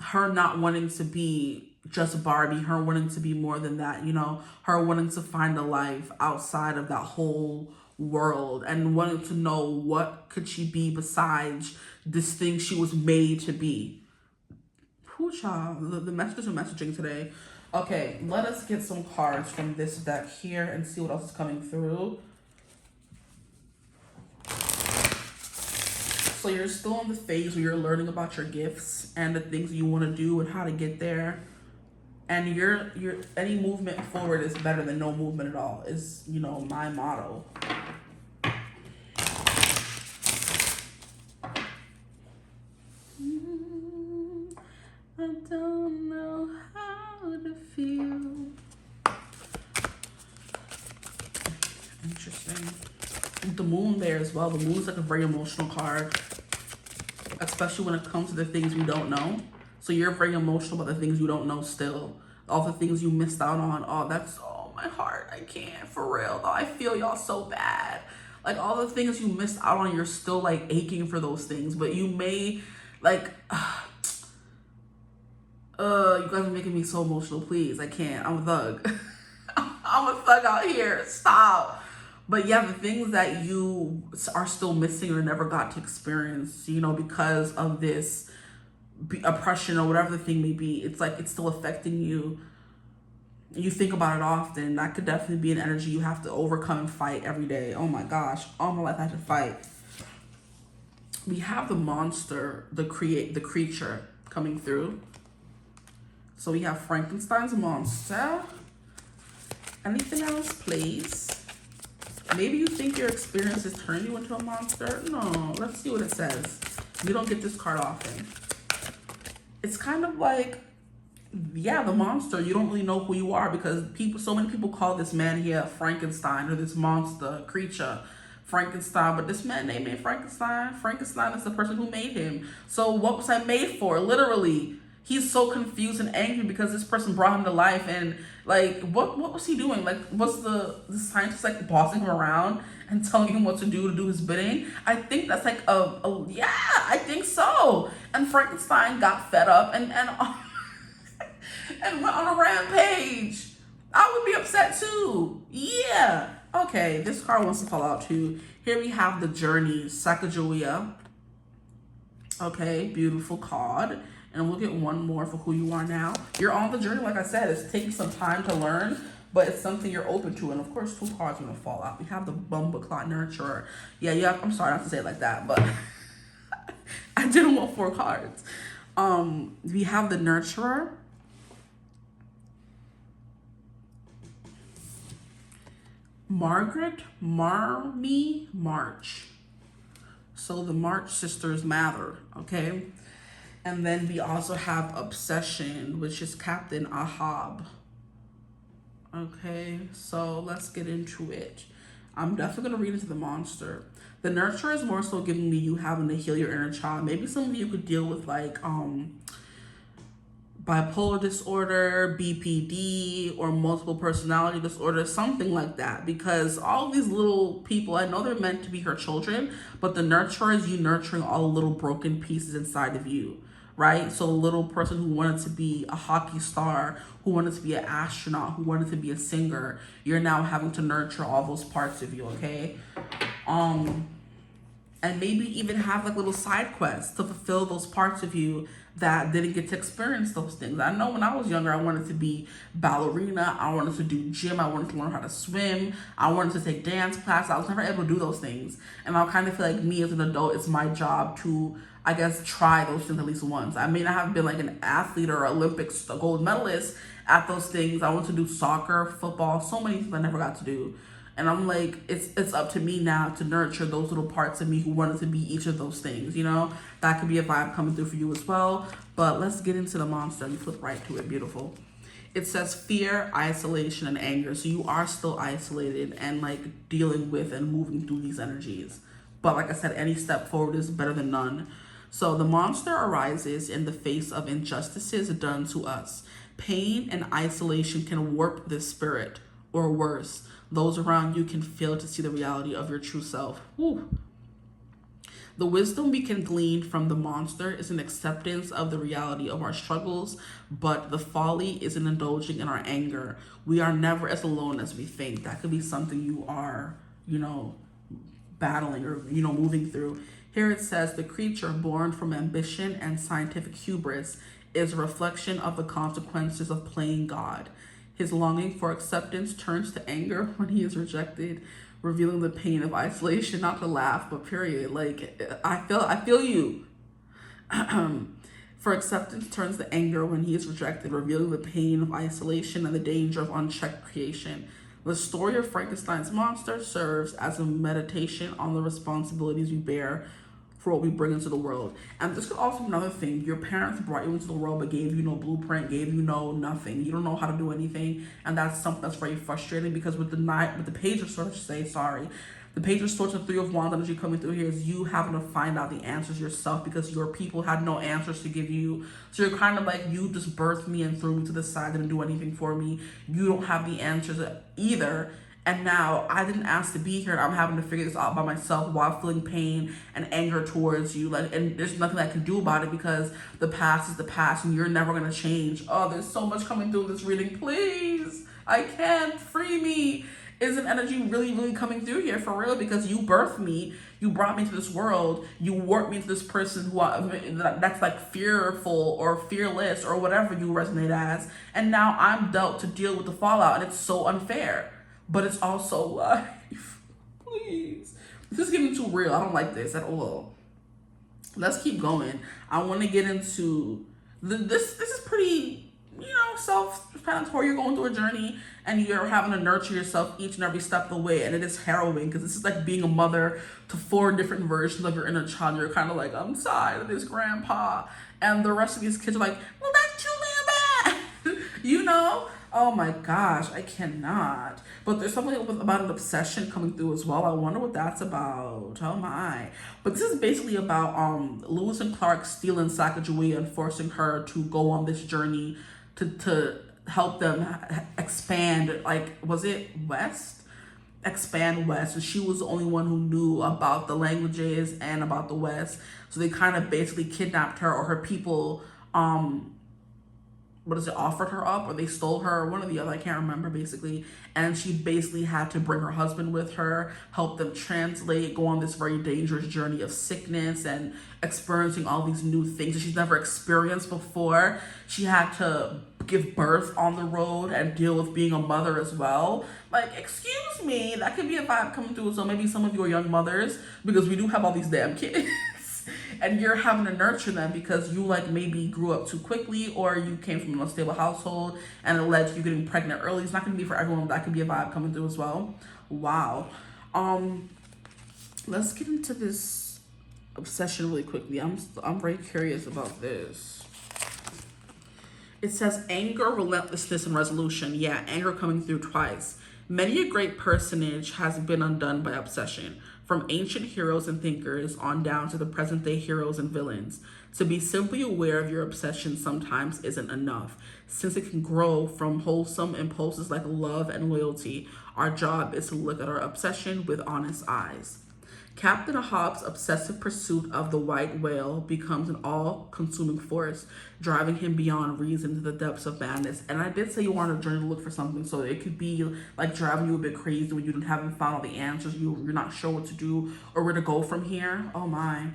her not wanting to be just Barbie, her wanting to be more than that, you know, her wanting to find a life outside of that whole world and wanting to know what could she be besides this thing she was made to be. Whoo, child, the messages are messaging today. Okay, let us get some cards from this deck here and see what else is coming through. So you're still in the phase where you're learning about your gifts and the things you want to do and how to get there. And any movement forward is better than no movement at all, is, you know, my motto. I don't know how to feel. Interesting. The moon there as well. The moon's like a very emotional card, especially when it comes to the things we don't know. So you're very emotional about the things you don't know still. All the things you missed out on. Oh, my heart. I can't, for real. Though I feel y'all so bad. Like all the things you missed out on, you're still like aching for those things. But you may like... you guys are making me so emotional. Please, I can't. I'm a thug. I'm a thug out here. Stop. But yeah, the things that you are still missing or never got to experience, you know, because of this oppression or whatever the thing may be, it's like it's still affecting you. You think about it often. That could definitely be an energy you have to overcome and fight every day. Oh my gosh, all my life I had to fight. We have the monster, the creature coming through. So we have Frankenstein's monster. Anything else, please? Maybe you think your experiences turn you into a monster. No, let's see what it says. We don't get this card often. It's kind of like, yeah, the monster. You don't really know who you are because so many people call this man here Frankenstein or this monster creature Frankenstein, but this man named him Frankenstein. Frankenstein is the person who made him. So what was I made for? Literally. He's so confused and angry because this person brought him to life, and like, what was he doing? Like, was the scientist like bossing him around and telling him what to do his bidding? I think that's like yeah, I think so. And Frankenstein got fed up and and went on a rampage. I would be upset too. Yeah. Okay, this card wants to fall out too. Here we have the Journey, Sacagawea. Okay, beautiful card. And we'll get one more for who you are now. You're on the journey, like I said. It's taking some time to learn, but it's something you're open to. And of course, 2 cards are going to fall out. We have the Bumbleclot Nurturer. Yeah, I'm sorry not to say it like that, but I didn't want 4 cards. We have the Nurturer. Margaret, Marmee, March. So the March sisters matter, okay? And then we also have Obsession, which is Captain Ahab. Okay, so let's get into it. I'm definitely going to read into the monster. The Nurturer is more so giving me you having to heal your inner child. Maybe some of you could deal with like bipolar disorder, BPD, or multiple personality disorder, something like that. Because all these little people, I know they're meant to be her children, but the Nurturer is you nurturing all the little broken pieces inside of you. Right? So a little person who wanted to be a hockey star, who wanted to be an astronaut, who wanted to be a singer, you're now having to nurture all those parts of you, okay? and maybe even have like little side quests to fulfill those parts of you that didn't get to experience those things. I know when I was younger, I wanted to be ballerina, I wanted to do gym, I wanted to learn how to swim, I wanted to take dance class. I was never able to do those things. And I kind of feel like me as an adult, it's my job to, I guess, try those things at least once. I may not have been like an athlete or Olympics gold medalist at those things. I wanted to do soccer, football, so many things I never got to do. And I'm like, it's up to me now to nurture those little parts of me who wanted to be each of those things, you know? That could be a vibe coming through for you as well. But let's get into the monster. You flip right to it. Beautiful. It says fear, isolation, and anger. So you are still isolated and like dealing with and moving through these energies. But like I said, any step forward is better than none. So the monster arises in the face of injustices done to us. Pain and isolation can warp this spirit, or worse, those around you can fail to see the reality of your true self. Woo. The wisdom we can glean from the monster is an acceptance of the reality of our struggles, but the folly is in indulging in our anger. We are never as alone as we think. That could be something you are, you know, battling or, you know, moving through. Here it says, the creature born from ambition and scientific hubris is a reflection of the consequences of playing God. His longing for acceptance turns to anger when he is rejected, revealing the pain of isolation. Not to laugh, but period. Like, I feel you. For acceptance turns to anger when he is rejected, revealing the pain of isolation and the danger of unchecked creation. The story of Frankenstein's monster serves as a meditation on the responsibilities we bear for what we bring into the world. And this could also be another thing. Your parents brought you into the world but gave you no blueprint, gave you no nothing. You don't know how to do anything. And that's something that's very frustrating, because with the page of swords, the page of swords and three of wands energy coming through here is you having to find out the answers yourself, because your people had no answers to give you. So you're kind of like, you just birthed me and threw me to the side, didn't do anything for me. You don't have the answers either. And now I didn't ask to be here, and I'm having to figure this out by myself while feeling pain and anger towards you. Like, and there's nothing I can do about it, because the past is the past and you're never gonna change. Oh, there's so much coming through this reading. Please, I can't, free me. Is an energy really, really coming through here for real? Because you birthed me, you brought me to this world, you warped me into this person that's like fearful or fearless or whatever you resonate as, and now I'm dealt to deal with the fallout, and it's so unfair. But it's also life. Please. This is getting too real. I don't like this at all. Let's keep going. I want to get into this is pretty, you know, self-explanatory. You're going through a journey and you're having to nurture yourself each and every step of the way. And it is harrowing, because this is like being a mother to 4 different versions of your inner child. You're kind of like, I'm tired of this grandpa. And the rest of these kids are like, well, that's too damn bad. You know? Oh my gosh, I cannot. But there's something about an obsession coming through as well. I wonder what that's about. Oh my. But this is basically about Lewis and Clark stealing Sacagawea and forcing her to go on this journey to help them expand, like, was it west? Expand west. And she was the only one who knew about the languages and about the west. So they kind of basically kidnapped her, or her people offered her up, or they stole her, one or the other, I can't remember, basically. And she basically had to bring her husband with her, help them translate, go on this very dangerous journey of sickness and experiencing all these new things that she's never experienced before. She had to give birth on the road and deal with being a mother as well. Like, excuse me, that could be a vibe coming through. So maybe some of you are young mothers, because we do have all these damn kids. And you're having to nurture them because you like maybe grew up too quickly, or you came from an unstable household and it led to you getting pregnant early. It's not going to be for everyone, but that could be a vibe coming through as well. Wow. Let's get into this obsession really quickly. I'm very curious about this. It says anger, relentlessness, and resolution. Yeah, anger coming through twice. Many a great personage has been undone by obsession, from ancient heroes and thinkers on down to the present day heroes and villains. To be simply aware of your obsession sometimes isn't enough, since it can grow from wholesome impulses like love and loyalty. Our job is to look at our obsession with honest eyes. Captain Ahab's obsessive pursuit of the white whale becomes an all-consuming force, driving him beyond reason to the depths of madness. And I did say you were on a journey to look for something, so it could be like driving you a bit crazy when you haven't found all the answers, you're not sure what to do or where to go from here. Oh my.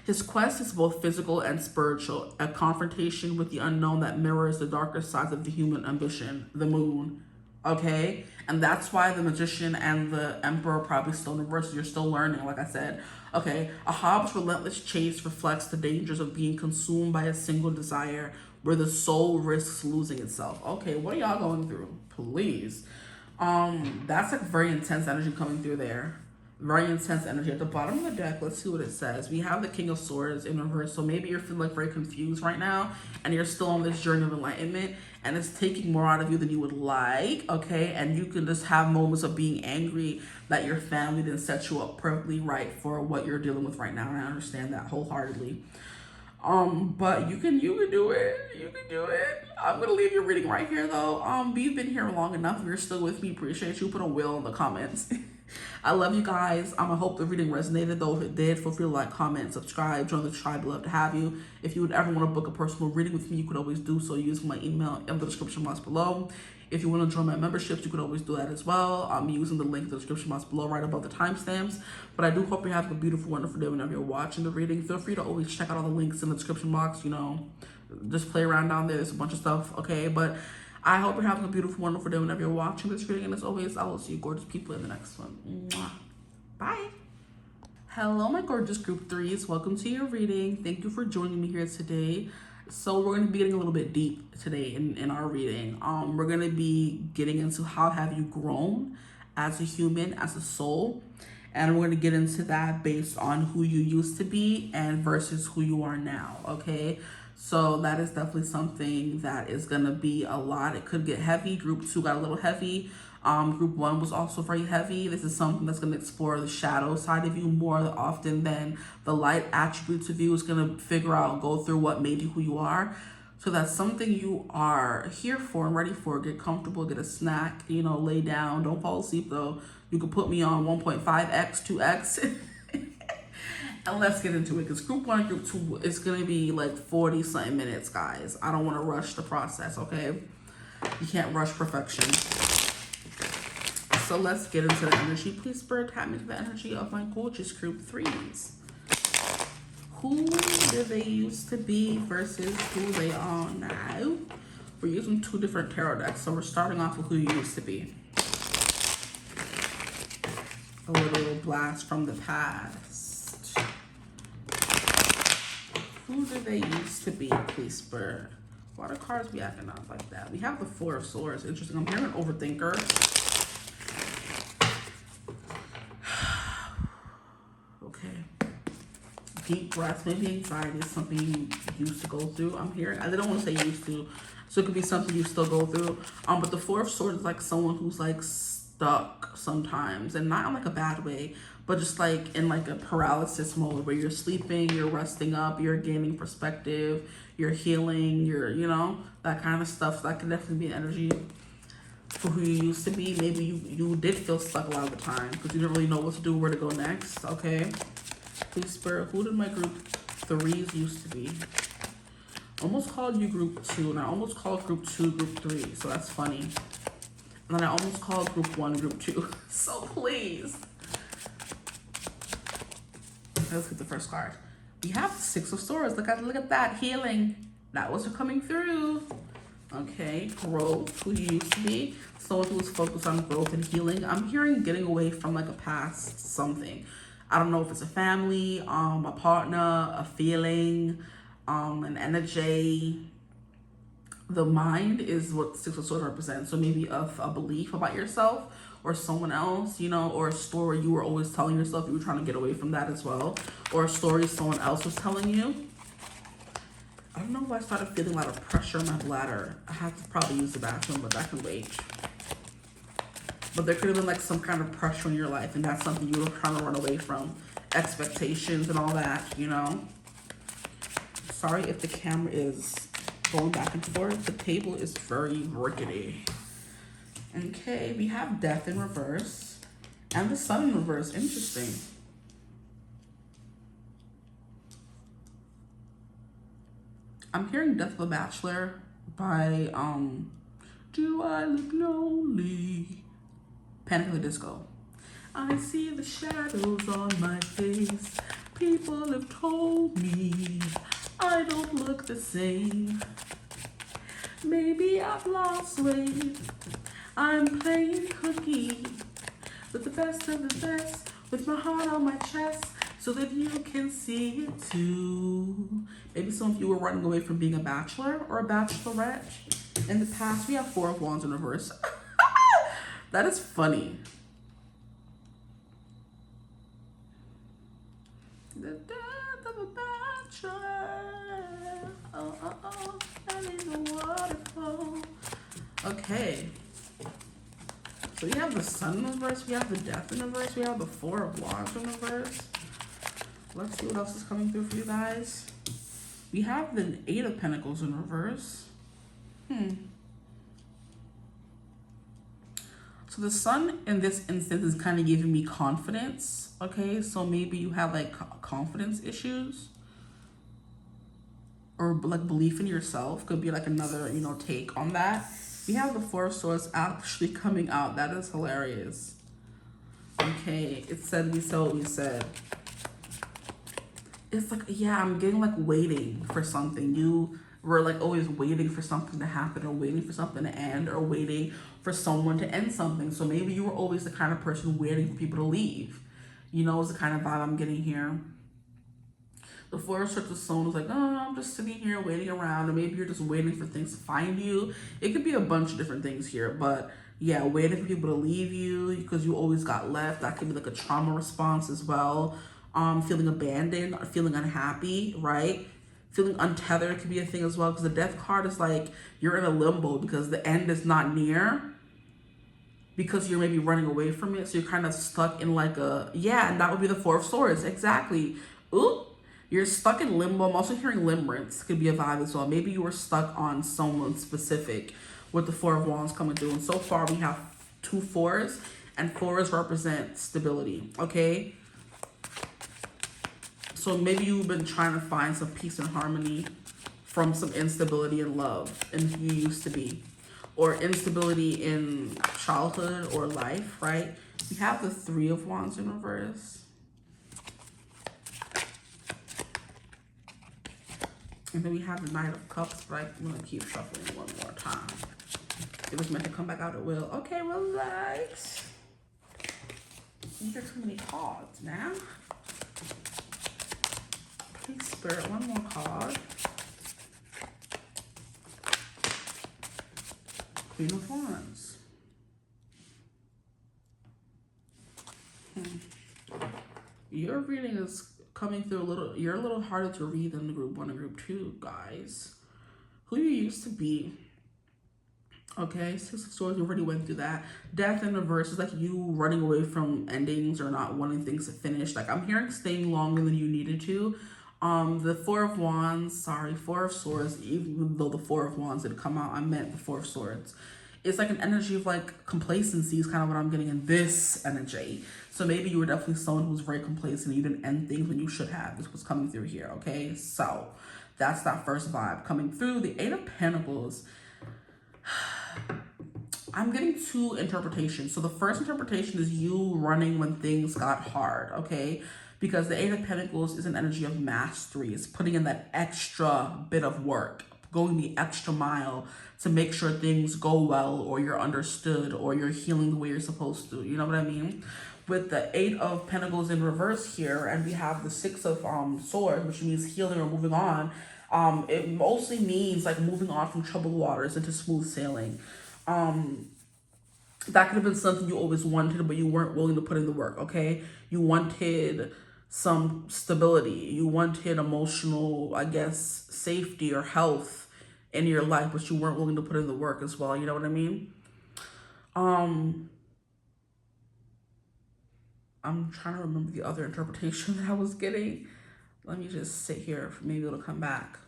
His quest is both physical and spiritual, a confrontation with the unknown that mirrors the darker sides of the human ambition, the moon. Okay? And that's why the Magician and the Emperor are probably still in reverse. You're still learning, like I said. Okay, Ahab's relentless chase reflects the dangers of being consumed by a single desire, where the soul risks losing itself. Okay, what are y'all going through? Please. That's like very intense energy coming through there. Very intense energy. At the bottom of the deck, let's see what it says. We have the King of Swords in reverse. So maybe you're feeling like very confused right now and you're still on this journey of enlightenment and it's taking more out of you than you would like, okay? And you can just have moments of being angry that your family didn't set you up perfectly right for what you're dealing with right now. And I understand that wholeheartedly. But you can do it. You can do it. I'm gonna leave your reading right here though. We've been here long enough. If you're still with me, appreciate you. Put a will in the comments. I love you guys. I hope the reading resonated. Though if it did, feel free to like, comment, subscribe, join the tribe. Love to have you. If you would ever want to book a personal reading with me, you could always do so using my email in the description box below. If you want to join my memberships, you could always do that as well. I'm using the link in the description box below right above the timestamps. But I do hope you're having a beautiful, wonderful day whenever you're watching the reading. Feel free to always check out all the links in the description box. You know, just play around down there. There's a bunch of stuff, okay? But I hope you're having a beautiful, wonderful day whenever you're watching this reading. And as always, I will see you gorgeous people in the next one. Mwah. Bye. Hello, my gorgeous group threes. Welcome to your reading. Thank you for joining me here today. So we're going to be getting a little bit deep today in our reading. We're going to be getting into how have you grown as a human, as a soul. And we're going to get into that based on who you used to be and versus who you are now, okay? So that is definitely something that is going to be a lot. It could get heavy. Group 2 got a little heavy. Group 1 was also very heavy. This is something that's going to explore the shadow side of you more often than the light attributes of you. Is going to figure out, go through what made you who you are. So that's something you are here for and ready for. Get comfortable, get a snack, you know, lay down. Don't fall asleep though. You can put me on 1.5x, 2x. And let's get into it, because group 1 and group 2 is going to be like 40 something minutes, guys. I don't want to rush the process, okay? You can't rush perfection. So let's get into the energy. Please, Spirit, tap me to the energy of my gorgeous group 3s. Who did they used to be versus who they are now? We're using 2 different tarot decks, so we're starting off with who you used to be. A little blast from the past. Who did they used to be, please, Spirit? Why do cards be acting out like that? We have the 4 of Swords. Interesting. I'm hearing overthinker. Okay. Deep breaths. Maybe anxiety is something you used to go through. I'm hearing. I don't want to say used to. So it could be something you still go through. But the 4 of Swords is like someone who's like stuck sometimes, and not in like a bad way, but just like in like a paralysis mode where you're sleeping, you're resting up, you're gaining perspective, you're healing, you're, you know, that kind of stuff. So that can definitely be energy for who you used to be. Maybe you did feel stuck a lot of the time because you didn't really know what to do, where to go next, okay? Please, Spirit, who did my group 3s used to be? Almost called you group 2, and I almost called group 2 group 3, so that's funny. And then I almost called group 1 group 2. So please. Let's get the first card. We have 6 of Swords. Look at that. Healing. That was coming through. Okay. Growth. Who you used to be. Someone who's focused on growth and healing. I'm hearing getting away from like a past something. I don't know if it's a family, a partner, a feeling, an energy. The mind is what 6 of Swords represents. So maybe a belief about yourself or someone else, you know, or a story you were always telling yourself. You were trying to get away from that as well. Or a story someone else was telling you. I don't know why I started feeling a lot of pressure in my bladder. I have to probably use the bathroom, but that can wait. But there could have been like some kind of pressure in your life, and that's something you were trying to run away from. Expectations and all that, you know. Sorry if the camera is going back and forth. The table is very rickety. Okay, we have Death in reverse. And the sun in reverse. Interesting. I'm hearing Death of a Bachelor by Do I Look Lonely? Panic at the Disco. I see the shadows on my face. People have told me I don't look the same. Maybe I've lost weight. I'm playing cookie with the best of the best, with my heart on my chest, so that you can see it too. Maybe some of you were running away from being a bachelor or a bachelorette. In the past, we have Four of Wands in reverse. That is funny. The death of a bachelor. Oh, oh, oh, that is a waterfall. Okay. So we have the sun in reverse, we have the death in reverse, we have the Four of Wands in reverse. Let's see what else is coming through for you guys. We have the Eight of Pentacles in reverse. So the sun in this instance is kind of giving me confidence. Okay, so maybe you have like confidence issues or like belief in yourself. Could be like another, you know, take on that. We have the Four of Swords actually coming out. That is hilarious. Okay, it said we said what we said. It's like, yeah, I'm getting like waiting for something. You were like always waiting for something to happen or waiting for something to end or waiting for someone to end something. So maybe you were always the kind of person waiting for people to leave. You know, it's the kind of vibe I'm getting here. The Four of Swords of Stone is like, oh, I'm just sitting here waiting around, or maybe you're just waiting for things to find you. It could be a bunch of different things here, but yeah, waiting for people to leave you because you always got left. That could be like a trauma response as well. Feeling abandoned, or feeling unhappy, right? Feeling untethered could be a thing as well, because the Death card is like you're in a limbo because the end is not near, because you're maybe running away from it. So you're kind of stuck in like a, yeah, and that would be the Four of Swords. Exactly. Ooh, you're stuck in limbo. I'm also hearing limerence could be a vibe as well. Maybe you were stuck on someone specific with the Four of Wands coming through. And so far we have two fours, and fours represent stability, okay? So maybe you've been trying to find some peace and harmony from some instability in love and who you used to be, or instability in childhood or life, right? We have the Three of Wands in reverse. And then we have the Knight of Cups, but I'm gonna keep shuffling one more time. It was meant to come back out, it will. Okay, relax. You got too many cards now. Please, Spirit, one more card. Queen of Wands. Your reading is coming through a little, you're a little harder to read than the group 1 and group 2, guys. Who you used to be. Okay, Six of Swords, we already went through that. Death in reverse is like you running away from endings or not wanting things to finish. Like I'm hearing staying longer than you needed to. The Four of Wands, Four of Swords, even though the Four of Wands didn't come out, I meant the Four of Swords. It's like an energy of like complacency is kind of what I'm getting in this energy. So maybe you were definitely someone who was very complacent. You didn't end things when you should have. This was coming through here, okay? So that's that first vibe coming through. The Eight of Pentacles, I'm getting two interpretations. So the first interpretation is you running when things got hard, okay? Because the Eight of Pentacles is an energy of mastery. It's putting in that extra bit of work, going the extra mile to make sure things go well, or you're understood, or you're healing the way you're supposed to. You know what I mean? With the Eight of Pentacles in reverse here, and we have the Six of Swords, which means healing or moving on. It mostly means like moving on from troubled waters into smooth sailing. That could have been something you always wanted, but you weren't willing to put in the work, okay? You wanted some stability. You wanted emotional, I guess, safety or health in your life, but you weren't willing to put in the work as well. You know what I mean? I'm trying to remember the other interpretation that I was getting. Let me just sit here. Maybe it'll come back.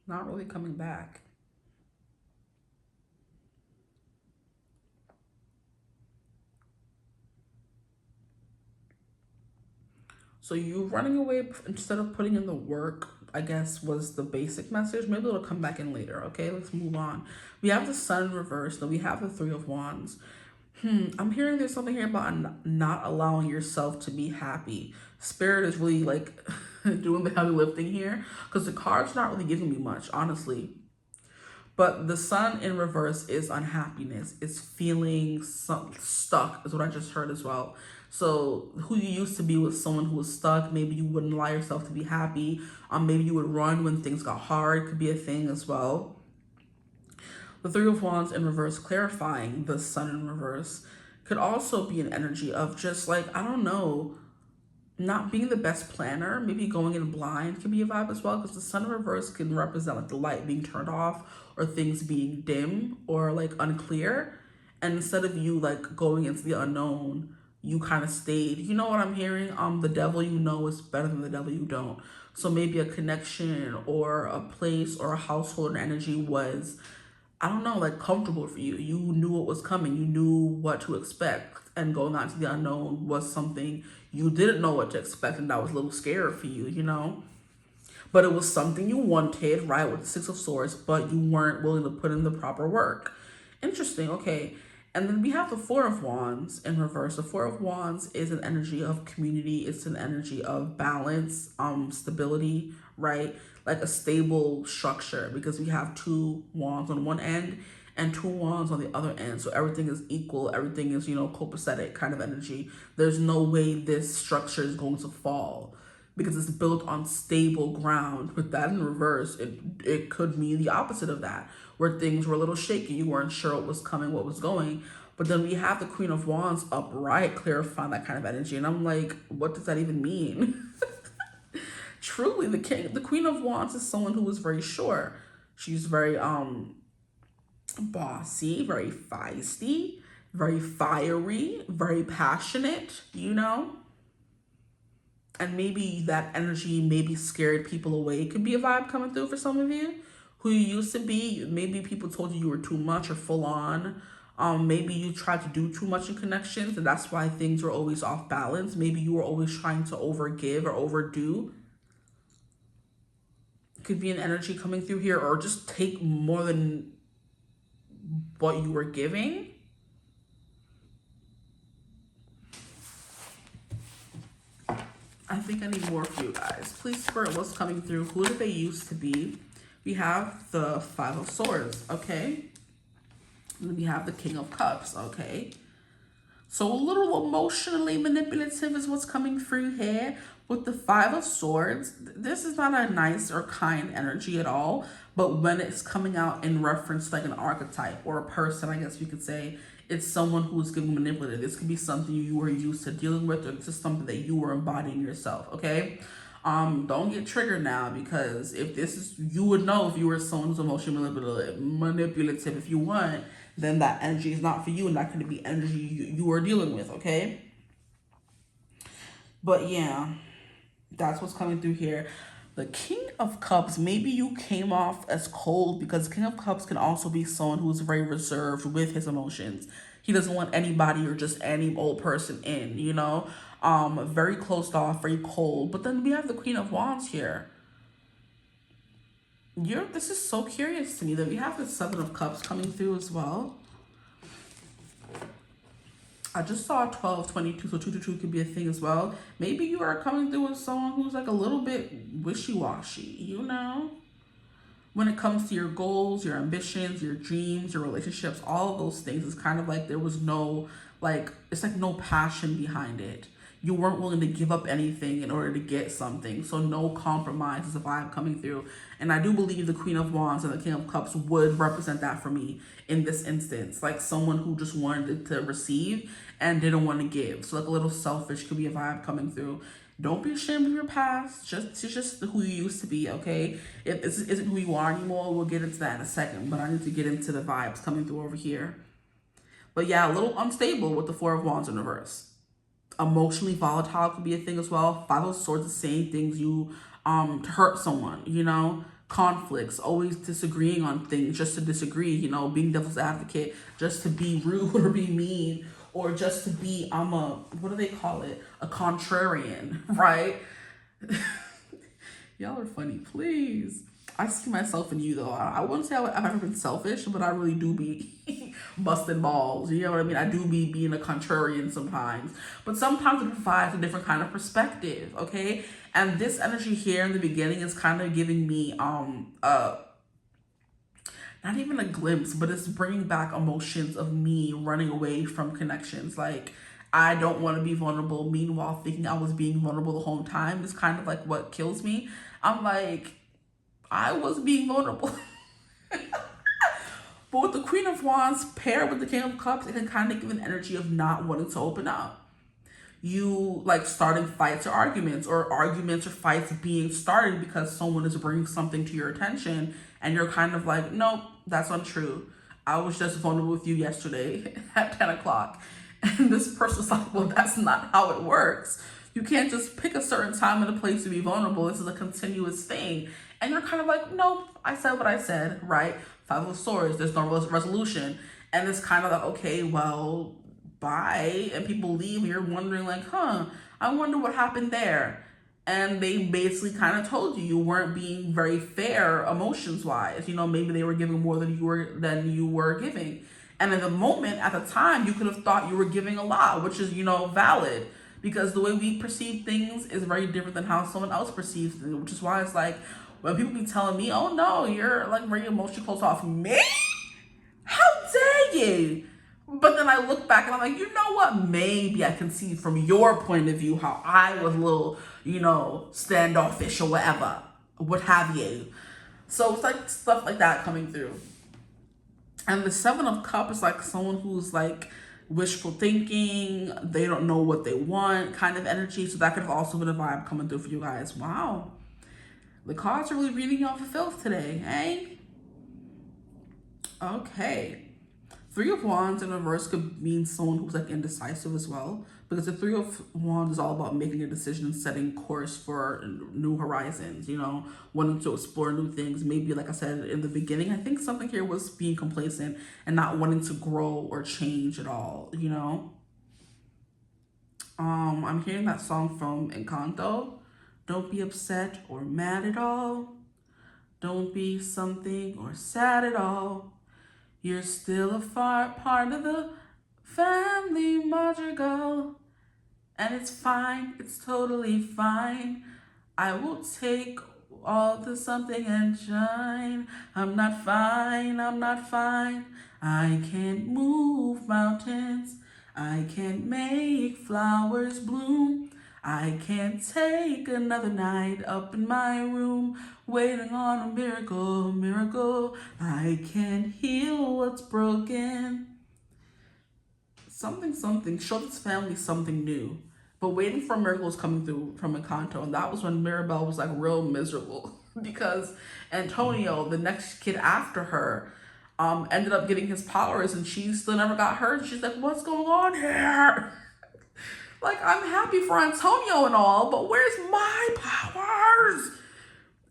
Not really coming back. So you running away instead of putting in the work, I guess, was the basic message. Maybe it'll come back in later. Okay, let's move on. We have the Sun in reverse. Then we have the Three of Wands. I'm hearing there's something here about not allowing yourself to be happy. Spirit is really like doing the heavy lifting here because the card's not really giving me much, honestly. But the Sun in reverse is unhappiness. It's feeling stuck is what I just heard as well. So who you used to be was someone who was stuck. Maybe you wouldn't allow yourself to be happy. Maybe you would run when things got hard. Could be a thing as well. The Three of Wands in reverse, clarifying the Sun in reverse, could also be an energy of just like, I don't know, not being the best planner. Maybe going in blind can be a vibe as well, because the Sun in reverse can represent like the light being turned off or things being dim or like unclear. And instead of you like going into the unknown, you kind of stayed. You know what I'm hearing? The devil you know is better than the devil you don't. So maybe a connection or a place or a household or energy was, I don't know, like comfortable for you. You knew what was coming. You knew what to expect. And going on to the unknown was something you didn't know what to expect. And that was a little scary for you, you know? But it was something you wanted, right, with the Six of Swords, but you weren't willing to put in the proper work. Interesting, okay. And then we have the Four of Wands in reverse. The Four of Wands is an energy of community. It's an energy of balance, stability, right? Like a stable structure, because we have two wands on one end and two wands on the other end. So everything is equal. Everything is, you know, copacetic kind of energy. There's no way this structure is going to fall because it's built on stable ground. With that in reverse, it could mean the opposite of that, where things were a little shaky. You weren't sure what was coming, what was going. But then we have the Queen of Wands upright, clarifying that kind of energy. And I'm like, what does that even mean? Truly, the Queen of Wands is someone who is very sure. She's very bossy, very feisty, very fiery, very passionate, you know? And maybe that energy maybe scared people away. It could be a vibe coming through for some of you. Who you used to be, maybe people told you were too much or full on. Maybe you tried to do too much in connections, and that's why things were always off balance. Maybe you were always trying to overgive or overdo. Could be an energy coming through here, or just take more than what you were giving. I think I need more for you guys. Please, Spirit, what's coming through? Who did they used to be? We have the Five of Swords, okay? And then we have the King of Cups, okay? So a little emotionally manipulative is what's coming through here. With the Five of Swords, this is not a nice or kind energy at all. But when it's coming out in reference to like an archetype or a person, I guess we could say, it's someone who's getting manipulated. This could be something you were used to dealing with, or this is something that you were embodying yourself, okay? Don't get triggered now, because if this is, you would know if you were someone who's emotionally manipulative. If you weren't, then that energy is not for you, and that could be energy you are dealing with, okay? But yeah, that's what's coming through here. The King of Cups, maybe you came off as cold, because King of Cups can also be someone who's very reserved with his emotions. He doesn't want anybody or just any old person in, you know? Very closed off, very cold. But then we have the Queen of Wands here. This is so curious to me that we have the Seven of Cups coming through as well. I just saw 12, 22, so 222 could be a thing as well. Maybe you are coming through with someone who's like a little bit wishy-washy, you know? When it comes to your goals, your ambitions, your dreams, your relationships, all of those things, it's kind of like there was no, it's like no passion behind it. You weren't willing to give up anything in order to get something. So no compromise is a vibe coming through. And I do believe the Queen of Wands and the King of Cups would represent that for me in this instance. Like someone who just wanted to receive and didn't want to give. So like a little selfish could be a vibe coming through. Don't be ashamed of your past. It's just who you used to be, okay? If this isn't who you are anymore, we'll get into that in a second. But I need to get into the vibes coming through over here. But yeah, a little unstable with the Four of Wands in reverse. Emotionally volatile could be a thing as well. Five of Swords is saying things you to hurt someone, you know. Conflicts, always disagreeing on things just to disagree, you know, being devil's advocate just to be rude or be mean, or just to be what do they call it? A contrarian, right? Y'all are funny, please. I see myself in you though. I wouldn't say I've ever been selfish, but I really do be busting balls. You know what I mean? I do be being a contrarian sometimes. But sometimes it provides a different kind of perspective, okay? And this energy here in the beginning is kind of giving me not even a glimpse, but it's bringing back emotions of me running away from connections. Like, I don't want to be vulnerable. Meanwhile, thinking I was being vulnerable the whole time is kind of like what kills me. I'm like, I was being vulnerable. But with the Queen of Wands paired with the King of Cups, it can kind of give an energy of not wanting to open up. You like starting fights or arguments or fights being started because someone is bringing something to your attention and you're kind of like, nope, that's untrue. I was just vulnerable with you yesterday at 10 o'clock. And this person's like, well, that's not how it works. You can't just pick a certain time and a place to be vulnerable. This is a continuous thing. And you're kind of like, nope, I said what I said, right? Five of Swords, there's no resolution. And it's kind of like, okay, well, bye. And people leave and you're wondering like, I wonder what happened there. And they basically kind of told you weren't being very fair emotions wise. You know, maybe they were giving more than you were giving. And in the moment, at the time, you could have thought you were giving a lot, which is, you know, valid. Because the way we perceive things is very different than how someone else perceives things, which is why it's like, when people be telling me, oh no, you're like very emotionally closed off. Me? How dare you? But then I look back and I'm like, you know what? Maybe I can see from your point of view how I was a little, you know, standoffish or whatever, what have you. So it's like stuff like that coming through. And the Seven of Cups is like someone who's like wishful thinking, they don't know what they want kind of energy. So that could have also been a vibe coming through for you guys. Wow. The cards are really reading y'all for filth today, eh? Okay. Three of Wands in reverse could mean someone who's like indecisive as well, because the Three of Wands is all about making a decision and setting course for new horizons, you know, wanting to explore new things. Maybe, like I said in the beginning, I think something here was being complacent and not wanting to grow or change at all, you know. I'm hearing that song from Encanto. Don't be upset or mad at all. Don't be something or sad at all. You're still a part of the family madrigal. And it's fine, it's totally fine. I will take all the something and shine. I'm not fine, I'm not fine. I can't move mountains. I can't make flowers bloom. I can't take another night up in my room waiting on a miracle, miracle. I can't heal what's broken. Something, show this family something new. But waiting for miracles coming through from Encanto. And that was when Mirabelle was like real miserable because Antonio, the next kid after her, ended up getting his powers and she still never got hers. She's like, what's going on here? Like, I'm happy for Antonio and all, but where's my powers?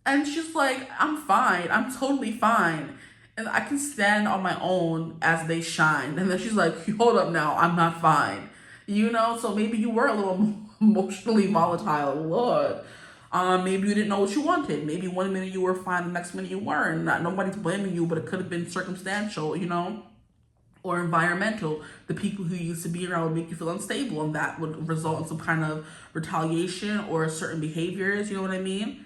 And she's like, I'm fine. I'm totally fine. And I can stand on my own as they shine. And then she's like, hold up now. I'm not fine. You know, so maybe you were a little emotionally volatile. Lord. Maybe you didn't know what you wanted. Maybe one minute you were fine, the next minute you weren't. Nobody's blaming you, but it could have been circumstantial, you know, or environmental. The people who used to be around would make you feel unstable, and that would result in some kind of retaliation or certain behaviors, you know what I mean?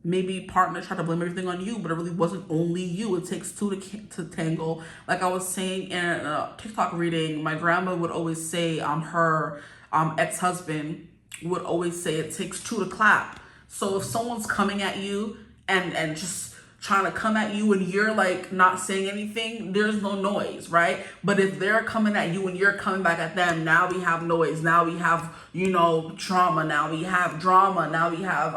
Maybe partner tried to blame everything on you, but it really wasn't only you. It takes two to tangle. Like I was saying in a TikTok reading, my grandma would always say her ex-husband would always say it takes two to clap. So if someone's coming at you and just trying to come at you and you're like not saying anything, there's no noise, right? But if they're coming at you and you're coming back at them, now we have noise. Now we have, you know, trauma. Now we have drama. Now we have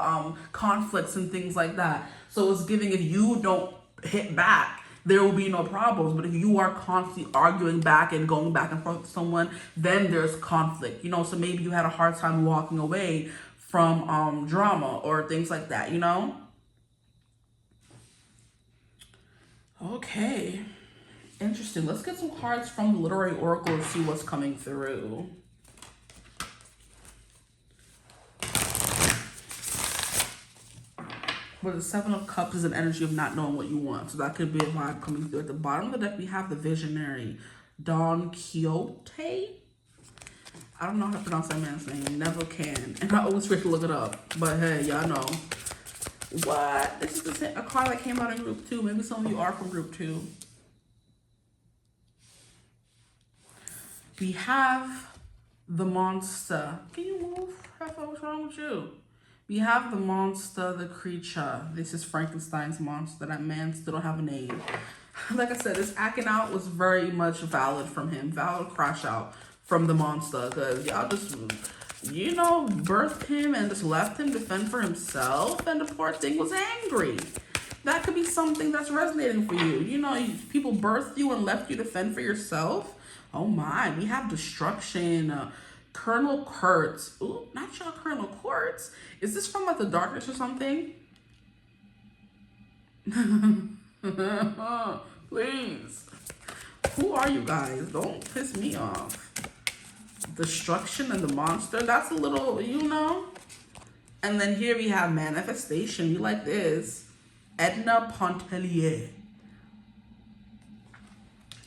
conflicts and things like that. So it's giving, if you don't hit back, there will be no problems. But if you are constantly arguing back and going back and forth with someone, then there's conflict, you know. So maybe you had a hard time walking away from drama or things like that, you know. Okay, interesting. Let's get some cards from the literary oracle to see what's coming through. But the Seven of Cups is an energy of not knowing what you want. So that could be a vibe coming through. At the bottom of the deck, we have the visionary, Don Quixote. I don't know how to pronounce that man's name. Never can. And I always forget to look it up. But hey, y'all know. What? This is a card that came out in group 2. Maybe some of you are from group 2. We have the monster. Can you move? What's wrong with you? We have the monster, the creature. This is Frankenstein's monster. That man still don't have a name. Like I said, this acting out was very much valid from him. Valid crash out from the monster. Because y'all just, you know, birthed him and just left him to fend for himself. And the poor thing was angry. That could be something that's resonating for you. You know, people birthed you and left you to fend for yourself. Oh my, we have destruction. Colonel Kurtz. Ooh, not y'all Colonel Kurtz. Is this from like the darkness or something? Please. Who are you guys? Don't piss me off. Destruction and the monster. That's a little, you know. And then here we have manifestation. You like this. Edna Pontellier.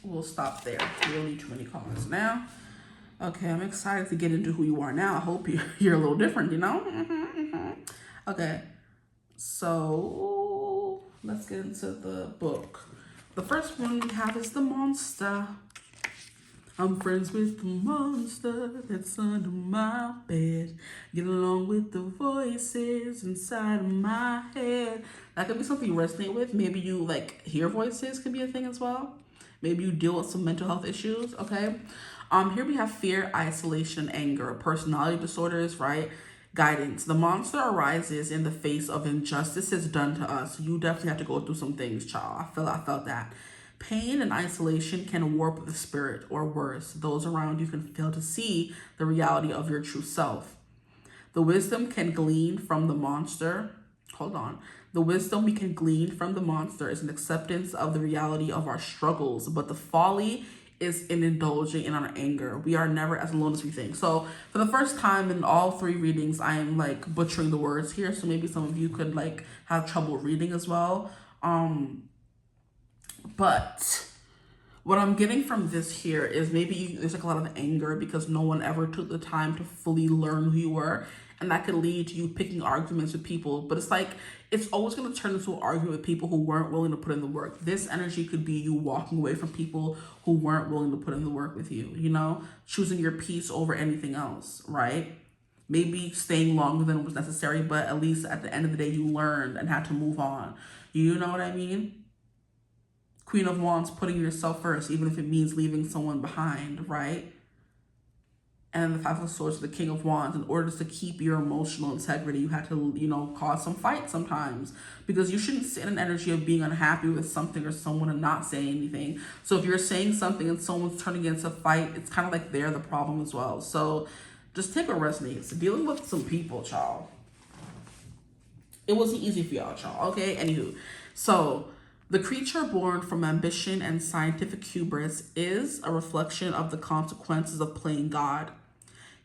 We'll stop there. We don't need too many cards now. Okay, I'm excited to get into who you are now. I hope you're a little different, you know? Okay, so let's get into the book. The first one we have is the monster. I'm friends with the monster that's under my bed. Get along with the voices inside of my head. That could be something you resonate with. Maybe you like hear voices could be a thing as well. Maybe you deal with some mental health issues, okay? Here we have fear, isolation, anger, personality disorders, right? Guidance. The monster arises in the face of injustices done to us. You definitely have to go through some things, child. I felt that. Pain and isolation can warp the spirit, or worse, those around you can fail to see the reality of your true self. The wisdom can glean from the monster. The wisdom we can glean from the monster is an acceptance of the reality of our struggles, but the folly is in indulging in our anger. We are never as alone as we think. So for the first time in all 3 readings, I am like butchering the words here. So maybe some of you could like have trouble reading as well. But what I'm getting from this here is maybe there's like a lot of anger because no one ever took the time to fully learn who you were. And that could lead to you picking arguments with people. But it's like, it's always going to turn into an argument with people who weren't willing to put in the work. This energy could be you walking away from people who weren't willing to put in the work with you, you know? Choosing your peace over anything else, right? Maybe staying longer than was necessary, but at least at the end of the day, you learned and had to move on. You know what I mean? Queen of Wands, putting yourself first, even if it means leaving someone behind, right? And the Five of Swords, the King of Wands. In order to keep your emotional integrity, you have to, you know, cause some fight sometimes. Because you shouldn't sit in an energy of being unhappy with something or someone and not say anything. So if you're saying something and someone's turning into a fight, it's kind of like they're the problem as well. So just take what resonates. Dealing with some people, y'all. It wasn't easy for y'all, okay? Anywho, so the creature born from ambition and scientific hubris is a reflection of the consequences of playing God.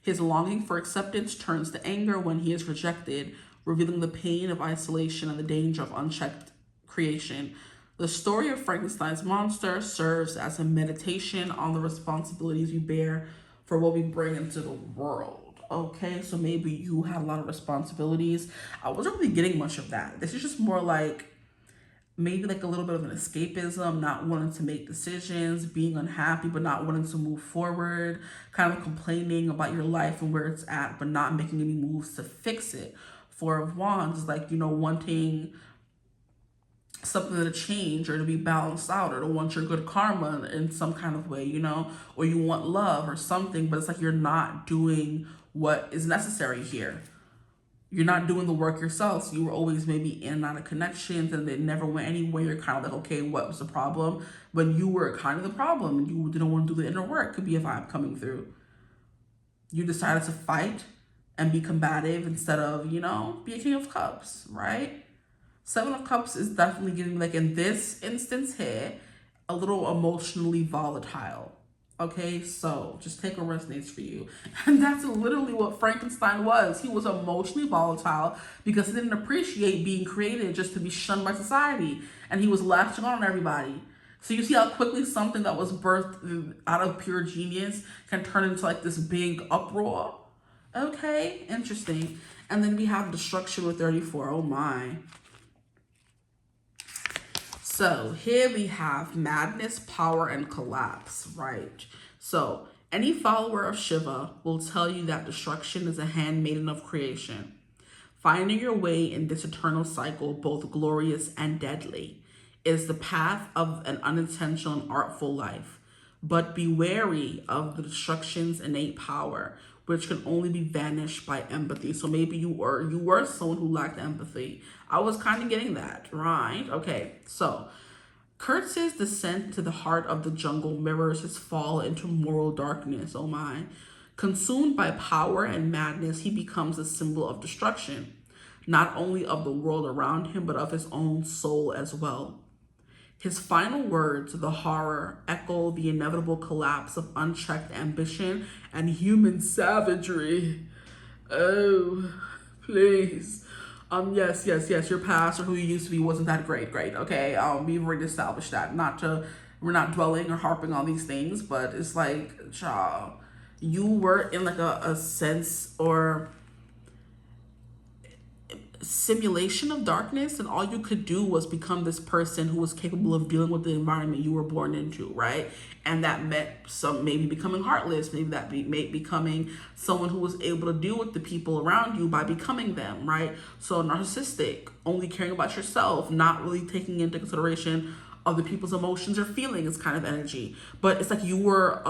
His longing for acceptance turns to anger when he is rejected, revealing the pain of isolation and the danger of unchecked creation. The story of Frankenstein's monster serves as a meditation on the responsibilities we bear for what we bring into the world. Okay, so maybe you have a lot of responsibilities. I wasn't really getting much of that. This is just more like maybe like a little bit of an escapism, not wanting to make decisions, being unhappy, but not wanting to move forward, kind of complaining about your life and where it's at, but not making any moves to fix it. Four of Wands is like, you know, wanting something to change or to be balanced out or to want your good karma in some kind of way, you know, or you want love or something, but it's like you're not doing what is necessary here. you're not doing the work yourself. So you were always maybe in and out of connections and they never went anywhere. You're kind of like, okay, what was the problem? But you were kind of the problem and you didn't want to do the inner work. Could be a vibe coming through. You decided to fight and be combative instead of, you know, be a King of Cups, right? Seven of Cups is definitely giving, like in this instance here, a little emotionally volatile. Okay, so just take what resonates for you. And that's literally what Frankenstein was. He was emotionally volatile because he didn't appreciate being created just to be shunned by society. And he was latching on everybody. So you see how quickly something that was birthed out of pure genius can turn into like this big uproar. Okay, interesting. And then we have destruction with 34. Oh my. So here we have madness, power, and collapse, right? So any follower of Shiva will tell you that destruction is a handmaiden of creation, finding your way in this eternal cycle, both glorious and deadly, is the path of an unintentional and artful life. But be wary of the destruction's innate power, which can only be vanished by empathy. So maybe you were someone who lacked empathy. I was kind of getting that, right? Okay, so Kurtz's descent to the heart of the jungle mirrors his fall into moral darkness. Oh my. Consumed by power and madness, he becomes a symbol of destruction, not only of the world around him, but of his own soul as well. His final words, the horror, echo the inevitable collapse of unchecked ambition and human savagery. Oh, please. Yes. Your past or who you used to be wasn't that great, okay? We've already established that. We're not dwelling or harping on these things, but it's like, child, you were in like a sense or simulation of darkness, and all you could do was become this person who was capable of dealing with the environment you were born into, right? And that meant maybe becoming heartless, maybe that becoming someone who was able to deal with the people around you by becoming them, right? So narcissistic, only caring about yourself, not really taking into consideration other people's emotions or feelings kind of energy. But it's like you were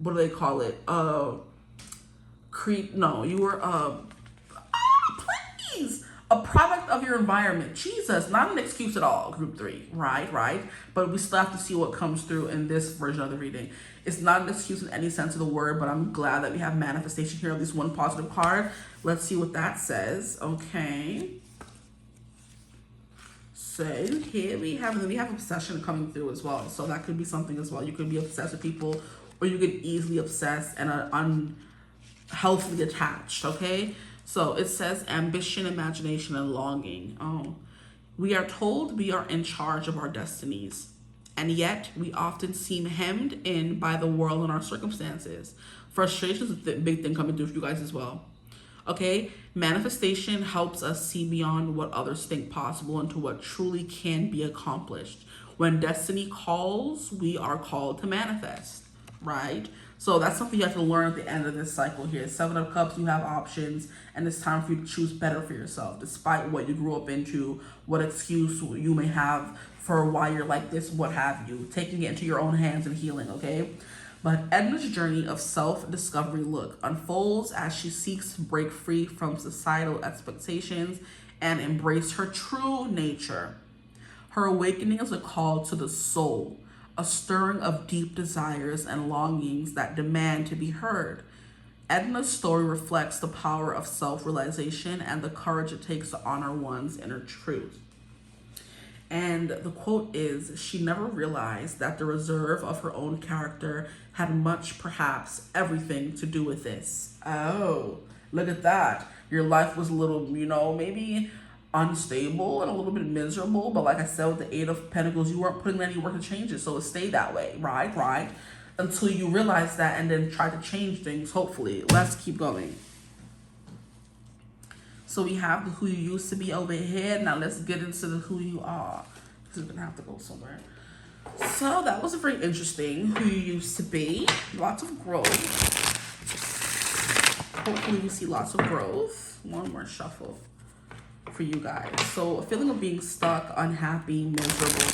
what do they call it? A product of your environment. Jesus, not an excuse at all, group 3, right? But we still have to see what comes through in this version of the reading. It's not an excuse in any sense of the word, but I'm glad that we have manifestation here, at least one positive card. Let's see what that says. Okay. So here we have obsession coming through as well. So that could be something as well. You could be obsessed with people, or you could easily obsess and unhealthily attached, okay? So it says ambition, imagination, and longing. Oh, we are told we are in charge of our destinies, and yet we often seem hemmed in by the world and our circumstances. Frustration is a big thing coming through for you guys as well. Okay, manifestation helps us see beyond what others think possible into what truly can be accomplished. When destiny calls, we are called to manifest, right? So that's something you have to learn at the end of this cycle here. 7 of Cups, you have options, and it's time for you to choose better for yourself, despite what you grew up into, what excuse you may have for why you're like this, what have you. Taking it into your own hands and healing, okay? But Edna's journey of self-discovery unfolds as she seeks to break free from societal expectations and embrace her true nature. Her awakening is a call to the soul, a stirring of deep desires and longings that demand to be heard. Edna's story reflects the power of self-realization and the courage it takes to honor one's inner truth. And the quote is, she never realized that the reserve of her own character had much, perhaps everything to do with this. Oh, look at that. Your life was a little, maybe unstable and a little bit miserable, but like I said, with the 8 of Pentacles, you weren't putting any work to change it, so it stayed that way, right? Until you realize that and then try to change things, hopefully. Let's keep going. So we have the who you used to be over here. Now let's get into the who you are. This is gonna have to go somewhere. So that was a very interesting who you used to be. Lots of growth. Hopefully we see lots of growth. One more shuffle for you guys. So a feeling of being stuck, unhappy, miserable,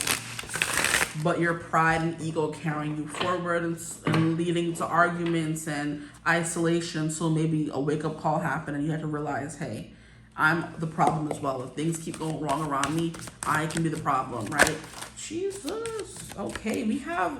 but your pride and ego carrying you forward and leading to arguments and isolation. So maybe a wake-up call happened and you had to realize, hey, I'm the problem as well. If things keep going wrong around me, I can be the problem, right? Jesus. Okay, we have,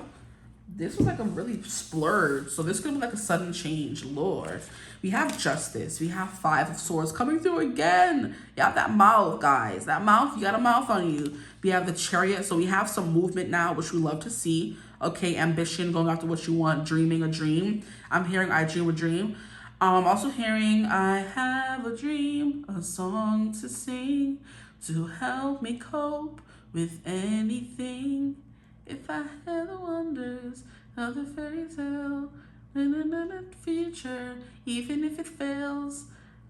this was like a really splurge. So this could be like a sudden change, Lord. We have Justice. We have Five of Swords coming through again. You have that mouth, guys. That mouth, you got a mouth on you. We have the Chariot. So we have some movement now, which we love to see. Okay, ambition, going after what you want, dreaming a dream. I'm hearing I dream a dream. I'm also hearing I have a dream, a song to sing to help me cope with anything. If I had the wonders of the fairy tale, in the future, even if it fails,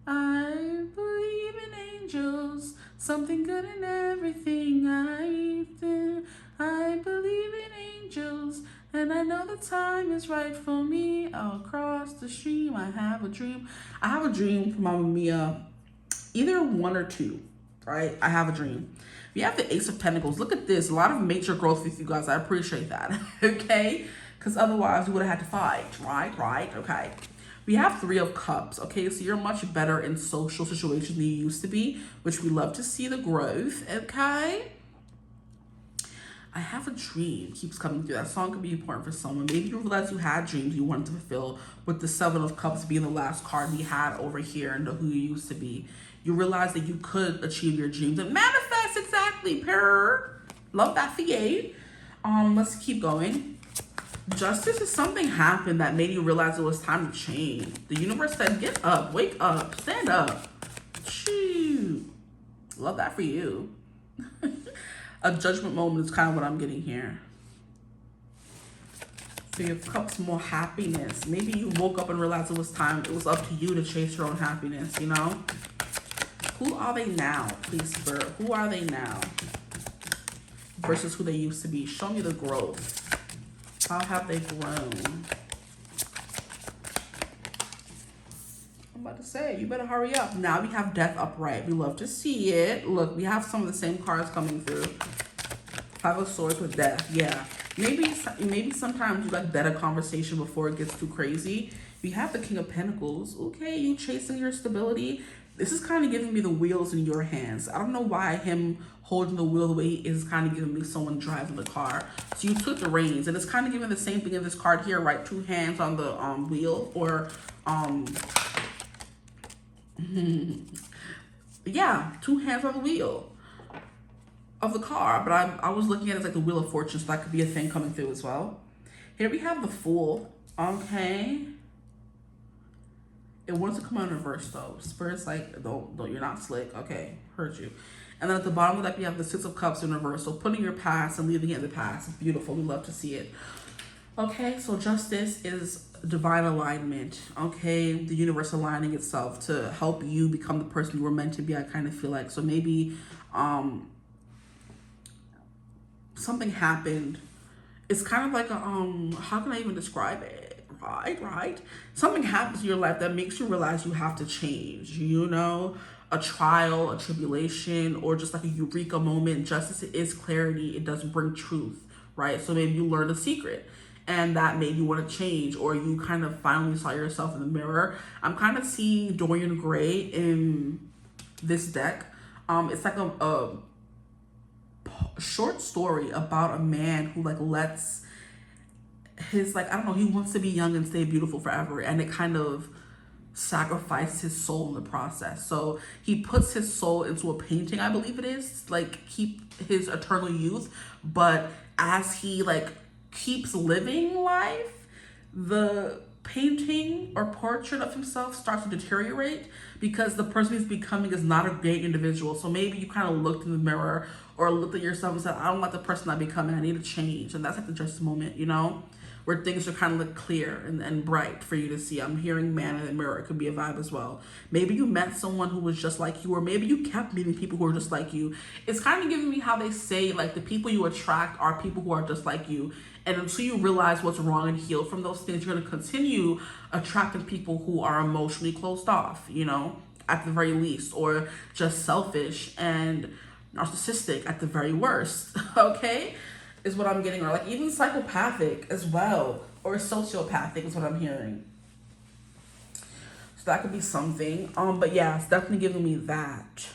I believe in angels, something good in everything I do. I believe in angels, and I know the time is right for me. I'll cross the stream. I have a dream. I have a dream from Mamma Mia, either one or two, right? I have a dream. We have the Ace of Pentacles. Look at this. A lot of major growth with you guys. I appreciate that. Okay? Because otherwise we would have had to fight. Right? Okay. We have Three of Cups. Okay? So you're much better in social situations than you used to be, which we love to see the growth. Okay? I have a dream keeps coming through. That song could be important for someone. Maybe you realize you had dreams you wanted to fulfill, with the Seven of Cups being the last card we had over here and who you used to be. You realize that you could achieve your dreams and manifest exactly, purr. Love that for you. Let's keep going. Justice is something happened that made you realize it was time to change. The universe said, get up, wake up, stand up. Shoot. Love that for you. A judgment moment is kind of what I'm getting here. Three of Cups, more happiness. Maybe you woke up and realized it was time. It was up to you to chase your own happiness, you know? Who are they now, please, Spirit? Who are they now versus who they used to be? Show me the growth. How have they grown? I'm about to say, you better hurry up. Now we have Death upright. We love to see it. Look, we have some of the same cards coming through. Five of Swords with Death. Yeah. Maybe sometimes you like better conversation before it gets too crazy. We have the King of Pentacles. Okay, you chasing your stability. This is kind of giving me the wheels in your hands. I don't know why him holding the wheel the way he is kind of giving me someone driving the car. So you took the reins, and it's kind of giving the same thing in this card here, right? Two hands on the wheel, or yeah, two hands on the wheel of the car. But I was looking at it as like the Wheel of Fortune, so that could be a thing coming through as well. Here we have the Fool. Okay. It wants to come out in reverse though. Spirit's like, don't, you're not slick. Okay, heard you. And then at the bottom of the deck, we have the Six of Cups in reverse. So putting your past and leaving it in the past. It's beautiful. We love to see it. Okay, so Justice is divine alignment. Okay, the universe aligning itself to help you become the person you were meant to be, I kind of feel like. So maybe something happened. It's kind of like a, how can I even describe it? Right. Something happens in your life that makes you realize you have to change, you know, a trial, a tribulation, or just like a eureka moment. Justice is clarity. It doesn't bring truth, right? So maybe you learned a secret and that made you want to change, or you kind of finally saw yourself in the mirror. I'm kind of seeing Dorian Gray in this deck. It's like a short story about a man who like lets his, like, I don't know, he wants to be young and stay beautiful forever, and it kind of sacrificed his soul in the process. So he puts his soul into a painting, I believe it is, like keep his eternal youth, but as he like keeps living life, the painting or portrait of himself starts to deteriorate because the person he's becoming is not a great individual. So maybe you kind of looked in the mirror or looked at yourself and said, I don't like the person I'm becoming, I need to change. And that's like the justice moment, you know, where things are kind of like clear and bright for you to see. I'm hearing man in the mirror. It could be a vibe as well. Maybe you met someone who was just like you, or maybe you kept meeting people who are just like you. It's kind of giving me how they say, like, the people you attract are people who are just like you. And until you realize what's wrong and heal from those things, you're going to continue attracting people who are emotionally closed off, you know, at the very least, or just selfish and narcissistic at the very worst, okay? Is what I'm getting, or like even psychopathic as well, or sociopathic is what I'm hearing. that could be something. But yeah, it's definitely giving me that.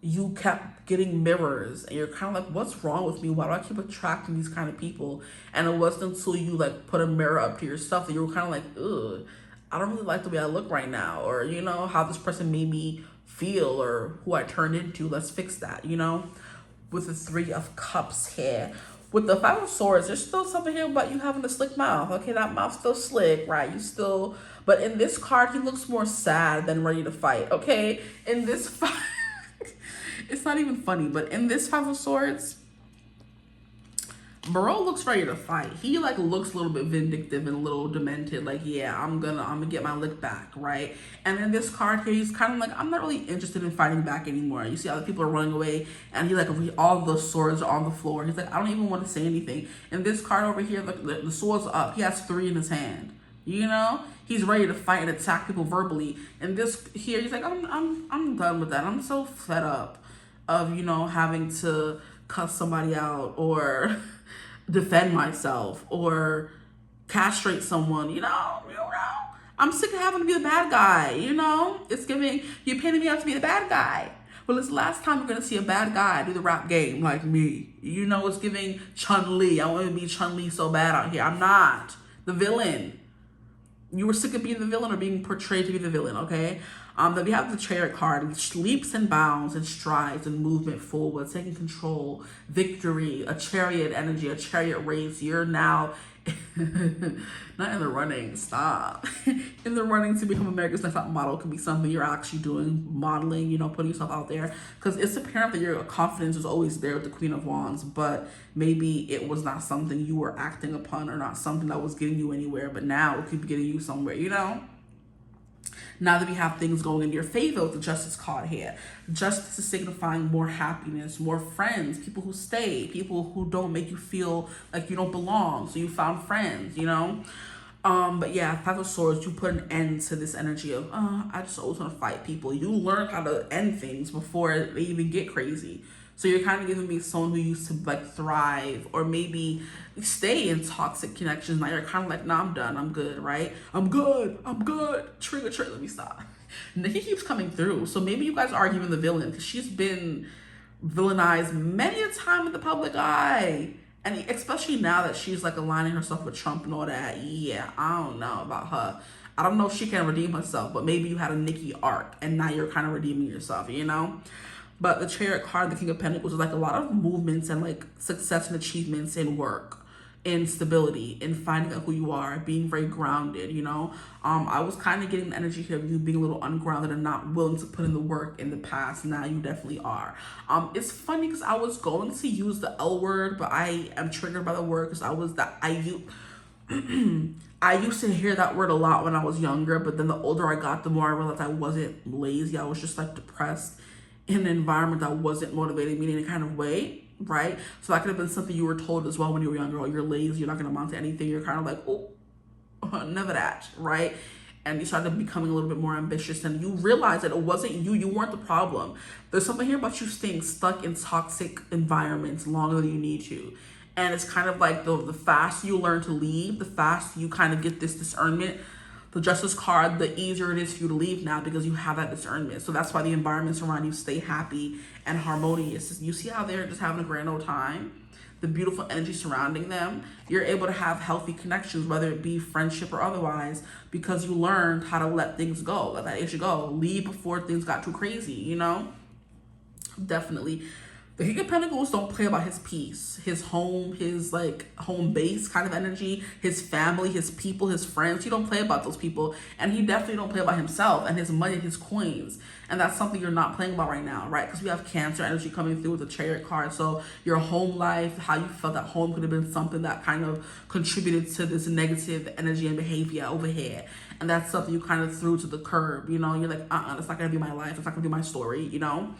You kept getting mirrors and you're kind of like, what's wrong with me? Why do I keep attracting these kind of people? And it wasn't until you like put a mirror up to yourself that you were kind of like, ugh, I don't really like the way I look right now, or you know, how this person made me feel, or who I turned into. Let's fix that, you know. With the 3 of Cups here. With the 5 of Swords, there's still something here about you having a slick mouth. Okay, that mouth's still slick, right? You still, but in this card, he looks more sad than ready to fight. Okay, in this fight. It's not even funny, but in this 5 of Swords, Bro looks ready to fight. He like looks a little bit vindictive and a little demented, like, yeah, I'm gonna get my lick back, right? And in this card here, he's kind of like, I'm not really interested in fighting back anymore. You see other people are running away, and he like, all the swords are on the floor. He's like, I don't even want to say anything. In this card over here, the sword's up. He has 3 in his hand. You know, he's ready to fight and attack people verbally. And this here, he's like, I'm done with that. I'm so fed up of, you know, having to cuss somebody out or defend myself or castrate someone, you know. I'm sick of having to be the bad guy, you know. It's giving, you're painting me out to be the bad guy. Well, it's the last time you're going to see a bad guy do the rap game like me. You know, it's giving Chun-Li. I want to be Chun-Li so bad out here. I'm not the villain. You were sick of being the villain or being portrayed to be the villain, okay? Then we have the Chariot card, which leaps and bounds and strides and movement forward, taking control, victory, a chariot energy, a chariot race. You're now not in the running, stop. In the running to become America's Next Top Model could be something you're actually doing, modeling, you know, putting yourself out there. Because it's apparent that your confidence was always there with the Queen of Wands, but maybe it was not something you were acting upon or not something that was getting you anywhere, but now it could be getting you somewhere, you know? Now that we have things going in your favor with the Justice card here. Justice is signifying more happiness, more friends, people who stay, people who don't make you feel like you don't belong. So you found friends, you know? But yeah, 5 of Swords, you put an end to this energy of, I just always want to fight people. You learn how to end things before they even get crazy. So you're kind of giving me someone who used to like thrive or maybe stay in toxic connections. Now you're kind of like, nah, I'm done. I'm good, right? I'm good. Trigger. Let me stop. And then he keeps coming through. So maybe you guys are arguing the villain because she's been villainized many a time in the public eye. And especially now that she's like aligning herself with Trump and all that. Yeah, I don't know about her. I don't know if she can redeem herself, but maybe you had a Nikki arc and now you're kind of redeeming yourself, you know? But the Chariot card, the King of Pentacles, is like a lot of movements and like success and achievements in work, in stability, in finding out who you are, being very grounded, you know. I was kind of getting the energy here of you being a little ungrounded and not willing to put in the work in the past. Now you definitely are. It's funny because I was going to use the L word, but I am triggered by the word because I used to hear that word a lot when I was younger, but then the older I got, the more I realized I wasn't lazy. I was just like depressed in an environment that wasn't motivating me in any kind of way, right? So that could have been something you were told as well when you were younger. Oh, you're lazy, you're not going to amount to anything. You're kind of like, oh, never that, right? And you started becoming a little bit more ambitious and you realized that it wasn't you weren't the problem. There's something here about you staying stuck in toxic environments longer than you need to. And it's kind of like the faster you learn to leave, the faster you kind of get this discernment. The Justice card, the easier it is for you to leave now because you have that discernment. So that's why the environments around you stay happy and harmonious. You see how they're just having a grand old time? The beautiful energy surrounding them. You're able to have healthy connections, whether it be friendship or otherwise, because you learned how to let things go, let that issue go. Leave before things got too crazy, you know? Definitely. The King of Pentacles don't play about his peace, his home, his like home base kind of energy, his family, his people, his friends. He don't play about those people. And he definitely don't play about himself and his money and his coins. And that's something you're not playing about right now, right? Because we have Cancer energy coming through with the Chariot card. So your home life, how you felt at home could have been something that kind of contributed to this negative energy and behavior over here. And that's something you kind of threw to the curb, you know? You're like, that's not going to be my life. It's not going to be my story, you know?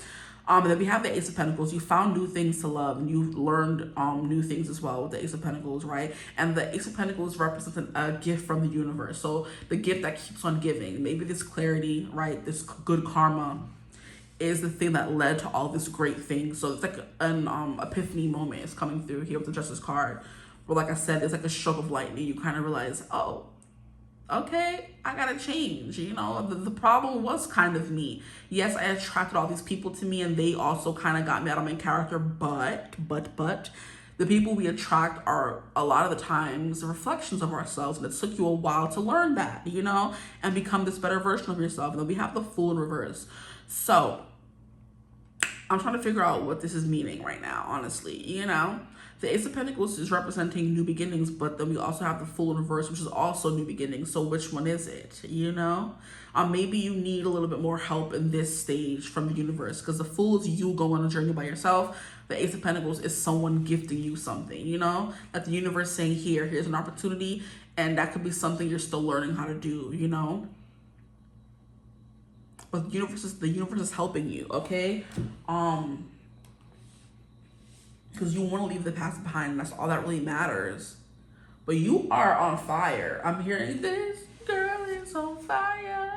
And then we have the Ace of Pentacles. You found new things to love and you learned new things as well with the Ace of Pentacles, right? And the Ace of Pentacles represents a gift from the universe. So the gift that keeps on giving. Maybe this clarity, right? This good karma is the thing that led to all this great thing. So it's like an epiphany moment is coming through here with the Justice card. But like I said, it's like a stroke of lightning. You kind of realize, oh, Okay, I gotta change. You know, the problem was kind of me. Yes, I attracted all these people to me, and they also kind of got me out of my character. But the people we attract are a lot of the times reflections of ourselves, and it took you a while to learn that, you know, and become this better version of yourself. And then we have the Fool in reverse. So I'm trying to figure out what this is meaning right now, honestly, you know. The Ace of Pentacles is representing new beginnings, but then we also have the Fool in reverse, which is also new beginnings. So which one is it, you know? Maybe you need a little bit more help in this stage from the universe, because the Fool is you going on a journey by yourself. The Ace of Pentacles is someone gifting you something, you know? Like the universe saying, here's an opportunity, and that could be something you're still learning how to do, you know? But the universe is helping you, okay? Because you want to leave the past behind, and that's all that really matters. But you are on fire. I'm hearing this girl is on fire.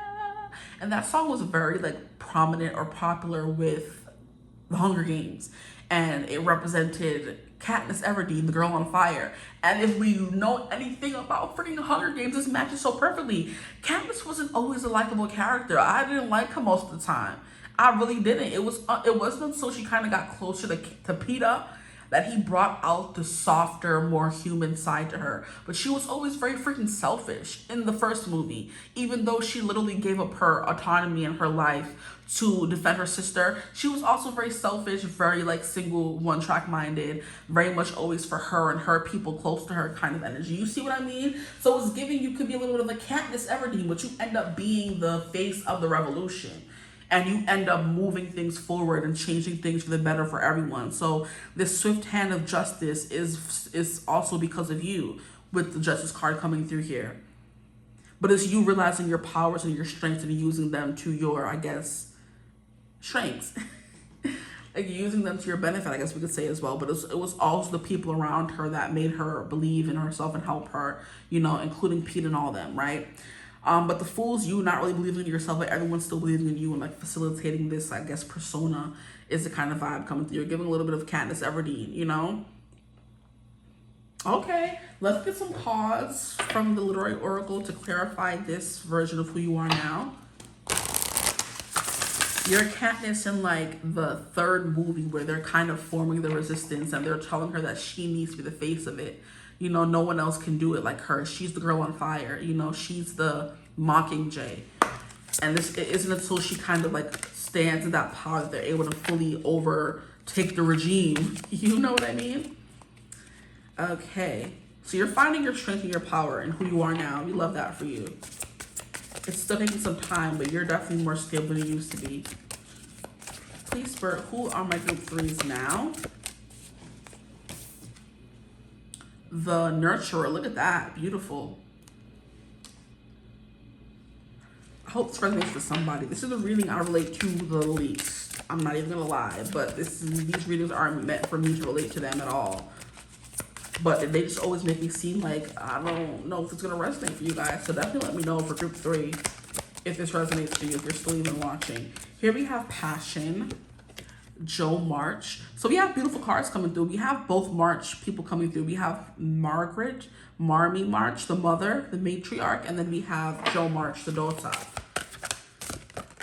And that song was very like prominent or popular with the Hunger Games. And it represented Katniss Everdeen, the girl on fire. And if we know anything about freaking Hunger Games, this matches so perfectly. Katniss wasn't always a likable character. I didn't like her most of the time. I really didn't. It wasn't until she kind of got closer to Peeta that he brought out the softer, more human side to her. But she was always very freaking selfish in the first movie. Even though she literally gave up her autonomy in her life to defend her sister, she was also very selfish, very like single, one-track minded, very much always for her and her people close to her kind of energy. You see what I mean? So it's giving you could be a little bit of a Katniss Everdeen, but you end up being the face of the revolution. And you end up moving things forward and changing things for the better for everyone. So this swift hand of justice is also because of you, with the Justice card coming through here. But it's you realizing your powers and your strengths and using them to your, I guess, strengths. Like using them to your benefit, I guess we could say as well. But it was also the people around her that made her believe in herself and help her, you know, including Pete and all them, right? But the Fool's you not really believing in yourself, but everyone's still believing in you and like facilitating this, I guess, persona is the kind of vibe coming through. You're giving a little bit of Katniss Everdeen, you know? Okay, let's get some cards from the Literary Oracle to clarify this version of who you are now. You're Katniss in like the third movie where they're kind of forming the resistance and they're telling her that she needs to be the face of it. You know, no one else can do it like her. She's the girl on fire. You know, she's the Mockingjay. And this it isn't until she kind of like stands in that power that they're able to fully overtake the regime. You know what I mean? Okay. So you're finding your strength and your power and who you are now. We love that for you. It's still taking some time, but you're definitely more stable than you used to be. Please, Spirit, who are my group threes now? The Nurturer, look at that, beautiful. I hope this resonates for somebody. This is a reading I relate to the least. I'm not even gonna lie, but these readings aren't meant for me to relate to them at all. But they just always make me seem like I don't know if it's gonna resonate for you guys. So definitely let me know for group 3 if this resonates for you, if you're still even watching. Here we have Passion, Joe March. So we have beautiful cards coming through. We have both March people coming through. We have Marmy March, the mother, the matriarch, and then we have Joe March, the daughter.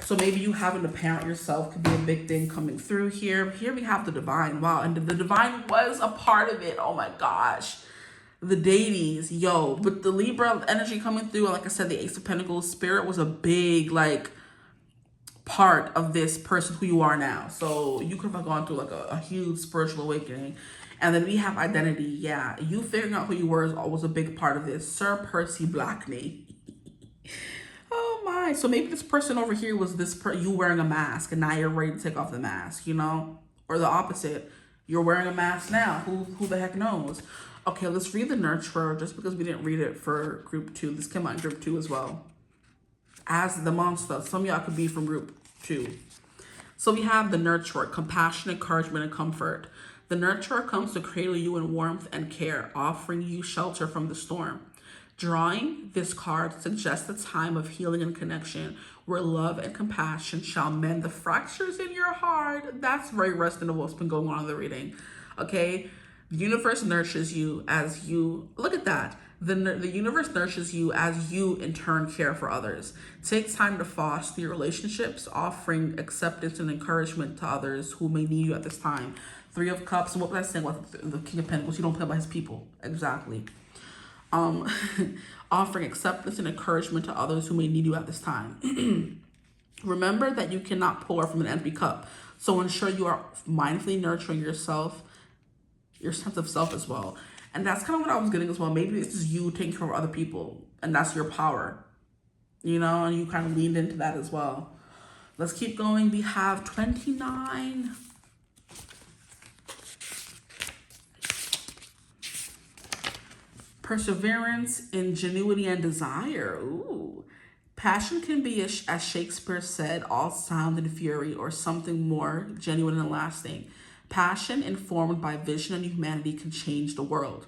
So maybe you having a parent yourself could be a big thing coming through here. Here we have the Divine. Wow, and the Divine was a part of it. Oh my gosh. The deities, yo. With the Libra energy coming through, like I said, the Ace of Pentacles, Spirit was a big, like, part of this person who you are now. So you could have gone through like a huge spiritual awakening. And then we have identity. Yeah, you figuring out who you were is always a big part of this. Sir Percy Blackney. Oh my. So maybe this person over here was you wearing a mask and now you're ready to take off the mask, you know? Or the opposite. You're wearing a mask now. Who the heck knows? Okay, let's read the Nurturer just because we didn't read it for group 2. This came out in group 2 as well. As the monster. Some of y'all could be from group 2. So we have the Nurturer, compassion, encouragement, and comfort. The Nurturer comes to cradle you in warmth and care, offering you shelter from the storm. Drawing this card suggests a time of healing and connection where love and compassion shall mend the fractures in your heart. That's very resonant of what's been going on in the reading. Okay? The universe nurtures you as you, look at that. The universe nurtures you as you in turn care for others. Take time to foster your relationships, offering acceptance and encouragement to others who may need you at this time. Three of Cups, and what was I saying about the King of Pentacles? You don't play by his people. Exactly. Offering acceptance and encouragement to others who may need you at this time. Remember that you cannot pour from an empty cup. So ensure you are mindfully nurturing yourself, your sense of self as well. And that's kind of what I was getting as well. Maybe this is you taking care of other people, and that's your power, you know, and you kind of leaned into that as well. Let's keep going. We have 29. Perseverance, ingenuity, and desire. Ooh. Passion can be, as Shakespeare said, all sound and fury, or something more genuine and lasting. Passion informed by vision and humanity can change the world.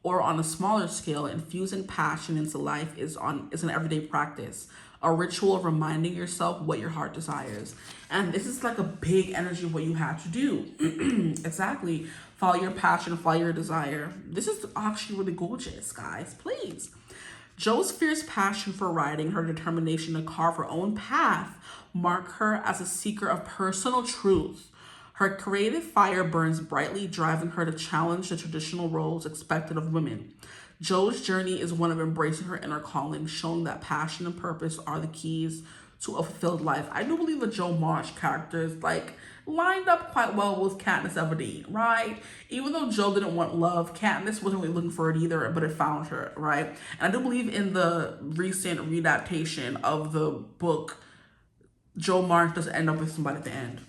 Or on a smaller scale, infusing passion into life is an everyday practice, a ritual of reminding yourself what your heart desires. And this is like a big energy of what you have to do. Exactly. Follow your passion, follow your desire. This is actually really gorgeous, guys. Please. Jo's fierce passion for writing, her determination to carve her own path, mark her as a seeker of personal truth. Her creative fire burns brightly, driving her to challenge the traditional roles expected of women. Jo's journey is one of embracing her inner calling, showing that passion and purpose are the keys to a fulfilled life. I do believe the Jo March characters lined up quite well with Katniss Everdeen, right? Even though Jo didn't want love, Katniss wasn't really looking for it either, but it found her, right? And I do believe in the recent readaptation of the book, Jo March doesn't end up with somebody at the end.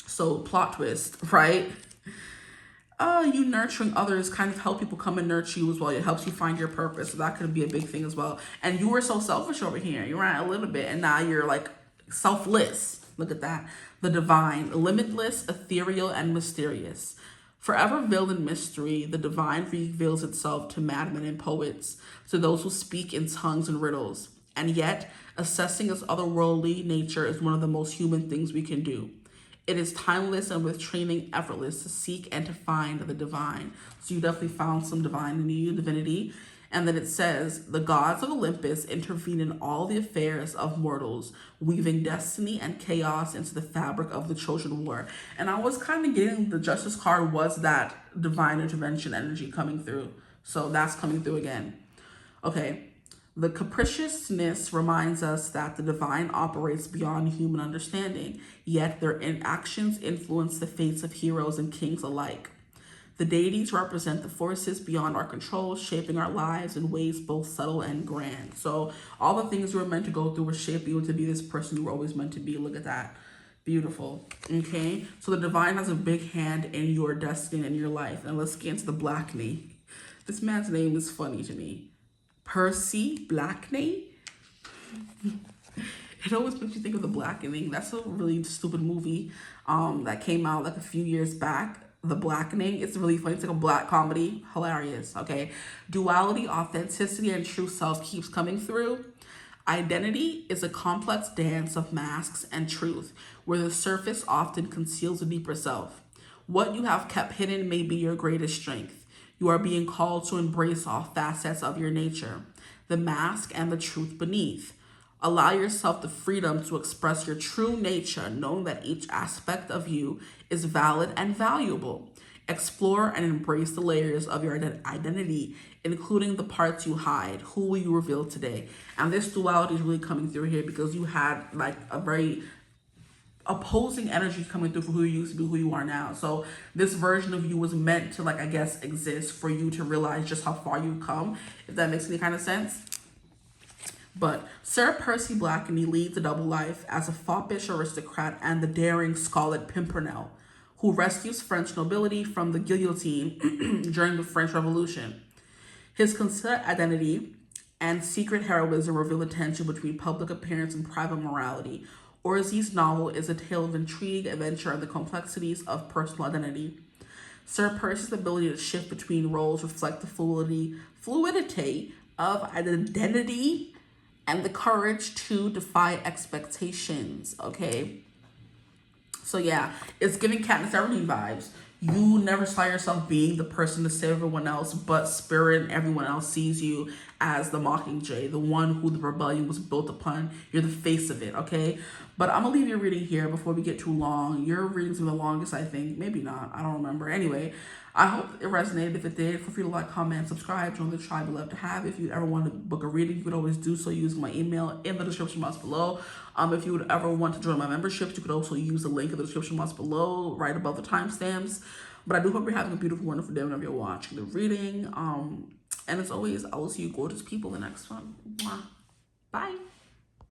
So plot twist, right? You nurturing others kind of help people come and nurture you as well. It helps you find your purpose. So that could be a big thing as well. And you were so selfish over here. You were at a little bit, and now you're like selfless. Look at that. The divine, limitless, ethereal, and mysterious. Forever veiled in mystery, the divine reveals itself to madmen and poets, to those who speak in tongues and riddles. And yet, assessing its otherworldly nature is one of the most human things we can do. It is timeless and with training effortless to seek and to find the divine. So you definitely found some divine in you, divinity. And then it says, the gods of Olympus intervene in all the affairs of mortals, weaving destiny and chaos into the fabric of the Trojan War. And I was kind of getting the Justice card was that divine intervention energy coming through. So that's coming through again. Okay. The capriciousness reminds us that the divine operates beyond human understanding, yet their actions influence the fates of heroes and kings alike. The deities represent the forces beyond our control, shaping our lives in ways both subtle and grand. So all the things you were meant to go through were shaping you to be this person you were always meant to be. Look at that. Beautiful. Okay. So the divine has a big hand in your destiny and your life. And let's get into the Blackney. This man's name is funny to me. Percy Blackney. It always makes you think of The Blackening. That's a really stupid movie that came out like a few years back. The Blackening. It's really funny. It's like a black comedy. Hilarious. Okay. Duality, authenticity, and true self keeps coming through. Identity is a complex dance of masks and truth, where the surface often conceals a deeper self. What you have kept hidden may be your greatest strength. You are being called to embrace all facets of your nature, the mask and the truth beneath. Allow yourself the freedom to express your true nature, knowing that each aspect of you is valid and valuable. Explore and embrace the layers of your identity, including the parts you hide. Who will you reveal today? And this duality is really coming through here because you had like a very opposing energy coming through for who you used to be, who you are now. So this version of you was meant to, like, I guess, exist for you to realize just how far you've come, if that makes any kind of sense. But Sir Percy Blackney leads a double life as a foppish aristocrat and the daring Scarlet Pimpernel, who rescues French nobility from the guillotine during the French Revolution. His concealed identity and secret heroism reveal the tension between public appearance and private morality. Orsi's novel is a tale of intrigue, adventure, and the complexities of personal identity. Sir Percy's ability to shift between roles reflect the fluidity of identity and the courage to defy expectations, okay? So yeah, it's giving Katniss Everdeen vibes. You never saw yourself being the person to save everyone else, but spirit and everyone else sees you as the Mockingjay, the one who the rebellion was built upon. You're the face of it, okay? But I'm gonna leave your reading here before we get too long. Your reading's been the longest, I think. Maybe not. I don't remember. Anyway, I hope it resonated. If it did, feel free to like, comment, subscribe, join the tribe we love to have. If you ever want to book a reading, you could always do so using my email in the description box below. If you would ever want to join my memberships, you could also use the link in the description box below, right above the timestamps. But I do hope you're having a beautiful, wonderful day whenever you're watching the reading. And as always, I will see you gorgeous people in the next one. Mwah. Bye.